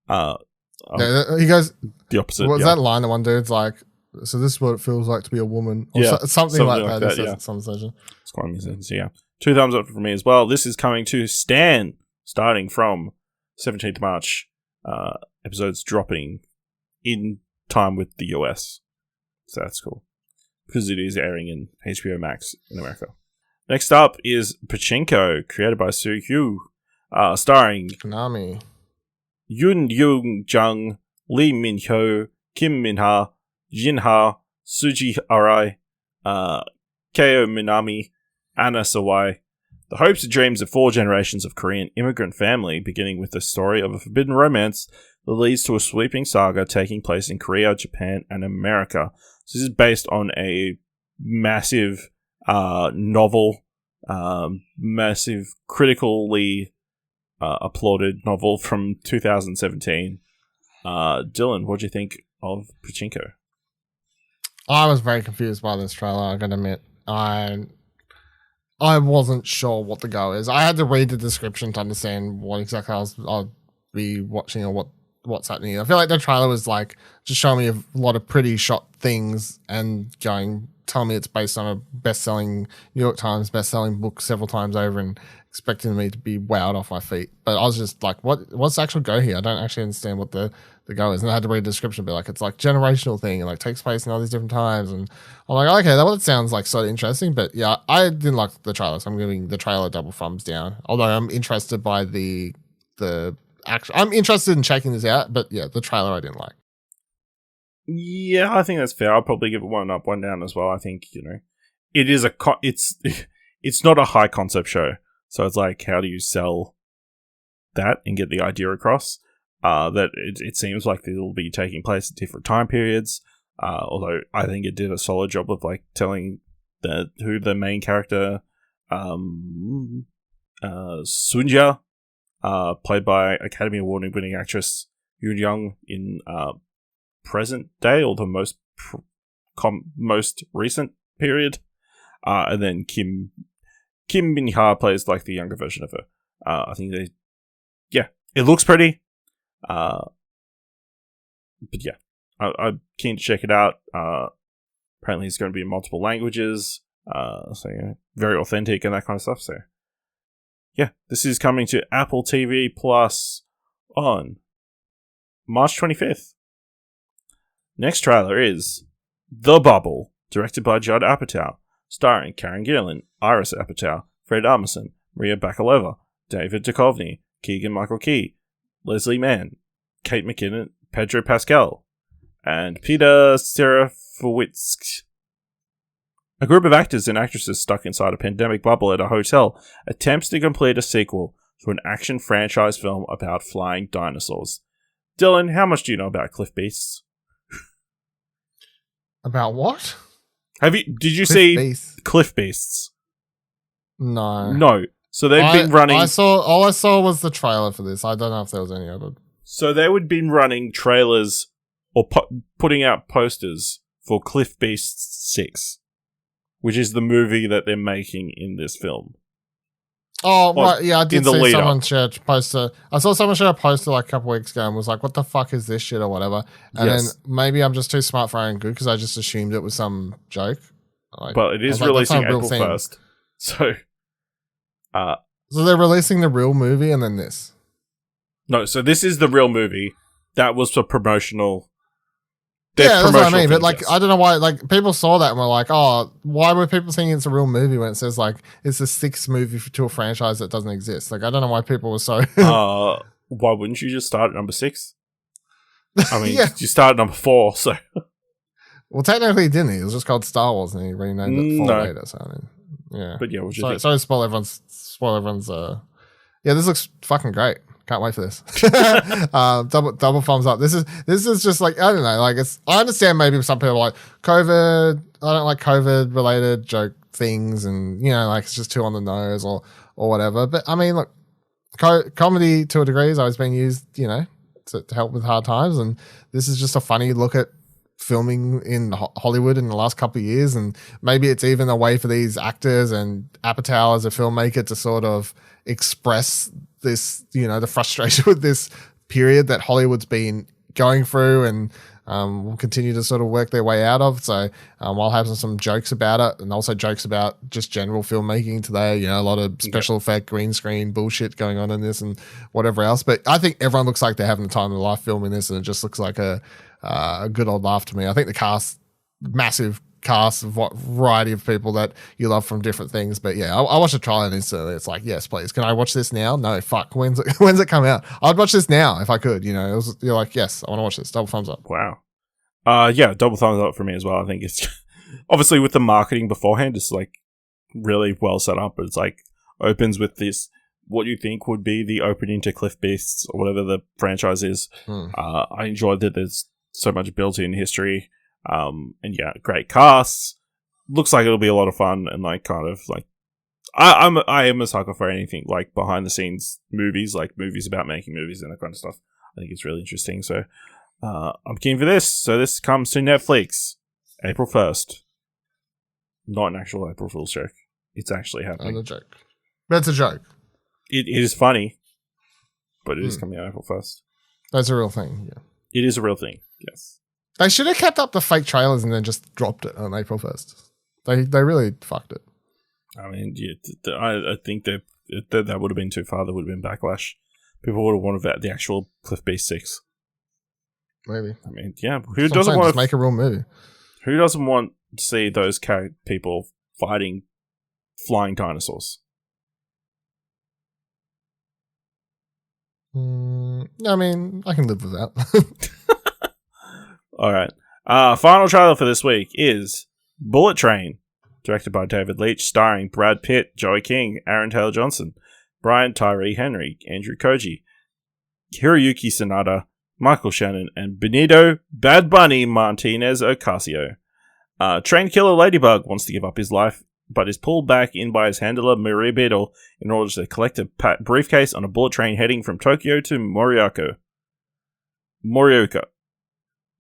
he goes the opposite. What's that line? The one dude's like, "So this is what it feels like to be a woman," or something like that. Yeah. Some session. It's quite amusing. So yeah, 2 thumbs up for me as well. This is coming to Stan starting from 17th March. Episodes dropping in time with the US, so that's cool because it is airing in HBO Max in America. Next up is Pachinko, created by Soo-Hugh, starring Konami, Yoon Young-jung, Lee Min-ho, Kim Min-ha, Jin-ha, Suji Arai, Keo Minami, Anna Sawai. The hopes and dreams of 4 generations of Korean immigrant family, beginning with the story of a forbidden romance that leads to a sweeping saga taking place in Korea, Japan, and America. So this is based on a massive novel, massive, critically applauded novel from 2017. Dylan, what do you think of Pachinko? I was very confused by this trailer, I gotta admit. I wasn't sure what the go is. I had to read the description to understand what exactly I'll be watching or what what's happening here. I feel like the trailer was like just showing me a lot of pretty shot things and telling me it's based on a best-selling New York Times best-selling book several times over and expecting me to be wowed off my feet. But I was just like, what's the actual go here? I don't actually understand what the go is. And I had to read the description, but like, it's like generational thing and like takes place in all these different times. And I'm like, okay, that sounds like sort of interesting. But yeah, I didn't like the trailer, so I'm giving the trailer double thumbs down. Although I'm interested by the actual, I'm interested in checking this out. But yeah, the trailer I didn't like. Yeah, I think that's fair. I'll probably give it one up, one down as well. I think, it is it's not a high concept show. So it's like, how do you sell that and get the idea across? That it seems like it'll be taking place at different time periods. Although I think it did a solid job of like telling who the main character, Sunja, played by Academy Award winning actress Jeen-Yuhs in present day, or the most recent period, and then Kim Min-ha plays like the younger version of her. I think it looks pretty. But yeah, I'm keen to check it out. Apparently it's going to be in multiple languages, so very authentic and that kind of stuff. So yeah, this is coming to Apple TV Plus on March 25th. Next trailer is The Bubble, directed by Judd Apatow, starring Karen Gillan, Iris Apatow, Fred Armisen, Maria Bakalova, David Duchovny, Keegan-Michael Key, Leslie Mann, Kate McKinnon, Pedro Pascal, and Peter Serafinowicz. A group of actors and actresses stuck inside a pandemic bubble at a hotel attempts to complete a sequel to an action franchise film about flying dinosaurs. Dylan, how much do you know about Cliff Beasts? About what? Did you see Cliff Beasts? No. So they've been running. All I saw was the trailer for this. I don't know if there was any other. So they would been running trailers or putting out posters for Cliff Beasts 6, which is the movie that they're making in this film. Oh, right. Yeah, I did see someone share a poster. I saw someone share a poster like a couple weeks ago and was like, what the fuck is this shit or whatever? And then maybe I'm just too smart for own good because I just assumed it was some joke. But it is releasing April 1st. So they're releasing the real movie and then this? No, so this is the real movie. That was for promotional. Yeah, that's what I mean. But like, I don't know why. Like, people saw that and were like, "Oh, why were people thinking it's a real movie when it says like it's the sixth movie to a franchise that doesn't exist?" Like, I don't know why people were so. Why wouldn't you just start at number 6? I mean, you started at number 4, so. Well, technically, he didn't. It was just called Star Wars, and he renamed it 4 later. So I mean, yeah. But yeah, sorry to spoil everyone's. Yeah, this looks fucking great. Can't wait for this. Double thumbs up. This is just like, I don't know, like I understand maybe some people are like COVID. I don't like COVID related joke things, and like it's just too on the nose or whatever. But I mean, look, comedy to a degree has always been used, to help with hard times, and this is just a funny look at filming in Hollywood in the last couple of years, and maybe it's even a way for these actors and Apatow as a filmmaker to sort of express this, the frustration with this period that Hollywood's been going through and will continue to sort of work their way out of. So while having some jokes about it, and also jokes about just general filmmaking today, a lot of special effect, green screen bullshit going on in this and whatever else. But I think everyone looks like they're having the time of their life filming this, and it just looks like a good old laugh to me. I think the massive cast of what variety of people that you love from different things. But yeah, I watched the trailer and instantly it's like, yes, please. Can I watch this now? No, fuck. When's it come out? I'd watch this now if I could. You're like, yes, I want to watch this. Double thumbs up. Wow. Yeah, double thumbs up for me as well. I think it's obviously with the marketing beforehand, it's like really well set up. But it's like opens with this, what you think would be the opening to Cliff Beasts or whatever the franchise is. I enjoyed that there's so much built-in history. And yeah, great casts. Looks like it'll be a lot of fun and like kind of like I am a sucker for anything like behind the scenes movies, like movies about making movies and that kind of stuff. I think it's really interesting. So I'm keen for this. So this comes to Netflix April 1st. Not an actual April Fool's joke. It's actually happening. Not a joke. That's a joke. It is funny, but it is coming out April 1st. That's a real thing. Yeah, It is a real thing. Yes. they should have kept up the fake trailers and then just dropped it on April 1st. They really fucked it. I mean, yeah, I think that would have been too far. There would have been backlash. People would have wanted the actual Cliff Beast 6. Maybe. I mean, yeah. Who doesn't want to make a real movie? Who doesn't want to see those people fighting flying dinosaurs? I mean, I can live with that. All right. Final trailer for this week is Bullet Train, directed by David Leitch, starring Brad Pitt, Joey King, Aaron Taylor Johnson, Brian Tyree Henry, Andrew Koji, Hiroyuki Sanada, Michael Shannon, and Benito Bad Bunny Martinez Ocasio. Train killer Ladybug wants to give up his life, but is pulled back in by his handler Maria Beetle in order to collect a briefcase on a bullet train heading from Tokyo to Morioka.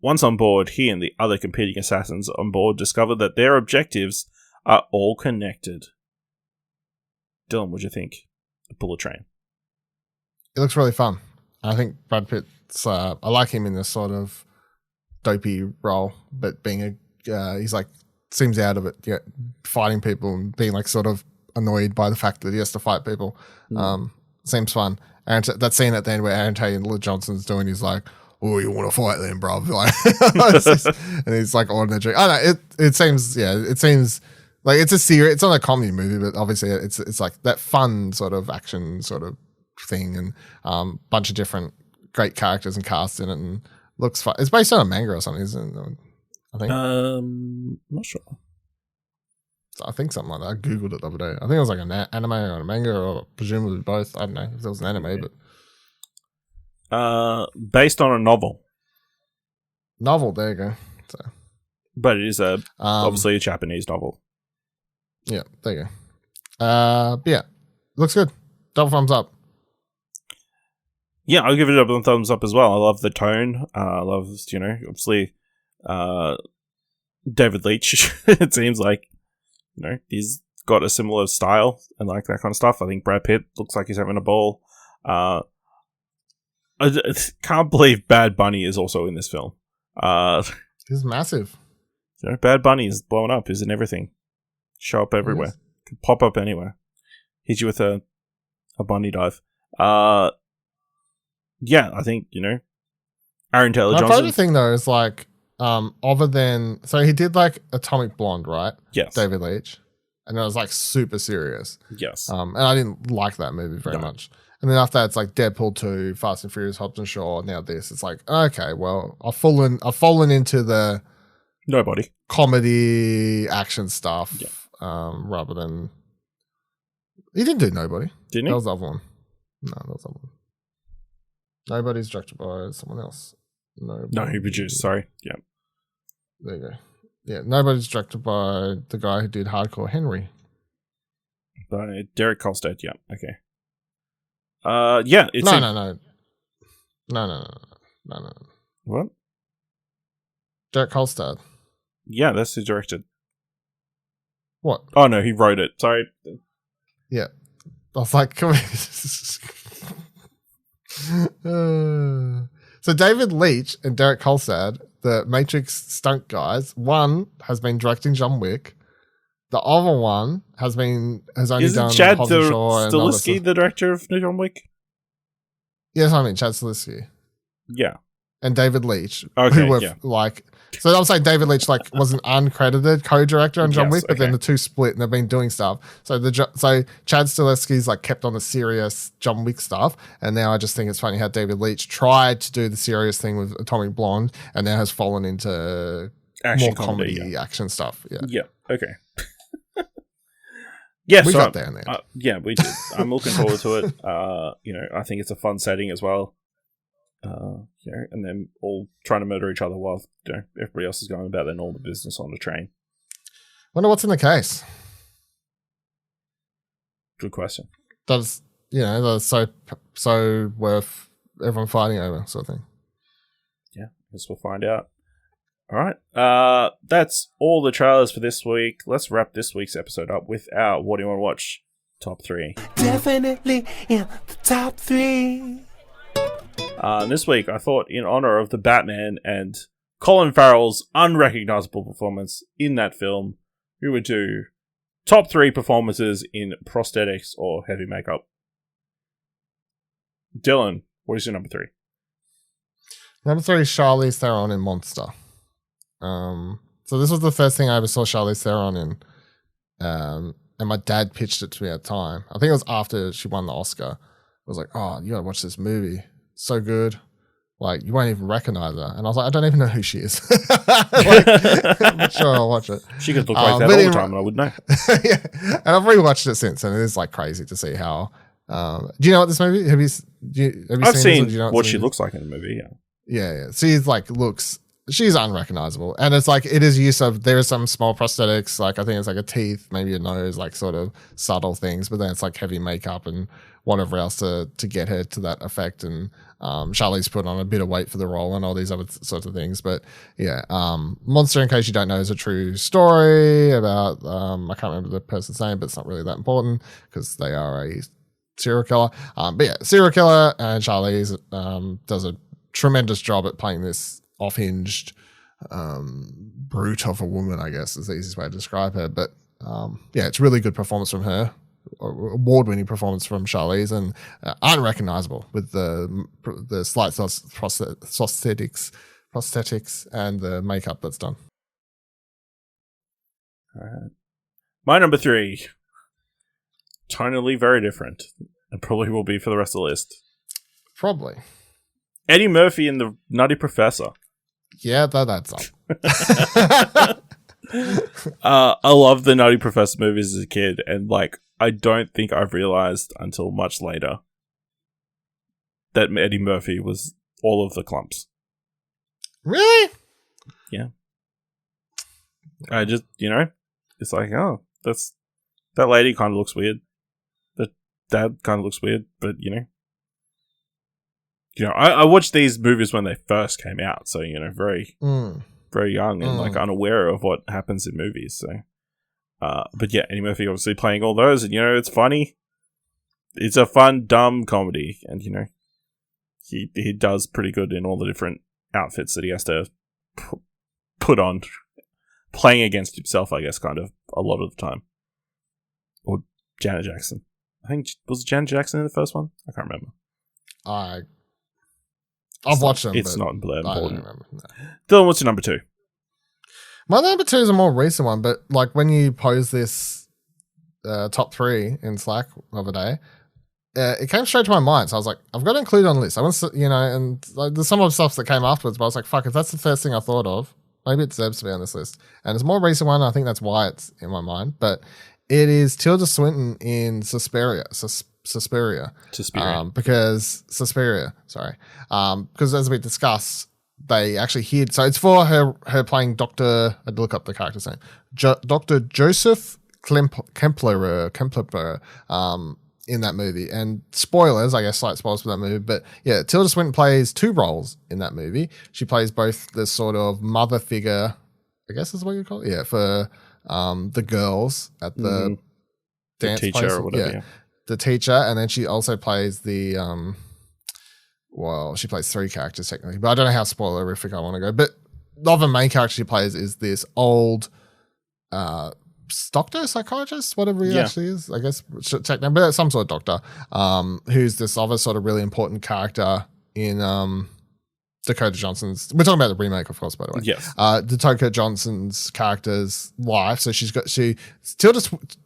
Once on board, he and the other competing assassins on board discover that their objectives are all connected. Dylan, what do you think of Bullet Train? It looks really fun. I think Brad Pitt's, I like him in this sort of dopey role, but being he's like, seems out of it, fighting people and being like sort of annoyed by the fact that he has to fight people. Seems fun. And that scene at the end where Aaron Taylor Johnson's doing, he's like, "Oh, you want to fight then, bro?" Like, and he's like on the drink. I don't know. It seems like it's a serious. It's not a comedy movie, but obviously it's like that fun sort of action sort of thing, and bunch of different great characters and cast in it, and looks fun. It's based on a manga or something, isn't it? I think. Not sure. I think something like that. I googled it the other day. I think it was like an anime or a manga, or presumably both. I don't know if it was an anime, but based on a novel. Novel, there you go. So, but it is obviously a Japanese novel. Yeah, there you go. But yeah, looks good. Double thumbs up. Yeah, I'll give it a double thumbs up as well. I love the tone. I love, obviously, David Leitch. It seems like, he's got a similar style and like that kind of stuff. I think Brad Pitt looks like he's having a ball. I can't believe Bad Bunny is also in this film. He's massive. Bad Bunny is blowing up. He's in everything. Show up everywhere. Could pop up anywhere. Hit you with a bunny dive. Yeah, I think, Aaron Taylor Johnson. My favorite thing though is like, other than, so he did like Atomic Blonde, right? Yes. David Leitch. And it was like super serious. Yes. And I didn't like that movie very much. And then after that, it's like Deadpool 2, Fast and Furious, Hobbs and Shaw. Now this, it's like, okay, well, I've fallen into the nobody comedy action stuff, rather than he didn't do Nobody, didn't he? That was the other one. No, that was the other one. Nobody's directed by someone else. No, he produced. Sorry, yeah. There you go. Yeah, Nobody's directed by the guy who did Hardcore Henry. By Derek Kolstad. Yeah. Okay. Yeah. It's No. What? Derek Kolstad. Yeah, that's who directed. What? Oh no, he wrote it. Sorry. Yeah, I was like, come So David Leitch and Derek Kolstad, the Matrix stunt guys, one has been directing John Wick. The other one has only done Chad Hobbs and Shaw and Stilisky the director of John Wick? Yes, I mean Chad Stilisky. Yeah. And David Leitch, okay, who were like, so I'm saying David Leitch like was an uncredited co-director on John Wick, but then the two split and they've been doing stuff. So Chad Stilisky's like kept on the serious John Wick stuff, and now I just think it's funny how David Leitch tried to do the serious thing with Atomic Blonde, and now has fallen into action more comedy action stuff. Yeah. Yeah. Okay. Yeah, we got there. Yeah, we did. I'm looking forward to it. I think it's a fun setting as well. And then all trying to murder each other while everybody else is going about their normal business on the train. Wonder what's in the case. Good question. That's so worth everyone fighting over sort of thing. Yeah, I guess we'll find out. All right. That's all the trailers for this week. Let's wrap this week's episode up with our What Do You Want to Watch top 3. Definitely in the top 3. This week, I thought in honor of the Batman and Colin Farrell's unrecognizable performance in that film, we would do top 3 performances in prosthetics or heavy makeup. Dylan, what is your number 3? Number 3 is Charlize Theron in Monster. So this was the first thing I ever saw Charlize Theron in. And my dad pitched it to me at the time. I think it was after she won the Oscar. I was like, oh, you gotta watch this movie. So good. Like, you won't even recognize her. And I was like, I don't even know who she is. I'm sure I'll watch it. She could look like that all the time and I wouldn't know. Yeah. And I've rewatched it since, and it is like crazy to see how. Do you know what this movie? Have you I've seen this, you know what she looks like in the movie, yeah. Yeah. She's like, she's unrecognizable. And it's like, it is use of, there are some small prosthetics, like I think it's like a teeth, maybe a nose, like sort of subtle things, but then it's like heavy makeup and whatever else to get her to that effect. And Charlize put on a bit of weight for the role and all these other sorts of things. But yeah, Monster, in case you don't know, is a true story about, I can't remember the person's name, but it's not really that important because they are a serial killer. But yeah, serial killer, and Charlize does a tremendous job at playing this off-hinged brute of a woman, I guess is the easiest way to describe her. But yeah, it's really good performance from her, award-winning performance from Charlize, and unrecognizable with the slight prosthetics and the makeup that's done. All right. My number 3, tonally very different, and probably will be for the rest of the list. Probably. Eddie Murphy in The Nutty Professor. Yeah, that's up. I love the Nutty Professor movies as a kid, and like I don't think I've realized until much later that Eddie Murphy was all of the clumps. Really? Yeah. I just, it's like, oh, that lady kind of looks weird. That dad kind of looks weird, but I watched these movies when they first came out, so very, very young and like unaware of what happens in movies. So, but yeah, Eddie Murphy obviously playing all those, and it's funny. It's a fun, dumb comedy, and he does pretty good in all the different outfits that he has to put on, playing against himself, I guess, kind of a lot of the time. Or Janet Jackson. I think was Janet Jackson in the first one. I can't remember. I've watched them. It's not important. I don't remember. No. Dylan, what's your number 2? My number 2 is a more recent one, but like when you posed this top 3 in Slack the other day, it came straight to my mind. So I was like, I've got to include it on the list. I want to, and like, there's some of the stuff that came afterwards, but I was like, fuck, if that's the first thing I thought of, maybe it deserves to be on this list. And it's a more recent one. I think that's why it's in my mind. But it is Tilda Swinton in Suspiria. Because as we discussed, they actually hid. So it's for her playing Dr. I had to look up the character's name. Dr. Joseph Kempler in that movie. And spoilers, I guess, slight spoilers for that movie. But yeah, Tilda Swinton plays 2 roles in that movie. She plays both the sort of mother figure, I guess is what you call it. Yeah, for the girls at the dance teacher place. Or whatever. Yeah. The teacher, and then she also plays the she plays 3 characters technically, but I don't know how spoilerific I want to go. But the other main character she plays is this old doctor, psychologist, whatever he actually is, I guess, technically, but some sort of doctor, who's this other sort of really important character in Dakota Johnson's. We're talking about the remake, of course, by the way. Yes. Dakota Johnson's character's life. So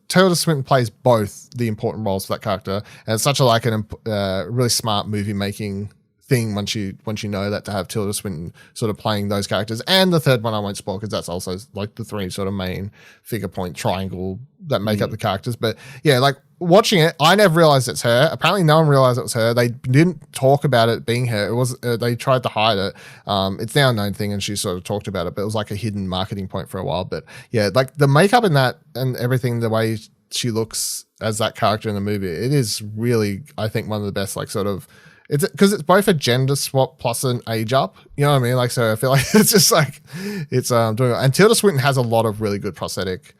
Tilda Swinton plays both the important roles for that character, and it's such a really smart movie making thing once you know that, to have Tilda Swinton sort of playing those characters. And the third one I won't spoil because that's also like the 3 sort of main figure point triangle that make up the characters. But yeah, like watching it, I never realized it's her. Apparently no one realized it was her. They didn't talk about it being her. It was they tried to hide it. It's now a known thing, and she sort of talked about it, but it was like a hidden marketing point for a while. But yeah, like the makeup in that and everything, the way she looks as that character in the movie, it is really, I think, one of the best, like sort of, it's because it's both a gender swap plus an age up. You know what I mean? Like, so I feel like it's just like, it's doing it. And Tilda Swinton has a lot of really good prosthetic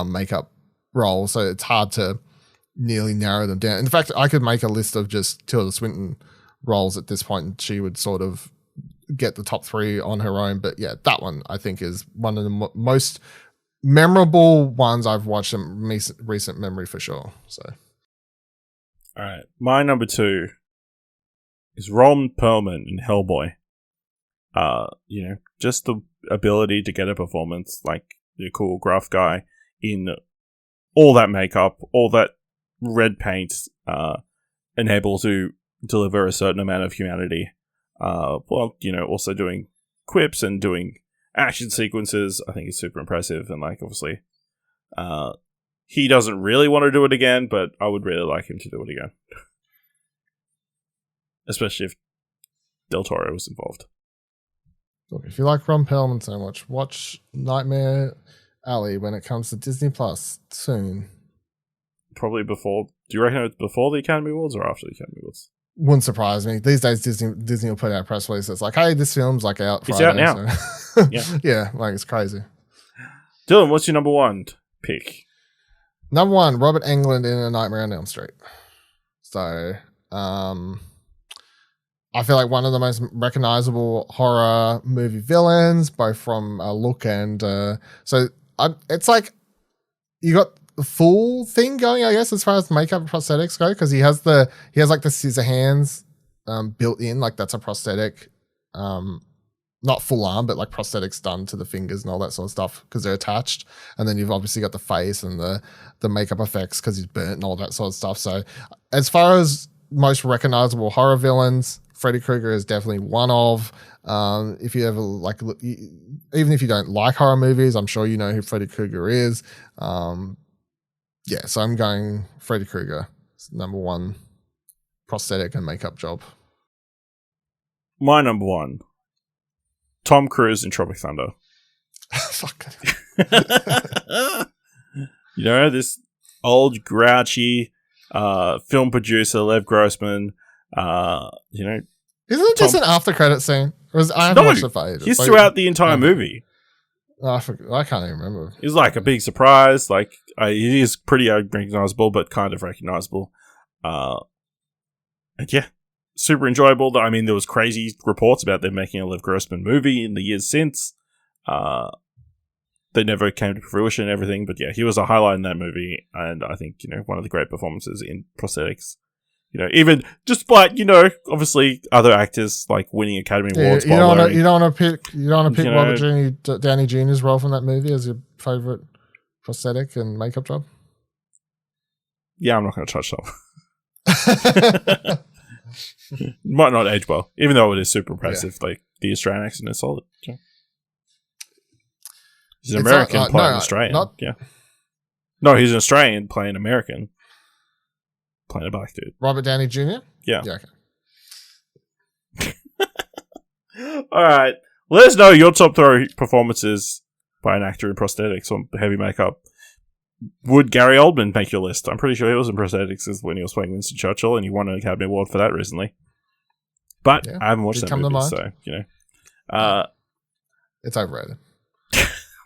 makeup roles, so it's hard to nearly narrow them down. In fact, I could make a list of just Tilda Swinton roles at this point, and she would sort of get the top 3 on her own. But yeah, that one I think is one of the most memorable ones I've watched in recent memory for sure. So, all right, my number 2 is Ron Perlman in Hellboy. Just the ability to get a performance like the cool gruff guy in all that makeup, all that red paint, and able to deliver a certain amount of humanity. Also doing quips and doing action sequences, I think is super impressive. And obviously, he doesn't really want to do it again, but I would really like him to do it again. Especially if Del Toro was involved. Look, if you like Ron Perlman so much, watch Nightmare Alley when it comes to Disney Plus soon. Probably before. Do you reckon it's before the Academy Awards or after the Academy Awards? Wouldn't surprise me. These days, Disney will put out a press release that's like, "Hey, this film's out Friday." It's out now. So. Yeah, yeah, it's crazy. Dylan, what's your number 1 pick? Number 1, Robert Englund in A Nightmare on Elm Street. So, I feel like one of the most recognizable horror movie villains, both from a look and it's like you got the full thing going, I guess, as far as makeup and prosthetics go, because he has the scissor hands built in, like that's a prosthetic, not full arm, but like prosthetics done to the fingers and all that sort of stuff because they're attached. And then you've obviously got the face and the makeup effects because he's burnt and all that sort of stuff. So as far as most recognizable horror villains, Freddy Krueger is definitely one of. If you ever even if you don't like horror movies, I'm sure you know who Freddy Krueger is. So I'm going Freddy Krueger. It's number 1 prosthetic and makeup job. My number 1, Tom Cruise in Tropic Thunder. Fuck. This old grouchy film producer, Lev Grossman. Isn't it just an after credit scene? I haven't watched it for ages. He's throughout the entire movie. I can't even remember. He's like a big surprise. He is pretty unrecognizable, but kind of recognizable. And yeah, super enjoyable. I mean, there was crazy reports about them making a Lev Grossman movie in the years since. They never came to fruition and everything, but yeah, he was a highlight in that movie, and I think, one of the great performances in prosthetics. Even just obviously other actors winning Academy Awards. You don't want to pick Robert Downey Jr.'s role from that movie as your favorite prosthetic and makeup job. Yeah, I'm not going to touch that. Might not age well, even though it is super impressive. Yeah. The Australian accent is solid. Yeah. He's an American playing Australian. No, he's an Australian playing American. Playing a black dude. Robert Downey Jr.? Yeah. Okay. All right. Let us know your top 3 performances by an actor in prosthetics or heavy makeup. Would Gary Oldman make your list? I'm pretty sure he was in prosthetics when he was playing Winston Churchill, and he won an Academy Award for that recently. But I haven't watched that movie, so, it's overrated.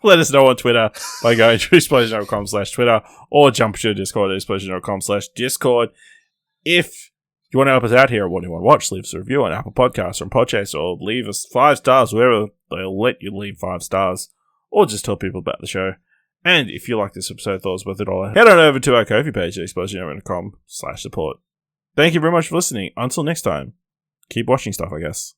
Let us know on Twitter by going to explosion.com/Twitter or jump to Discord at explosion.com/Discord. If you want to help us out here or what you want to watch, leave us a review on Apple Podcasts or on Podchaser, or leave us 5 stars, wherever they'll let you leave 5 stars, or just tell people about the show. And if you like this episode, thought it was worth $1, head on over to our Ko-fi page at explosion.com/support. Thank you very much for listening. Until next time, keep watching stuff, I guess.